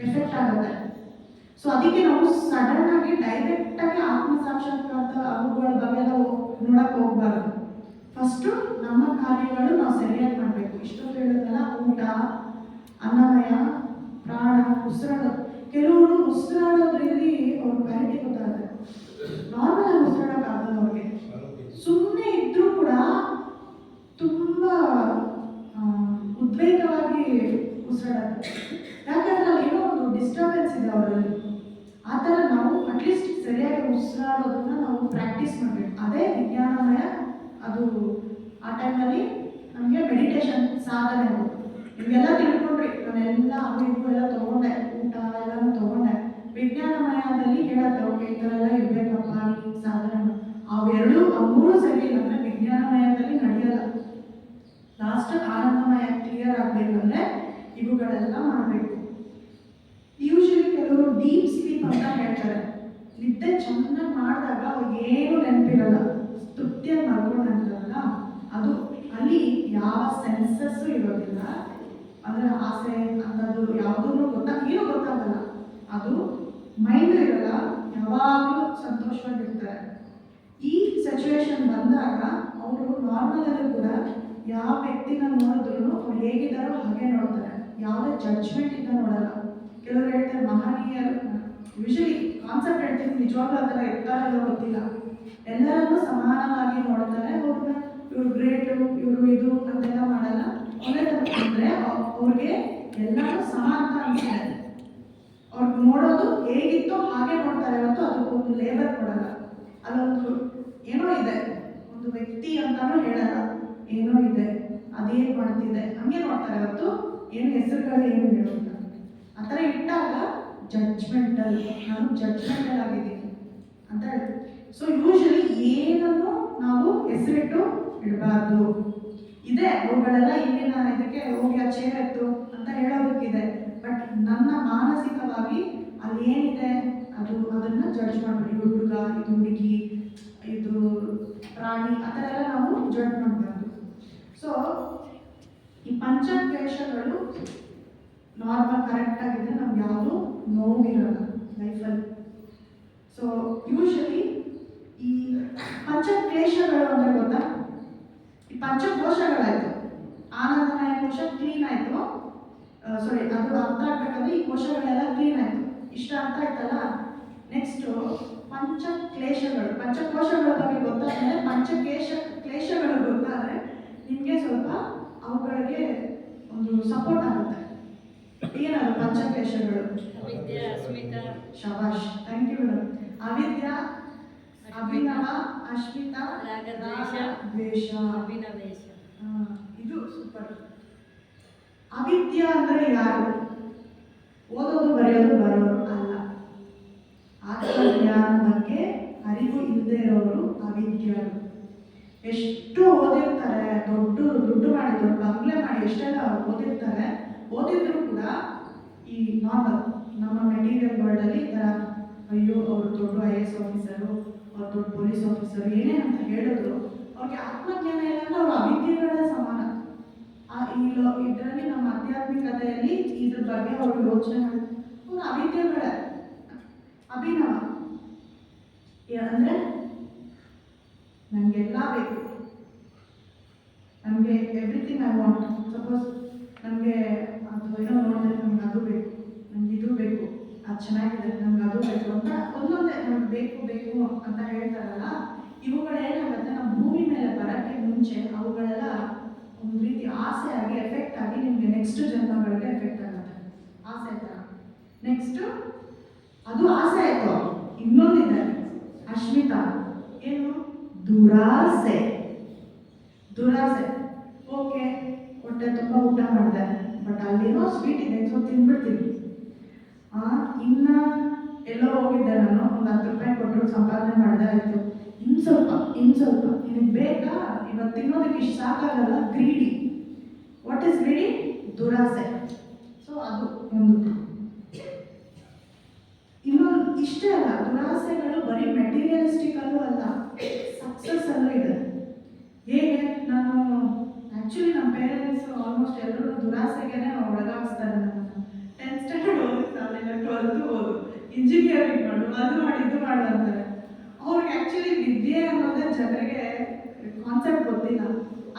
ಎಫೆಕ್ಟ್ ಆಗುತ್ತೆ. ಸೊ ಅದಕ್ಕೆ ನಾವು ಸಡನ್ ಆಗಿ ಡೈರೆಕ್ಟಾಗಿ ಆತ್ಮ ಸಾಕ್ಷಾತ್ಕಾರ ಅವುಗಳ ಬಗ್ಗೆ ನೋಡಕ್ಕೆ ಹೋಗ್ಬಾರ್ದು. ಫಸ್ಟು ನಮ್ಮ ಕಾರ್ಯಗಳು ನಾವು ಸರಿಯಾಗಿ ಮಾಡಬೇಕು. ಇಷ್ಟೊಂದು ಹೇಳಿದ್ನಲ್ಲ, ಊಟ, ಅನ್ನಮಯ, ಪ್ರಾಣ, ಉಸಿರಾಡೋದು. ಕೆಲವರು ಉಸಿರಾಡೋದ್ರಲ್ಲಿ ಅವ್ರ ಕ್ವಾಲಿಟಿ ಗೊತ್ತಾಗುತ್ತೆ. ನಾರ್ಮಲ್ ಆಗಿ ಉಸಿರಾಡೋಕ್ಕಾಗಲ್ಲ ಅವ್ರಿಗೆ, ಸುಮ್ಮನೆ ಇದ್ರೂ ಕೂಡ ತುಂಬ ಉದ್ವೇಗವಾಗಿ ಉಸಿರಾಡುತ್ತೆ. ಯಾಕಂದ್ರೆ ಅಲ್ಲಿ ಏನೋ ಒಂದು ಡಿಸ್ಟರ್ಬೆನ್ಸ್ ಇದೆ ಅವರಲ್ಲಿ. ಆ ಥರ ನಾವು ಅಟ್ಲೀಸ್ಟ್ ಸರಿಯಾಗಿ ಉಸಿರಾಡೋದನ್ನ ನಾವು ಪ್ರಾಕ್ಟೀಸ್ ಮಾಡಬೇಕು. ಅದೇ ವಿಜ್ಞಾನಮಯ. ಅದು ಆ ಟೈಮಲ್ಲಿ ನಮಗೆ ಮೆಡಿಟೇಷನ್ ಸಾಧನೆ. ಇವೆಲ್ಲ ತಿಳ್ಕೊಂಡ್ರಿ, ನಾನೆಲ್ಲ ಅವು ಇವು ಎಲ್ಲ ತೊಗೊಂಡೆ, ಊಟ ಎಲ್ಲನೂ ತೊಗೊಂಡೆ. ವಿಜ್ಞಾನಮಯದಲ್ಲಿ ಹೇಳತ್ತೆ, ಓಕೆ ಈ ಥರ ಎಲ್ಲ ಇರಬೇಕಪ್ಪ ನೀನು ಸಾಧನೆ. ಅವೆರಡು ಮೂರು ಸರಿ ಇಲ್ಲ ಅಂದರೆ ವಿಜ್ಞಾನಮಯದಲ್ಲಿ ನಡೆಯಲ್ಲ. ಲಾಸ್ಟ್ ಆನಂದಮಯ ಕ್ಲಿಯರ್ ಆಗಬೇಕಂದ್ರೆ ಇವುಗಳೆಲ್ಲ ಮಾಡಬೇಕು. ಯೂಶಲಿ ಕೆಲವರು ಡೀಪ್ ಸ್ಲೀಪ್ ಅಂತ ಹೇಳ್ತಾರೆ. ನಿದ್ದೆ ಚೆನ್ನಾಗಿ ಮಾಡಿದಾಗ ಅವ್ರಿಗೆ ಏನು ನೆನಪಿರಲ್ಲ, ತೃಪ್ತಿಯಾಗಿ ಮಲ್ಕೊಂಡು ಅಂತಾರಲ್ಲ, ಅದು ಅಲ್ಲಿ ಯಾವ ಸೆನ್ಸಸ್ಸು ಇರೋದಿಲ್ಲ. ಅಂದರೆ ಆಸೆ ಅನ್ನೋದು ಯಾವುದೂ ಏನೂ ಗೊತ್ತಾಗಲ್ಲ. ಅದು ಮೈಂಡ್ ಇರಲ್ಲ, ಯಾವಾಗಲೂ ಸಂತೋಷವಾಗಿರ್ತಾರೆ. ಈ ಸಿಚುವೇಶನ್ ಬಂದಾಗ ಅವರು ನಾರ್ಮಲಲ್ಲೂ ಕೂಡ ಯಾವ ವ್ಯಕ್ತಿನ ನೋಡಿದ್ರು ಅವ್ರು ಹೇಗಿದ್ದಾರೋ ಹಾಗೆ ನೋಡ್ತಾರೆ, ಯಾವುದೇ ಜಡ್ಜ್ಮೆಂಟ್ ಇಂದ ನೋಡಲ್ಲ. ಕೆಲವರು ಹೇಳ್ತಾರೆ ಮಹನೀಯರು, ಯೂಶಲಿ ಕಾನ್ಸೆಪ್ಟ್ ಹೇಳ್ತೀನಿ, ನಿಜವಾಗ್ಲೂ ಆ ಥರ ಇರ್ತಾರಲ್ಲ ಗೊತ್ತಿಲ್ಲ. ಎಲ್ಲರನ್ನೂ ಸಮಾನವಾಗಿ ನೋಡ್ತಾರೆ. ಅವ್ರನ್ನ ಇವ್ರು ಗ್ರೇಟು, ಇವರು ಇದು ಅಂತೆಲ್ಲ ಮಾಡಲ್ಲ. ಅಂದರೆ ಅವ್ರಿಗೆ ಎಲ್ಲರೂ ಸಮಾನ ಅಂತ ಅನಿಸ್ತಾರೆ. ಅವ್ರಿಗೆ ನೋಡೋದು ಹೇಗಿತ್ತೋ ಹಾಗೆ ನೋಡ್ತಾರೆ ಹೊರತು ಅದಕ್ಕೊಂದು ಲೇಬರ್ ಕೊಡಲ್ಲ. ಅಲ್ಲೊಂದು ಏನೋ ಇದೆ, ಒಂದು ವ್ಯಕ್ತಿ ಅಂತಾನೂ ಹೇಳಲ್ಲ, ಏನೋ ಇದೆ, ಅದೇನು ಮಾಡ್ತಿದೆ ಹಂಗೆ ನೋಡ್ತಾರೆ ಹೊರತು ಏನು ಹೆಸರುಗಳು ಏನು ಹೇಳೋದಿಲ್ಲ. ಆ ಥರ ಇಟ್ಟಾಗ ಜಡ್ಜ್ಮೆಂಟಲ್, ನಾನು ಜಡ್ಜ್ಮೆಂಟಲ್ ಆಗಿದ್ದೀನಿ ಅಂತ ಹೇಳಿ. ಸೊ ಯೂಶಲಿ ಏನನ್ನು ನಾವು ಹೆಸರಿಟ್ಟು ಇಡಬಾರ್ದು. ಇದೆ ಅವುಗಳೆಲ್ಲ ಇಲ್ಲಿನ ಇದಕ್ಕೆ ಹೋಗಿ ಆ ಚೇರೆತ್ತು ಅಂತ ಹೇಳೋದಕ್ಕಿದೆ, ಬಟ್ ನನ್ನ ಮಾನಸಿಕವಾಗಿ ಅಲ್ಲಿ ಏನಿದೆ ಅದನ್ನು ಜಡ್ಜ್ ಮಾಡಬೇಕು. ಇದು ಹುಡುಗ, ಇದು ಹುಡುಗಿ, ಇದು ಪ್ರಾಣಿ, ಆ ಥರ ಎಲ್ಲ ನಾವು ಜಡ್ಜ್ ಮಾಡಬಾರ್ದು. ಸೊ ಪಂಚಕ್ಲೇಶಗಳು ನಾರ್ಮಲ್ ಕರೆಕ್ಟ್ ಆಗಿದ್ರೆ ನಮ್ಗೆ ಯಾವುದು ನೋವಿರಲ್ಲ ಲೈಫಲ್ಲಿ. ಸೊ ಯೂಶಲಿ ಈ ಪಂಚಕ್ಲೇಶಗಳು ಅಂದರೆ ಗೊತ್ತಾ, ಈ ಪಂಚಕೋಶಗಳಾಯಿತು, ಆನಂದಮಯ ಕೋಶ ಕ್ಲೀನ್ ಆಯಿತು, ಸಾರಿ ಅದು ಅರ್ಥ ಆಗ್ಬೇಕಂದ್ರೆ ಈ ಕೋಶಗಳೆಲ್ಲ ಕ್ಲೀನ್ ಆಯಿತು, ಇಷ್ಟ ಅರ್ಥ ಆಯ್ತಲ್ಲ. ನೆಕ್ಸ್ಟು ಪಂಚಕ್ಲೇಶಗಳು, ಪಂಚಕೋಶಗಳ ಬಗ್ಗೆ ಗೊತ್ತಾದರೆ ಕ್ಲೇಶಗಳು ಗೊತ್ತಾದರೆ ನಿಮಗೆ ಸ್ವಲ್ಪ ಅವುಗಳಿಗೆ ಒಂದು ಸಪೋರ್ಟ್ ಆಗುತ್ತೆ. ಏನದು ಪಂಚಕ್ಲೇಶಗಳು? ಅವಿದ್ಯೆ, ಅಸ್ಮಿತಾ, ಶಬಾಷ್, ಥ್ಯಾಂಕ್ ಯು ಮೇಡಮ್. ಅವಿದ್ಯಾ, ಅಭಿನವ, ಅಸ್ಮಿತಾ, ರಾಗ, ದ್ವೇಷ, ಅಭಿನವೇಶ. ಇದು ಸೂಪರ್. ಅವಿದ್ಯಾ ಅಂದರೆ ಯಾರು? ಓದೋದು ಬರೆಯೋದು ಬರೋರು ಅಲ್ಲ, ಆತ್ಮಜ್ಞಾನ ಬಗ್ಗೆ ಅರಿವು ಇಲ್ಲದೆ ಇರೋರು ಅವಿದ್ಯರು. ಎಷ್ಟು ಓದಿರ್ತಾರೆ, ದುಡ್ಡು ಮಾಡಿ ದೊಡ್ಡ ಬಂಗ್ಲೆ ಮಾಡಿ ಎಷ್ಟೆಲ್ಲ ಓದಿರ್ತಾರೆ, ಓದಿದ್ರು ಕೂಡ ಈ ನಾರ್ಮಲ್ ನಮ್ಮ ಮೆಟೀರಿಯಲ್ ವರ್ಲ್ಡಲ್ಲಿ ಈ ಥರ ಅಯ್ಯೋ ಅವರು ದೊಡ್ಡ IAS ಆಫೀಸರು, ಅವ್ರು ದೊಡ್ಡ ಪೊಲೀಸ್ ಆಫೀಸರು ಏನೇ ಅಂತ ಹೇಳಿದ್ರು ಅವ್ರಿಗೆ ಆತ್ಮಜ್ಞಾನ ಇಲ್ಲ ಅಂದ್ರೆ ಅವ್ರ ಅವಿದ್ಯೆಗಳ ಸಮಾನ. ಇದರಲ್ಲಿ ನಮ್ಮ ಆಧ್ಯಾತ್ಮಿಕತೆಯಲ್ಲಿ ಇದ್ರ ಬಗ್ಗೆ ಅವರು ಯೋಚನೆ ಮಾಡಿ ಅವ್ರ ಅವಿದ್ಯೆಗಳ ಅಭಿನವ ಅಂದರೆ ನನಗೆಲ್ಲ ಬೇಕು, ನಮಗೆ ಎವ್ರಿಥಿಂಗ್ ಐ ವಾಂಟ್. ಸಪೋಸ್ ನಮಗೆ ಅದು ಏನೋ ನೋಡಿದ್ರೆ ನಮ್ಗೆ ಅದು ಬೇಕು, ನಮ್ಗೆ ಇದು ಬೇಕು, ಅದು ಚೆನ್ನಾಗಿದೆ, ನಮ್ಗೆ ಅದು ಬೇಕು ಅಂತ ಒಂದೊಂದೇ ನಮ್ಗೆ ಬೇಕು ಅಂತ ಹೇಳ್ತಾರಲ್ಲ. ಇವುಗಳೇನಾಗುತ್ತೆ, ನಮ್ಮ ಭೂಮಿ ಮೇಲೆ ಬರೋಕ್ಕೆ ಮುಂಚೆ ಅವುಗಳೆಲ್ಲ ಒಂದು ರೀತಿ ಆಸೆ ಆಗಿ ಎಫೆಕ್ಟ್ ಆಗಿ ನಿಮಗೆ ನೆಕ್ಸ್ಟ್ ಜನ್ಮಗಳಿಗೆ ಎಫೆಕ್ಟ್ ಆಗುತ್ತೆ. ಆಸೆ ಥರ ನೆಕ್ಸ್ಟು ಅದು ಆಸೆ ಆಯಿತು. ಇನ್ನೊಂದಿದೆ ಅಶ್ಮಿತಾ, ಏನು? ದುರಾಸೆ. ಓಕೆ, ಹೊಟ್ಟೆ ತುಂಬ ಊಟ ಮಾಡಿದೆ, ಬಟ್ ಅಲ್ಲೇನೋ ಸ್ವೀಟ್ ಇದೆ ಸೊ ತಿಂದ್ಬಿಡ್ತೀನಿ. ಇನ್ನು ಎಲ್ಲೋ ಹೋಗಿದ್ದೆ ನಾನು, ಒಂದು 10 ರೂಪಾಯಿ ಕೊಟ್ಟರು ಸಂಪಾದನೆ ಮಾಡಿದೆ, ಆಯಿತು, ಇನ್ನು ಸ್ವಲ್ಪ ನಿನಗೆ ಬೇಕಾ, ಇವತ್ತು ತಿನ್ನೋದಕ್ಕೆ ಇಷ್ಟು ಸಾಕಾಗಲ್ಲ. ಗ್ರೀಡಿ. What is greedy? ದುರಾಸೆ. ಸೊ ಅದು ಒಂದು. ಇನ್ನೊಂದು ಇಷ್ಟೇ ಅಲ್ಲ, ದುರಾಸೆಗಳು ಬರೀ ಮೆಟೀರಿಯಲಿಸ್ಟಿಕಲ್ಲೂ ಅಲ್ಲ, ಸಕ್ಸಸ್ಸಲ್ಲೂ ಇದೆ. ಹೇಗೆ? ನಾನು ಆ್ಯಕ್ಚುಲಿ ನಮ್ಮ ಪೇರೆಂಟ್ಸ್ ಆಲ್ಮೋಸ್ಟ್ ಎಲ್ಲರೂ ದುರಾಸೆಗೆ ಒಳಗಾಗಿಸ್ತಾರೆ. ನನ್ನ 10th ಸ್ಟ್ಯಾಂಡರ್ಡ್ ಓದಿಸ್ತಾರೆ, 12th ಓದು, ಇಂಜಿನಿಯರಿಂಗ್ ಮಾಡು, ಅದು ಮಾಡಿ ಇದು ಮಾಡು ಅಂತಾರೆ. ಅವ್ರಿಗೆ ಆ್ಯಕ್ಚುಲಿ ವಿದ್ಯೆ ಅನ್ನೋದೇ ಜನರಿಗೆ ಕಾನ್ಸೆಪ್ಟ್ ಗೊತ್ತಿಲ್ಲ.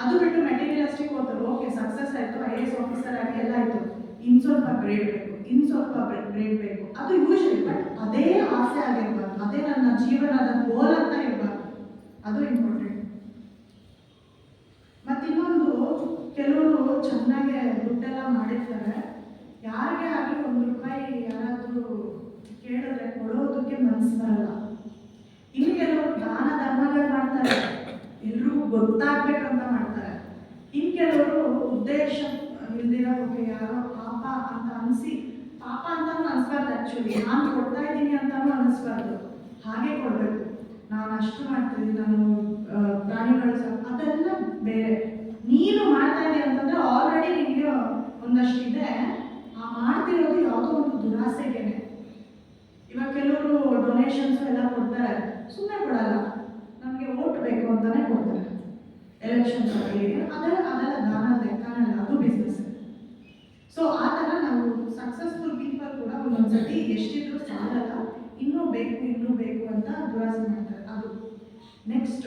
ಅದು ಬಿಟ್ಟು ಮೆಟೀರಿಯಲಿಸ್ಟಿಕ್ ಓದ್ತಾರೆ. ಓಕೆ, ಸಕ್ಸಸ್ ಆಯಿತು, IAS ಆಫೀಸರ್ ಆಗಿ ಎಲ್ಲ ಆಯಿತು, ಇನ್ನು ಸ್ವಲ್ಪ ಗ್ರೇಡ್ ಬೇಕು, ಅದು ಯೂಶಲಿ. ಬಟ್ ಅದೇ ಆಸೆ ಆಗಿರ್ಬಾರ್ದು, ಅದೇ ನನ್ನ ಜೀವನದ ಗೋಲ್ ಅಂತ ಇರಬಾರ್ದು, ಅದು ಇಂಪಾರ್ಟೆಂಟ್. ಮತ್ತು ಇನ್ನೊಂದು, ಕೆಲವರು ಚೆನ್ನಾಗೆ ದುಡ್ಡೆಲ್ಲ ಮಾಡಿರ್ತಾರೆ, ಯಾರಿಗೆ ಆಗಲಿ 1 ರೂಪಾಯಿ ಯಾರಾದರೂ ಕೇಳಿದ್ರೆ ಕೊಡೋದಕ್ಕೆ ಮನಸ್ಸು ಬರಲ್ಲ. ಇನ್ನು ಕೆಲವರು ದಾನ ಧರ್ಮಗಳು ಮಾಡ್ತಾರೆ, ಎಲ್ರಿಗೂ ಗೊತ್ತಾಗ್ಬೇಕಂತ ಮಾಡ್ತಾರೆ. ಇನ್ನು ಕೆಲವರು ಉದ್ದೇಶ ಇಲ್ದಿರೋ ಓಕೆ ಯಾರೋ ಪಾಪ ಅಂತ ಅನಿಸಿ, ಪಾಪ ಅಂತಲೂ ಅನಿಸ್ಬಾರ್ದು. ಆ್ಯಕ್ಚುಲಿ ನಾನು ಕೊಡ್ತಾ ಇದ್ದೀನಿ ಅಂತಲೂ ಅನಿಸ್ಬಾರ್ದು, ಹಾಗೆ ಕೊಡಬೇಕು. ನಾನು ಅಷ್ಟು ಮಾಡ್ತೀನಿ, ನಾನು ಪ್ರಾಣಿಗಳು ಅದೆಲ್ಲ ಬೇರೆ. ನೀನು ಮಾಡ್ತಾ ಇದೀಯ ಅಂತಂದರೆ ಆಲ್ರೆಡಿ ನಿಮಗೆ ಒಂದಷ್ಟಿದೆ, ಆ ಮಾಡ್ತಿರೋದು ಯಾವುದೋ ಒಂದು ದುರಾಸೆಗೇನೆ. ಇವಾಗ ಕೆಲವರು ಡೊನೇಷನ್ಸು ಎಲ್ಲ ಕೊಡ್ತಾರೆ, ಸುಮ್ಮನೆ ಕೊಡಲ್ಲ, ನಮಗೆ ಓಟ್ ಬೇಕು ಅಂತಲೇ ಕೊಡ್ತಾರೆ ಎಲೆಕ್ಷನ್ಸ್ ಆಗಲಿ, ಅದೆಲ್ಲ ದಾನ ಲೆಕ್ಕನಲ್ಲ, ಅದು ಬಿಸ್ನೆಸ್. ಸೊ ಆ ಥರ ನಾವು ಸಕ್ಸಸ್ಫುಲ್ ಪೀಪಲ್ ಕೂಡ ಒಂದೊಂದ್ಸತಿ ಎಷ್ಟಿದ್ರು ಸಾಲಲ್ಲ, ಇನ್ನೂ ಬೇಕು ಅಂತ ದುರಾಸೆ ಮಾಡ್ತಾರೆ. ಅದು ನೆಕ್ಸ್ಟ್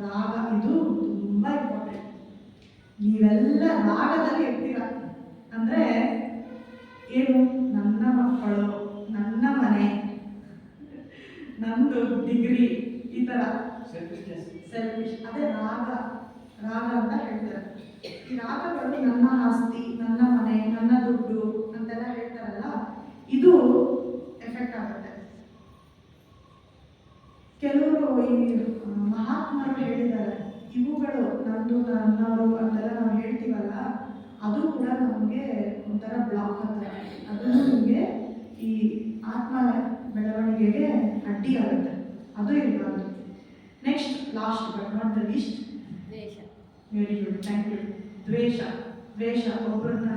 ರಾಗ. ಇದು ತುಂಬ ಇಂಪಾರ್ಟೆಂಟ್. ನೀವೆಲ್ಲ ರಾಗದಲ್ಲಿ ಇರ್ತೀರ ಅಂದರೆ ಏನು? ನನ್ನ ಮಕ್ಕಳು, ನನ್ನ ಮನೆ, ನಂದು ಡಿಗ್ರಿ, ಈ ಥರ ಸೆಲ್ಫಿಶ್. ಅದೇ ರಾಗ ಅಂತ ಹೇಳ್ತಾರೆ. ಈ ರಾಗಗಳು ನನ್ನ ಆಸ್ತಿ, ನನ್ನ ಮನೆ, ನನ್ನ ದುಡ್ಡು ಅಂತೆಲ್ಲ ಹೇಳ್ತಾರಲ್ಲ, ಇದು ಎಫೆಕ್ಟ್ ಆಗುತ್ತೆ. ಕೆಲವರು ಈ ಮಹಾತ್ಮರು ಹೇಳಿದ್ದಾರೆ, ಇವುಗಳು ನಂದು, ನನ್ನವರು ಅಂತೆಲ್ಲ ನಾವು ಹೇಳ್ತೀವಲ್ಲ, ಅದು ಕೂಡ ನಮಗೆ ಒಂಥರ ಬ್ಲಾಕ್ ಅಂತಾರೆ. ಅದು ನಮಗೆ ಈ ಆತ್ಮ ಬೆಳವಣಿಗೆಗೆ ಅಡ್ಡಿ ಆಗುತ್ತೆ, ಅದು ಇರಬಾರ್ದು. Next, last but not the least, ದ್ವೇಷ. Very good, thank you. ದ್ವೇಷ. ಒಬ್ಬರನ್ನ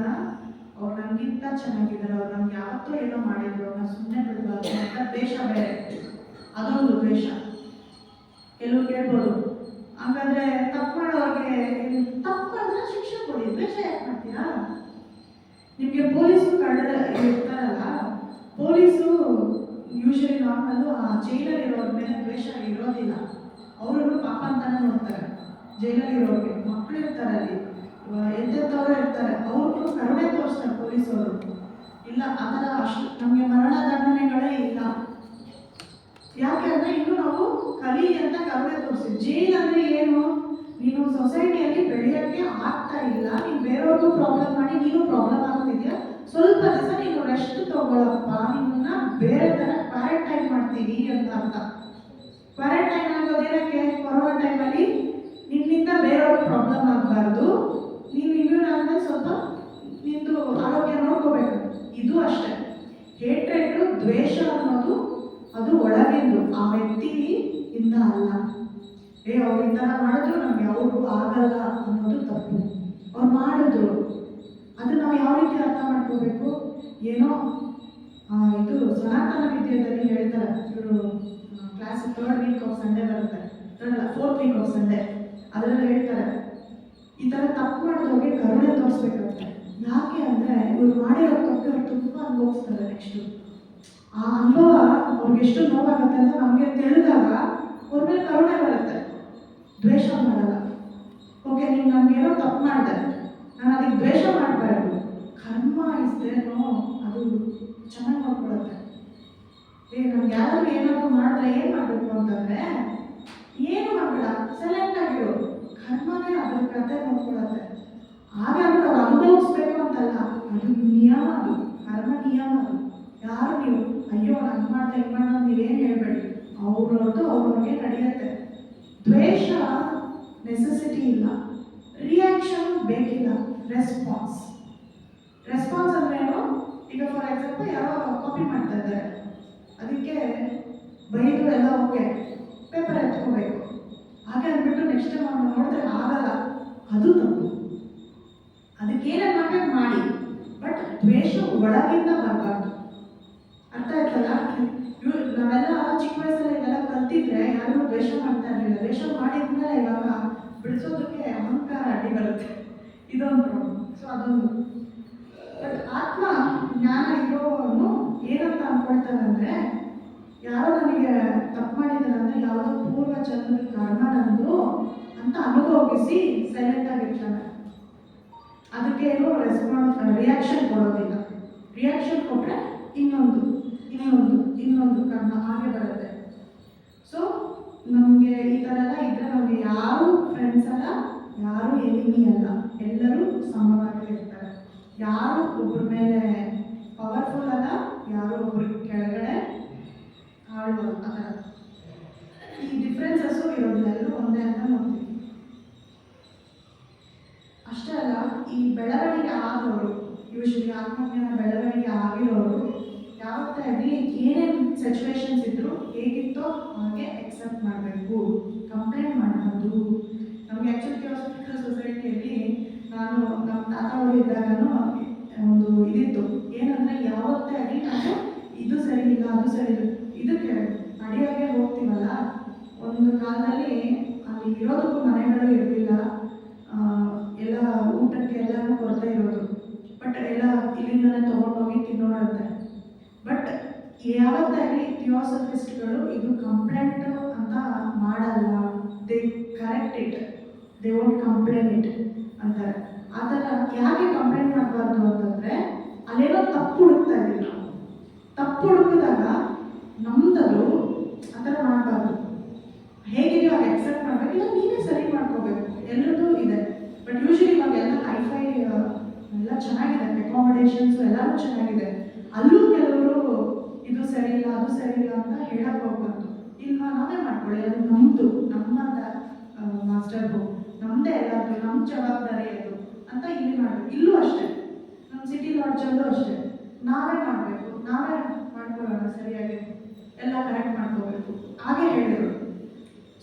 ಅವ್ರು ನಮಗಿಂತ ಚೆನ್ನಾಗಿದ್ದಾರೆ, ಅವ್ರು ನಮ್ಗೆ ಯಾವತ್ತೂ ಏನೋ ಮಾಡಿದ್ರು, ಅವ್ರನ್ನ ಸುಮ್ಮನೆ ಬಿಡಬಾರ್ದು ಅಂತ ದ್ವೇಷ ಬೇರೆ, ಅದೊಂದು ದ್ವೇಷ. ಕೆಲವು ಕೇಳ್ಬೋದು, ಹಾಗಾದ್ರೆ ತಪ್ಪು ಮಾಡೋರಿಗೆ ತಪ್ಪು ಅಂದ್ರೆ ಶಿಕ್ಷೆ ಕೊಡಿ, ದ್ವೇಷ ಯಾಕೆ ಮಾಡ್ತೀರಾ? ನಿಮಗೆ ಪೊಲೀಸು ಕಳ್ಳರ ಇರ್ತಾರಲ್ಲ, ಪೊಲೀಸು ಯೂಶಲಿ ನಾರ್ಮಲ್ಲು ಆ ಜೈಲಲ್ಲಿರೋರ ಮೇಲೆ ದ್ವೇಷ ಇರೋದಿಲ್ಲ. ಅವರನ್ನು ಪಾಪ ಅಂತಾನೆ ನೋಡ್ತಾರೆ. ಜೈಲಲ್ಲಿರೋರಿಗೆ ಮಕ್ಕಳು ಇರ್ತಾರೆ, ಅಲ್ಲಿ ಎದ್ದೆತ್ತವರು ಇರ್ತಾರೆ, ಅವ್ರಿಗೂ ಕರುಣೆ ತೋರಿಸ್ತಾರೆ ಪೊಲೀಸವರು. ಇಲ್ಲ ಆ ಥರ ಅಷ್ಟು ನಮಗೆ ಮರಣ ದಂಡನೆಗಳೇ ಇಲ್ಲ. ಯಾಕೆ ಅಂದರೆ ಇನ್ನೂ ನಾವು ಕಲೀಲಿ ಅಂತ ಕರುಣೆ ತೋರಿಸ್ತೀವಿ. ಜೈಲ್ ಅಂದರೆ ಏನು? ನೀನು ಸೊಸೈಟಿಯಲ್ಲಿ ಬೆಳೆಯೋಕ್ಕೆ ಆಗ್ತಾ ಇಲ್ಲ, ನೀನು ಬೇರೆಯವ್ರಿಗೂ ಪ್ರಾಬ್ಲಮ್ ಮಾಡಿ ನೀನು ಪ್ರಾಬ್ಲಮ್ ಆಗ್ತಿದ್ಯಾ, ಸ್ವಲ್ಪ ದಿವಸ ನೀನು ರೆಸ್ಟ್ ತಗೊಳಪ್ಪ, ನಿಮ್ಮನ್ನ ಬೇರೆ ಥರ ಕ್ವಾರಂಟೈನ್ ಮಾಡ್ತೀವಿ ಅಂತ ಅರ್ಥ. ಕ್ವಾರಂಟೈನ್ ಆಗೋದೇನಕ್ಕೆ? ಕೊರೋನಾ ಟೈಮಲ್ಲಿ ನಿನ್ನಿಂದ ಬೇರೆಯವ್ರಿಗೆ ಪ್ರಾಬ್ಲಮ್ ಆಗಬಾರ್ದು, ನೀನು ಇಮ್ಯೂನ್ ಆದಮೇಲೆ ಸ್ವಲ್ಪ ನಿಂದು ಆರೋಗ್ಯ ನೋಡ್ಕೋಬೇಕು. ಇದು ಅಷ್ಟೇ. ಹೇಟ್ರೇಟು, ದ್ವೇಷ ಅನ್ನೋದು ಅದು ಒಳಗಿಂದು, ಆ ವ್ಯಕ್ತಿ ಇಂದ ಅಲ್ಲ. ಅವ್ರು ಈ ಥರ ಮಾಡಿದ್ರು ನಮ್ಗೆ ಯಾವುದು ಆಗಲ್ಲ ಅನ್ನೋದು ತಪ್ಪು. ಅವ್ರು ಮಾಡಿದ್ರು ಅದು ನಾವು ಯಾವ ರೀತಿ ಅರ್ಥ ಮಾಡ್ಕೋಬೇಕು? ಏನೋ ಇದು ಸನಾತನ ವಿದ್ಯೆಯಲ್ಲಿ ಹೇಳ್ತಾರೆ, ಇವರು class 3rd weak of Sunday ಬರುತ್ತೆ, 4th ವೀಕ್ ಆಫ್ ಸಂಡೇ, ಅದರಲ್ಲಿ ಹೇಳ್ತಾರೆ ಈ ಥರ ತಪ್ಪು ಮಾಡಿದವ್ರಿಗೆ ಕರುಣೆ ತೋರಿಸ್ಬೇಕಂತೆ. ಯಾಕೆ ಅಂದರೆ ಇವ್ರು ಮಾಡಿರೋ ತಪ್ಪು ಅವ್ರು ತುಂಬ ಅನುಭವಿಸ್ತಾರೆ. ನೆಕ್ಸ್ಟು ಆ ಅನುಭವ ಅವ್ರಿಗೆ ಎಷ್ಟು ನೋವಾಗುತ್ತೆ ಅಂತ ನಮಗೆ ತಿಳಿದಾಗ ಅವ್ರ ಮೇಲೆ ಕರುಣೆ ಬರುತ್ತೆ, ದ್ವೇಷ ಮಾಡಲ್ಲ. ಓಕೆ, ನೀವು ನಮಗೇನೋ ತಪ್ಪು ಮಾಡಿದೆ, ನಾನು ಅದಕ್ಕೆ ದ್ವೇಷ ಮಾಡಬಾರ್ದು, ಕರ್ಮ ಇಸ್ದೇನೋ ಅದು ಚೆನ್ನಾಗಿ ನೋಡ್ಕೊಳುತ್ತೆ. ನಮ್ಗೆ ಯಾರಾದ್ರೂ ಏನಾದರೂ ಮಾಡಿದ್ರೆ ಏನು ಮಾಡಬೇಕು ಅಂತಂದರೆ ಏನು ಮಾಡಬೇಡ, ಸೈಲೆಂಟ್ ಆಗಿರು, ಕರ್ಮನೇ ಅದ್ರ ಕತೆ ನೋಡ್ಕೊಳತ್ತೆ. ಆಗ ಅವ್ರು ಅನುಭವಿಸ್ಬೇಕು ಅಂತಲ್ಲ, ಅದು ನಿಯಮ, ಅದು ಕರ್ಮ ನಿಯಮ. ಅದು ಯಾರು ನೀವು ಅಯ್ಯೋ ಹಂಗೆ ಮಾಡ್ದೆ ಹಿಂಗೆ ಮಾಡ್ದೆ ನೀವೇನು ಹೇಳಬೇಡಿ, ಅವ್ರವ್ರದ್ದು ಅವ್ರವ್ರಿಗೆ ನಡೆಯುತ್ತೆ. ದ್ವೇಷ ನೆಸೆಸಿಟಿ ಇಲ್ಲ, ರಿಯಾಕ್ಷನ್ ಬೇಕಿಲ್ಲ, ರೆಸ್ಪಾನ್ಸ್. ರೆಸ್ಪಾನ್ಸ್ ಅಂದ್ರೆ ಏನು? ಈಗ ಫಾರ್ ಎಕ್ಸಾಂಪಲ್ ಯಾರೋ ಕಾಪಿ ಮಾಡ್ತಾ ಇದ್ದಾರೆ, ಅದಕ್ಕೆ ಬೈದು ಎಲ್ಲ ಓಕೆ, ಪೇಪರ್ ಎತ್ಕೋಬೇಕು, ಹಾಗೆ ಅಂದ್ಬಿಟ್ಟು ನೆಕ್ಸ್ಟ್ ಟೈಮ್ ಅವ್ನು ನೋಡಿದ್ರೆ ಆಗಲ್ಲ, ಅದು ತಪ್ಪು. ಅದಕ್ಕೇನೇ ಮಾಡ್ಬೇಕು ಮಾಡಿ, ಬಟ್ ದ್ವೇಷ ಒಳಗಿಂದ ಬರಬಾರ್ದು. ಅರ್ಥ ಆಯ್ತಲ್ಲ? ನಾವೆಲ್ಲ ಚಿಕ್ಕ ವಯಸ್ಸಲ್ಲಿ ಇದೆಲ್ಲ ಕಲ್ತಿದ್ರೆ ಯಾರಿಗೂ ದ್ವೇಷ ಮಾಡ್ತಾ ಇರಲಿಲ್ಲ. ದ್ವೇಷ ಮಾಡಿದ್ಮೇಲೆ ಇವಾಗ ಬಿಡಿಸೋದಕ್ಕೆ ಅಹಂಕಾರ ಅಡ್ಡಿ ಬರುತ್ತೆ, ಇದೊಂದು ಪ್ರಾಬ್ಲಮ್. ಸೊ ಅದೊಂದು. ಬಟ್ ಆತ್ಮ ಜ್ಞಾನ ಇರೋನು ಏನಂತ ಅಂದ್ಕೊಳ್ತಾರೆ ಅಂದರೆ, ಯಾರೋ ನನಗೆ ತಪ್ಪು ಮಾಡಿದ್ದಾರೆ ಅಂದರೆ ಯಾವುದೋ ಪೂರ್ವ ಜನ್ಮದ ಕರ್ಮ ನಂದು ಅಂತ ಅನುಭವಿಸಿ ಸೈಲೆಂಟ್ ಆಗಿರ್ತಾನೆ. ಅದಕ್ಕೇನು ರಿಯಾಕ್ಷನ್ ಕೊಡೋದಿಲ್ಲ. ರಿಯಾಕ್ಷನ್ ಕೊಟ್ಟರೆ ಇನ್ನೊಂದು ಕರ್ಮ ಹಾಗೆ ಬರುತ್ತೆ. ಸೊ ನಮಗೆ ಈ ಥರ ಎಲ್ಲ ಇದ್ದರೆ ನಮಗೆ ಯಾರು ಫ್ರೆಂಡ್ಸ್ ಅಲ್ಲ, ಯಾರು ಎನಿಮಿ ಅಲ್ಲ, ಎಲ್ಲರೂ ಸಮವಾಗಿ ಇರ್ತಾರೆ. ಯಾರು ಒಬ್ಬರ ಮೇಲೆ ಪವರ್ಫುಲ್ ಅಲ್ಲ, ಯಾರು ಒಬ್ಬರ ಕೆಳಗಡೆ ಆಳ್ಬೋದು. ಆ ಥರ ಈ ಡಿಫ್ರೆನ್ಸಸ್ಸು ಇರೋದಿಲ್ಲ, ಎಲ್ಲರೂ ಒಂದೇ ಅಂತ ನೋಡ್ತೀವಿ. ಅಷ್ಟೇ ಅಲ್ಲ, ಈ ಬೆಳವಣಿಗೆ ಆದವರು, ಯೂಶಲಿ ಆತ್ಮಜ್ಞಾನ ಬೆಳವಣಿಗೆ ಆಗಿರೋರು ಯಾವತ್ತೇ ಆಗಲಿ ಏನೇನು ಸಿಚುವೇಶನ್ಸ್ ಇದ್ದರೂ ಹೇಗಿತ್ತೋ ಹಾಗೆ ಎಕ್ಸೆಪ್ಟ್ ಮಾಡಬೇಕು, ಕಂಪ್ಲೇಂಟ್ ಮಾಡಬಾರ್ದು. ನಮಗೆ ಆ್ಯಕ್ಚುಲಿ ಥಿಯೋಸಫಿಕಲ್ ಸೊಸೈಟಿಯಲ್ಲಿ ನಾನು ನಮ್ಮ ತಾತ ಅವರು ಇದ್ದಾಗನೂ ಒಂದು ಇದಿತ್ತು, ಏನಂದರೆ ಯಾವತ್ತೇ ಆಗಲಿ ನಾವು ಇದು ಸರಿ ಇಲ್ಲ ಅದು ಸರಿ ಇಲ್ಲ, ಇದಕ್ಕೆ ಅಡಿಯಾಗೆ ಹೋಗ್ತೀವಲ್ಲ, ಒಂದು ಕಾಲದಲ್ಲಿ ಅಲ್ಲಿ ಇರೋದಕ್ಕೂ ಮನೆಗಳು ಇರಲಿಲ್ಲ, ಎಲ್ಲ ಊಟಕ್ಕೆ ಎಲ್ಲನೂ ಕೊರತೆ ಇರೋದು. ಬಟ್ ಎಲ್ಲ ಇಲ್ಲಿಂದಲೇ ತೊಗೊಂಡೋಗಿ ತಿನ್ನೋರಂತೆ. ಬಟ್ ಯಾವತ್ತಾಗಲಿ ಥಿಯೋಸಫಿಸ್ಟ್ಗಳು ಇದು ಕಂಪ್ಲೇಂಟ್ ಅಂತ ಮಾಡಲ್ಲ, they correct it, they won't complain it ಅಂತಾರೆ. ಆ ಥರ ಯಾಕೆ ಕಂಪ್ಲೇಂಟ್ ಮಾಡಬಾರ್ದು ಅಂತಂದರೆ, ಅಲ್ಲೇನೋ ತಪ್ಪು ಹುಡುಕ್ತಾ ಇದ್ದೀವಿ ನಾವು. ತಪ್ಪು ಹುಡುಕಿದಾಗ ನಮ್ದದು ಆ ಥರ ಮಾಡಬಾರ್ದು. ಹೇಗಿದೆಯೋ ಅದು ಎಕ್ಸೆಪ್ಟ್ ಮಾಡಬೇಕು, ಇಲ್ಲ ನೀವೇ ಸರಿ ಮಾಡ್ಕೋಬೇಕು, ಎಲ್ಲರದ್ದು ಇದೆ. ಬಟ್ ಯೂಶಲಿ ಇವಾಗ ಎಲ್ಲ ಹೈಫೈ ಎಲ್ಲ ಚೆನ್ನಾಗಿದೆ, ಅಕಾಮಿಡೇಷನ್ಸು ಎಲ್ಲನೂ ಚೆನ್ನಾಗಿದೆ. ಅಲ್ಲೂ ಕೆಲವರು ಇದು ಸರಿ ಇಲ್ಲ ಅದು ಸರಿ ಇಲ್ಲ ಅಂತ ಹೇಳಕ್ಕೆ ಹೋಗ್ಬಾರ್ದು. ಇಲ್ವಾ ನಾವೇ ಮಾಡ್ಕೊಳ್ಳಿ, ಅದು ನಮ್ಮದು, ನಮ್ಮಂತ ಮಾಸ್ಟರ್ ಹೋಗಿ ನಮ್ಮದೇ ಎಲ್ಲಾದರೂ ನಮ್ಮ ಜವಾಬ್ದಾರಿ ಅದು ಅಂತ ಇಲ್ಲಿ ಮಾಡಬೇಕು. ಇಲ್ಲೂ ಅಷ್ಟೇ, ನಮ್ಮ ಸಿಟಿ ಲಾಡ್ಜಲ್ಲೂ ಅಷ್ಟೇ, ನಾವೇ ಮಾಡಬೇಕು, ನಾವೇ ಮಾಡ್ಕೊಳ್ಳೋಣ, ಸರಿಯಾಗಿ ಎಲ್ಲ ಕರೆಕ್ಟ್ ಮಾಡ್ಕೋಬೇಕು ಹಾಗೆ ಹೇಳಿದರು.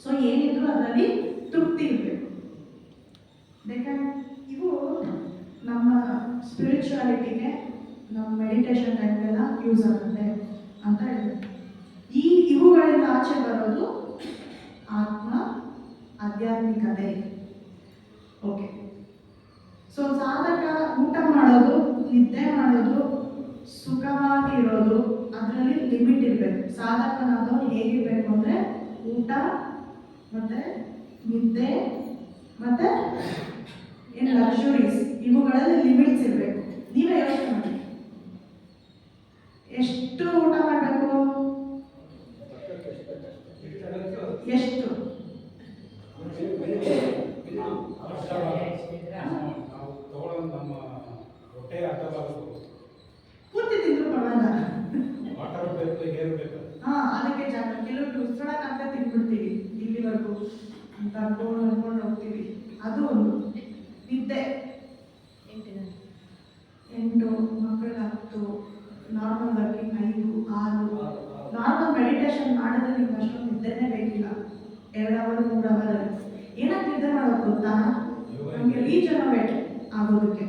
ಸೊ ಏನಿದ್ರು ಅದರಲ್ಲಿ ತೃಪ್ತಿ ಇರಬೇಕು. ಇವು ನಮ್ಮ ಸ್ಪಿರಿಚುವಾಲಿಟಿಗೆ, ನಮ್ಮ ಮೆಡಿಟೇಷನ್ ಟೈಮ್ಗೆಲ್ಲ ಯೂಸ್ ಆಗುತ್ತೆ ಅಂತ ಹೇಳಿದ್ರು. ಇವುಗಳಿಂದ ಆಚೆ ಬರೋದು ಆತ್ಮ, ಆಧ್ಯಾತ್ಮಿಕತೆ. ಓಕೆ, ಸೊ ಸಾಧಕ ಊಟ ಮಾಡೋದು, ನಿದ್ದೆ ಮಾಡೋದು, ಸುಖವಾಗಿರೋದು, ಅದರಲ್ಲಿ ಲಿಮಿಟ್ ಇರಬೇಕು. ಸಾಧಕನಾದವ್ರು ಹೇಗಿರ್ಬೇಕು ಅಂದರೆ ಊಟ ಮತ್ತೆ ನಿದ್ದೆ ಮತ್ತೆ ಏನು ಲಕ್ಸುರೀಸ್, ಇವುಗಳಲ್ಲಿ ಲಿಮಿಟ್ಸ್ ಇರಬೇಕು. ನೀವೇ ಯೋಚನೆ ಮಾಡಿ, ಎಷ್ಟು ಊಟ ಮಾಡಬೇಕು, ಎಷ್ಟು ನಾವು ತಗೊಳ್ಳೋದು ನಮ್ಮ ಹೊಟ್ಟೆ ಅರ್ಥವಾಗಬೇಕು. ಪೂರ್ತಿ ತಿಂದ್ರು ಪರವಾಗಿಲ್ಲ. ವಾಟರ್ ಬೇಕು, ಏರ್ ಬೇಕು. ಅದಕ್ಕೆ ಜಾಗ ಕೆಲವರು ಉಸಿರಾಡಕ್ಕಂತ ತಿನ್ಬಿಡ್ತೀವಿ ಇಲ್ಲಿವರೆಗೂ ಅಂತ ಅನ್ಕೊಂಡು ಹೋಗ್ತೀವಿ. ಅದು ಒಂದು. ನಿದ್ದೆ 8, ಮಕ್ಕಳಿಗೆ 10, ನಾರ್ಮಲ್ ವರ್ಕಿಂಗ್ 5, 6. ನಾರ್ಮಲ್ ಮೆಡಿಟೇಷನ್ ಮಾಡಿದ್ರೆ ನಿಮ್ಗೆ ಅಷ್ಟೊಂದು ನಿದ್ದೆನೇ ಬೇಕಿಲ್ಲ. 2 ಅವರ್ 3 ಅವರ್ ಏನಕ್ಕೆ ನಿದ್ದೆ ಮಾಡೋದು ಗೊತ್ತಾ? ನಮಗೆ ರೀಜನರೇಟ್ ಆಗೋದಕ್ಕೆ.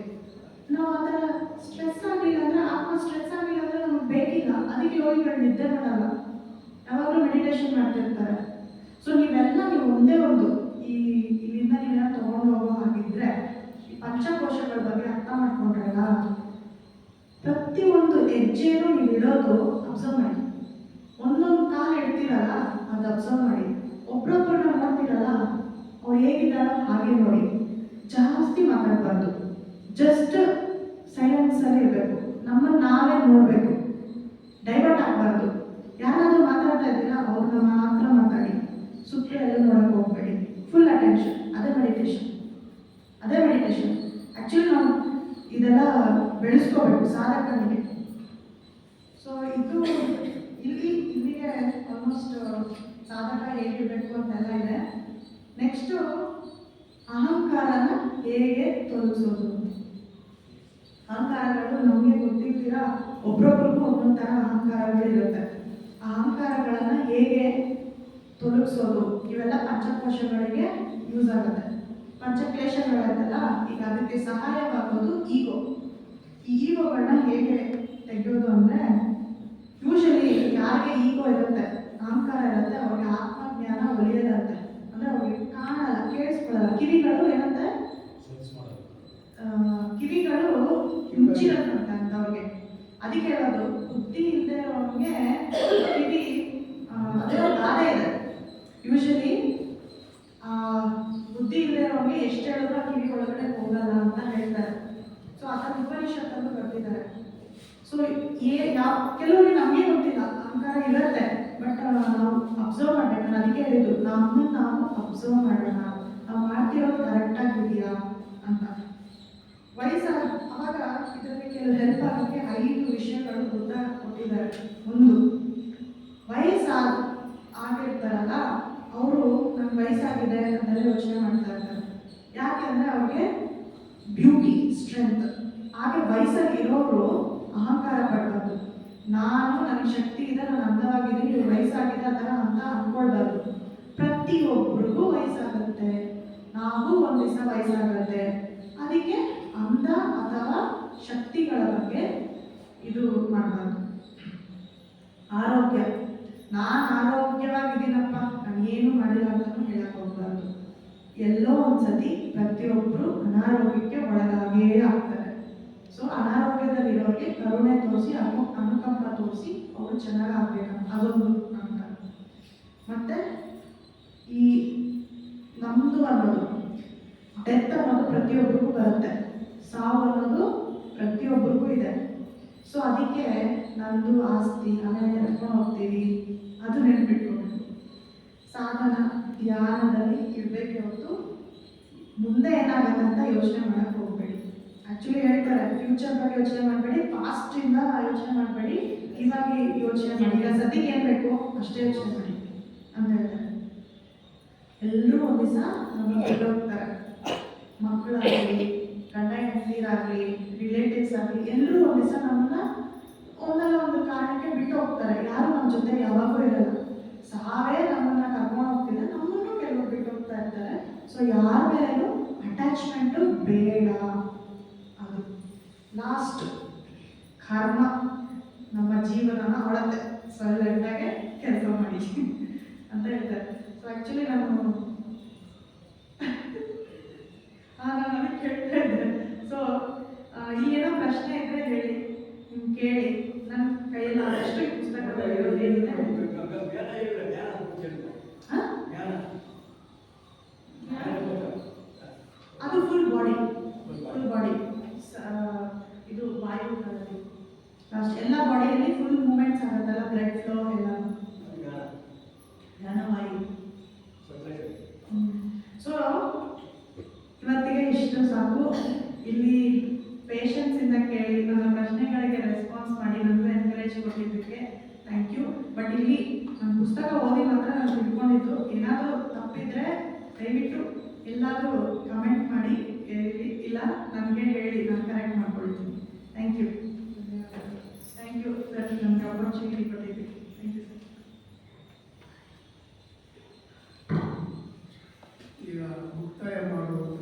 ನಾವು ಆ ಥರ ಸ್ಟ್ರೆಸ್ ಆಗಲಿಲ್ಲ ಅಂದರೆ, ಆತ್ಮ ಸ್ಟ್ರೆಸ್ ಆಗಲಿಲ್ಲ ಅಂದರೆ ನಮಗೆ ಬೇಕಿಲ್ಲ. ಅದಕ್ಕೆ ಯೋಗಿಗಳು ನಿದ್ದೆ ಮಾಡಲ್ಲ, ಯಾವಾಗಲೂ ಮೆಡಿಟೇಷನ್ ಮಾಡ್ತಿರ್ತಾರೆ. ಸೊ ನೀವು ಒಂದೇ ಒಂದು ಇಲ್ಲಿಂದ ನೀವೇನ ತೊಗೊಂಡು ಹೋಗೋ ಹಾಗಿದ್ರೆ ಈ ಪಂಚಕೋಶಗಳ ಬಗ್ಗೆ ಅರ್ಥ ಮಾಡ್ಕೊಂಡ್ರಲ್ಲ, ಪ್ರತಿಯೊಂದು ಹೆಜ್ಜೆನೂ ನೀವು ಇಡೋದು ಅಬ್ಸರ್ವ್ ಮಾಡಿ. ಒಂದೊಂದು ಕಾಲು ಇಡ್ತೀರಲ್ಲ ಅದು ಅಬ್ಸರ್ವ್ ಮಾಡಿ. ಒಬ್ರೊಬ್ಬರನ್ನ ನೋಡ್ತೀರಲ್ಲ ಅವ್ರು ಹೇಗಿದ್ದಾರೋ ಹಾಗೆ ನೋಡಿ. ಜಾಸ್ತಿ ಮಾತಾಡಬಾರ್ದು, ಜಸ್ಟ್ ಸೈಲೆನ್ಸಲ್ಲಿ ಇರಬೇಕು. ನಮ್ಮನ್ನು ನಾವೇ ನೋಡಬೇಕು, ಡೈವರ್ಟ್ ಆಗಬಾರ್ದು. ಯಾರಾದರೂ ಮಾತಾಡ್ತಾ ಇದ್ದೀರಾ ಅವ್ರನ್ನ ಮಾತ್ರ ಮಾತಾಡಿ, ಸುತ್ತ ಎಲ್ಲ ನೋಡೋಕೆ ಹೋಗಬೇಡಿ. Full attention. ಅದೇ ಮೆಡಿಟೇಷನ್. ಆ್ಯಕ್ಚುಲಿ ನಾವು ಇದೆಲ್ಲ ಬೆಳೆಸ್ಕೋಬೇಕು ಸಾಧಕನಿಗೆ. ಸೊ ಇದು ಇಲ್ಲಿಗೆ ಆಲ್ಮೋಸ್ಟ್ ಸಾಧಕ ಹೇಗಿರಬೇಕು ಅಂತೆಲ್ಲ ಇದೆ. ನೆಕ್ಸ್ಟು ಅಹಂಕಾರನ ಹೇಗೆ ತೊಲಗಿಸೋದು. ಅಹಂಕಾರಗಳು ನಮಗೆ ಗೊತ್ತಿರ್ತೀರಾ, ಒಬ್ರೊಬ್ರಿಗೂ ಒಂದೊಂದು ಥರ ಅಹಂಕಾರಗಳಿರುತ್ತೆ. ಆ ಅಹಂಕಾರಗಳನ್ನು ಹೇಗೆ ತೊಲಗಿಸೋದು, ಇವೆಲ್ಲ ಪಂಚಕೋಶಗಳಿಗೆ ಯೂಸ್ ಆಗುತ್ತೆ. ಪಂಚಕ್ಲೇಶಗಳಂತೆಲ್ಲ ಈಗ ಅದಕ್ಕೆ ಸಹಾಯವಾಗೋದು ಈಗೋ. ಈ ಈಗೋಗಳನ್ನ ಹೇಗೆ ತೆಗೆಯೋದು ಅಂದರೆ, ಯೂಶಲಿ ಯಾರಿಗೆ ಈಗೋ ಇರುತ್ತೆ, ಅಹಂಕಾರ ಇರುತ್ತೆ, ಅವ್ರಿಗೆ ಆತ್ಮಜ್ಞಾನ ಒಲಿಯದಂತೆ. ಅಂದರೆ ಅವ್ರಿಗೆ ಕಾಣಲ್ಲ, ಕೇಳಿಸ್ಕೊಳ್ಳಲ್ಲ. ಕಿವಿಗಳು ಏನಂತೆ, ಕಿವಿಗಳು ಮುಚ್ಚಿರತ್ತಂತೆ ಅಂತವ್ರಿಗೆ. ಅದಕ್ಕೆ ಹೇಳೋದು, ಬುದ್ಧಿ ಇಲ್ಲದೆ ಇರೋರಿಗೆ ಕಿವಿ ಅದರ ಗಾದೆ ಇದೆ. ಯೂಶಲಿ ಬುದ್ಧಿ ಇಲ್ಲದೆ ಇರೋರಿಗೆ ಎಷ್ಟು ಹೇಳಿದ್ರು ಕಿವಿ ಒಳಗಡೆ ಹೋಗಲ್ಲ ಅಂತ ಹೇಳ್ತಾರೆ. ಸೊ ಅದನ್ನು ಉಪನಿಷತ್ತನ್ನು ಬರ್ತಿದ್ದಾರೆ. ಸೊ ಕೆಲವರಿಗೆ ನಮಗೆ ಗೊತ್ತಿಲ್ಲ, ಅಹಂಕಾರ ಇರುತ್ತೆ, ಬಟ್ ನಾವು ಅಬ್ಸರ್ವ್ ಮಾಡಬೇಕು. ನಾನು ಅದಕ್ಕೆ ಹೇಳಿದ್ದು, ನಮ್ಮನ್ನು ನಾವು ಅಬ್ಸರ್ವ್ ಮಾಡೋಣ, ನಾವು ಮಾಡ್ತಿರೋದು ಕರೆಕ್ಟಾಗಿದೆಯಾ ಅಂತ. ಅವಾಗ ಇದರಲ್ಲಿ ಕೆಲವು ಹೆಲ್ಪ್ ಆಗೋಕ್ಕೆ 5 ವಿಷಯಗಳು ಕೊಟ್ಟಿದ್ದಾರೆ. ಒಂದು, ಆಗಿರ್ತಾರಲ್ಲ ಅವರು ನಂಗೆ ವಯಸ್ಸಾಗಿದೆ ಅಂತೆಲ್ಲ ಯೋಚನೆ ಮಾಡ್ತಾ ಇರ್ತಾರೆ. ಯಾಕೆಂದರೆ ಅವ್ರಿಗೆ ಬ್ಯೂಟಿ, ಸ್ಟ್ರೆಂತ್. ಹಾಗೆ ವಯಸ್ಸಾಗಿರೋರು ಅಹಂಕಾರ ಪಡ್ಬಾರ್ದು. ನನಗೆ ಶಕ್ತಿ ಇದೆ, ನಾನು ಅಂದವಾಗಿದ್ದೀನಿ, ಇವ್ರು ವಯಸ್ಸಾಗಿದೆ ಆ ಥರ ಅಂತ ಅಂದ್ಕೊಳ್ಬಾರ್ದು. ಪ್ರತಿಯೊಬ್ಬರಿಗೂ ವಯಸ್ಸಾಗುತ್ತೆ, ನಾವು ಒಂದು ದಿವಸ ವಯಸ್ಸಾಗುತ್ತೆ. ಅದಕ್ಕೆ ಅಂದ ಅಥವಾ ಶಕ್ತಿಗಳ ಬಗ್ಗೆ ಇದು ಮಾಡಬಾರ್ದು. ಆರೋಗ್ಯ, ನಾನು ಆರೋಗ್ಯವಾಗಿದ್ದೀನಪ್ಪ, ನಾನು ಏನು ಮಾಡಿಲ್ಲ ಅಂತಲೂ ಹೇಳಕ್ಕೆ ಹೋಗ್ಬಾರ್ದು. ಎಲ್ಲೋ ಒಂದ್ಸತಿ ಪ್ರತಿಯೊಬ್ಬರು ಅನಾರೋಗ್ಯಕ್ಕೆ ಒಳಗಾಗೇ ಆಗ್ತಾರೆ. ಸೊ ಅನಾರೋಗ್ಯದಲ್ಲಿರೋರಿಗೆ ಕರುಣೆ ತೋರಿಸಿ, ಅನುಕಂಪ ತೋರಿಸಿ ಅವರು ಚೆನ್ನಾಗಿ ಆಗ್ಬೇಕು, ಅದೊಂದು ಅಂತ. ಮತ್ತು ಈ ನಮ್ಮದು ಅನ್ನೋದು, ಡೆತ್ ಅನ್ನೋದು ಪ್ರತಿಯೊಬ್ಬರಿಗೂ ಬರುತ್ತೆ, ಸಾವು ಅನ್ನೋದು ಪ್ರತಿಯೊಬ್ಬರಿಗೂ ಇದೆ. ಸೊ ಅದಕ್ಕೆ ನಂದು ಆಸ್ತಿ ಆಮೇಲೆ ಎತ್ಕೊಂಡು ಹೋಗ್ತೀವಿ, ಅದು ನೆನ್ಪಿಟ್ಕೊಬೇಕು. ಸಾಧನ ಧ್ಯಾನದಲ್ಲಿ ಇರಬೇಕೆ ಹೊರತು ಮುಂದೆ ಏನಾಗುತ್ತೆ ಅಂತ ಯೋಚನೆ ಮಾಡೋಕ್ಕೆ ಹೋಗಬೇಡಿ. ಆ್ಯಕ್ಚುಲಿ ಹೇಳ್ತಾರೆ, ಫ್ಯೂಚರ್ ಬಗ್ಗೆ ಯೋಚನೆ ಮಾಡಬೇಡಿ, ಪಾಸ್ಟಿಂದ ಯೋಚನೆ ಮಾಡಬೇಡಿ, ಇವಾಗ ಯೋಚನೆ ಮಾಡಿ, ಈಗ ಸದ್ಯಕ್ಕೆ ಏನು ಬೇಕು ಅಷ್ಟೇ ಯೋಚನೆ ಮಾಡಿ ಅಂತ ಹೇಳ್ತಾರೆ. ಎಲ್ಲರೂ ಒಂದು ದಿವಸ ನಮಗೆ ಬಿಟ್ಟೋಗ್ತಾರೆ. ಮಕ್ಕಳಾಗಲಿ, ಗಂಡ ಹೆಂಡತಿರಾಗಲಿ, ರಿಲೇಟಿವ್ಸ್ ಆಗಲಿ, ಎಲ್ಲರೂ ಒಂದು ದಿವಸ ನಮ್ಮನ್ನ ಒಂದಲ್ಲ ಒಂದು ಕಾರಣಕ್ಕೆ ಬಿಟ್ಟು ಹೋಗ್ತಾರೆ. ಯಾರು ನಮ್ಮ ಜೊತೆ ಯಾವಾಗೂ ಇರಲ್ಲ. ಸಾವೇ ನಮ್ಮನ್ನು ಕರ್ಕೊಂಡು ಹೋಗ್ತಿದೆ, ನಮ್ಮನ್ನು ಕೆಲವರು ಬಿಟ್ಟು ಹೋಗ್ತಾ ಇರ್ತಾರೆ. ಸೊ ಯಾರ ಮೇಲೂ ಅಟ್ಯಾಚ್ಮೆಂಟು ಬೇಡ. ಅದು ಲಾಸ್ಟ್ ಕರ್ಮ ನಮ್ಮ ಜೀವನನ ಒಳತೆ ಸೈಲೆಂಟಾಗೆ ಕೆಲಸ ಮಾಡಿ ಅಂತ ಹೇಳ್ತಾರೆ. ಸೊ ಆ್ಯಕ್ಚುಲಿ ನಾನು ಕೇಳ್ತಾ ಇದ್ದೆ, ಪ್ರಶ್ನೆ ಇದ್ರೆ ಹೇಳಿ, ನಿಮ್ಗೆ ಕೇಳಿ. ನನ್ನ ಕೈಯಲ್ಲಿ ಆದಷ್ಟು ಈ ಪುಸ್ತಕ ಬರೆಯೋದೇನಿದೆ. ಜ್ಞಾನ ಹೇಳಿದ್ರೆ ಜ್ಞಾನ ಅಂತ ಹೇಳಿದ್ರು. ಹಾ? ಜ್ಞಾನ ಅದು ಫುಲ್ ಬಾಡಿ, ಫುಲ್ ಬಾಡಿ. ಇದು ವಾಯು ಲಾಸ್ಟ್ ಎಲ್ಲ ಬಾಡಿಯಲ್ಲಿ ಫುಲ್ ಮೂಮೆಂಟ್ಸ್ ಆಗುತ್ತಲ್ಲ, ಬ್ಲಡ್ ಫ್ಲೋ ಎಲ್ಲ ಜ್ಞಾನ ಜ್ಞಾನವಾಯು. ಸಪ್ರೇಟ್. ಸೊ ಇವತ್ತಿಗೆ ಇಷ್ಟು ಸಾಕು. ಇಲ್ಲಿ ಪೇಷನ್ಸ್ ಇಂದ ಕೇಳಿ ನನ್ನ ಪ್ರಶ್ನೆಗಳಿಗೆ ರೆಸ್ಪಾನ್ಸ್ ಮಾಡಿ ನನಗೂ ಎನ್ಕರೇಜ್ ಕೊಟ್ಟಿದ್ದಕ್ಕೆ ಥ್ಯಾಂಕ್ ಯು. ಬಟ್ ಇಲ್ಲಿ ನನ್ನ ಪುಸ್ತಕ ಓದಿ ಮಾತ್ರ ನಾನು ತಿಳ್ಕೊಂಡಿದ್ದು. ಏನಾದರೂ ತಪ್ಪಿದ್ರೆ ದಯವಿಟ್ಟು ಎಲ್ಲಾದರೂ ಕಮೆಂಟ್ ಮಾಡಿ, ಇಲ್ಲ ನನಗೆ ಹೇಳಿ, ನನ್ನ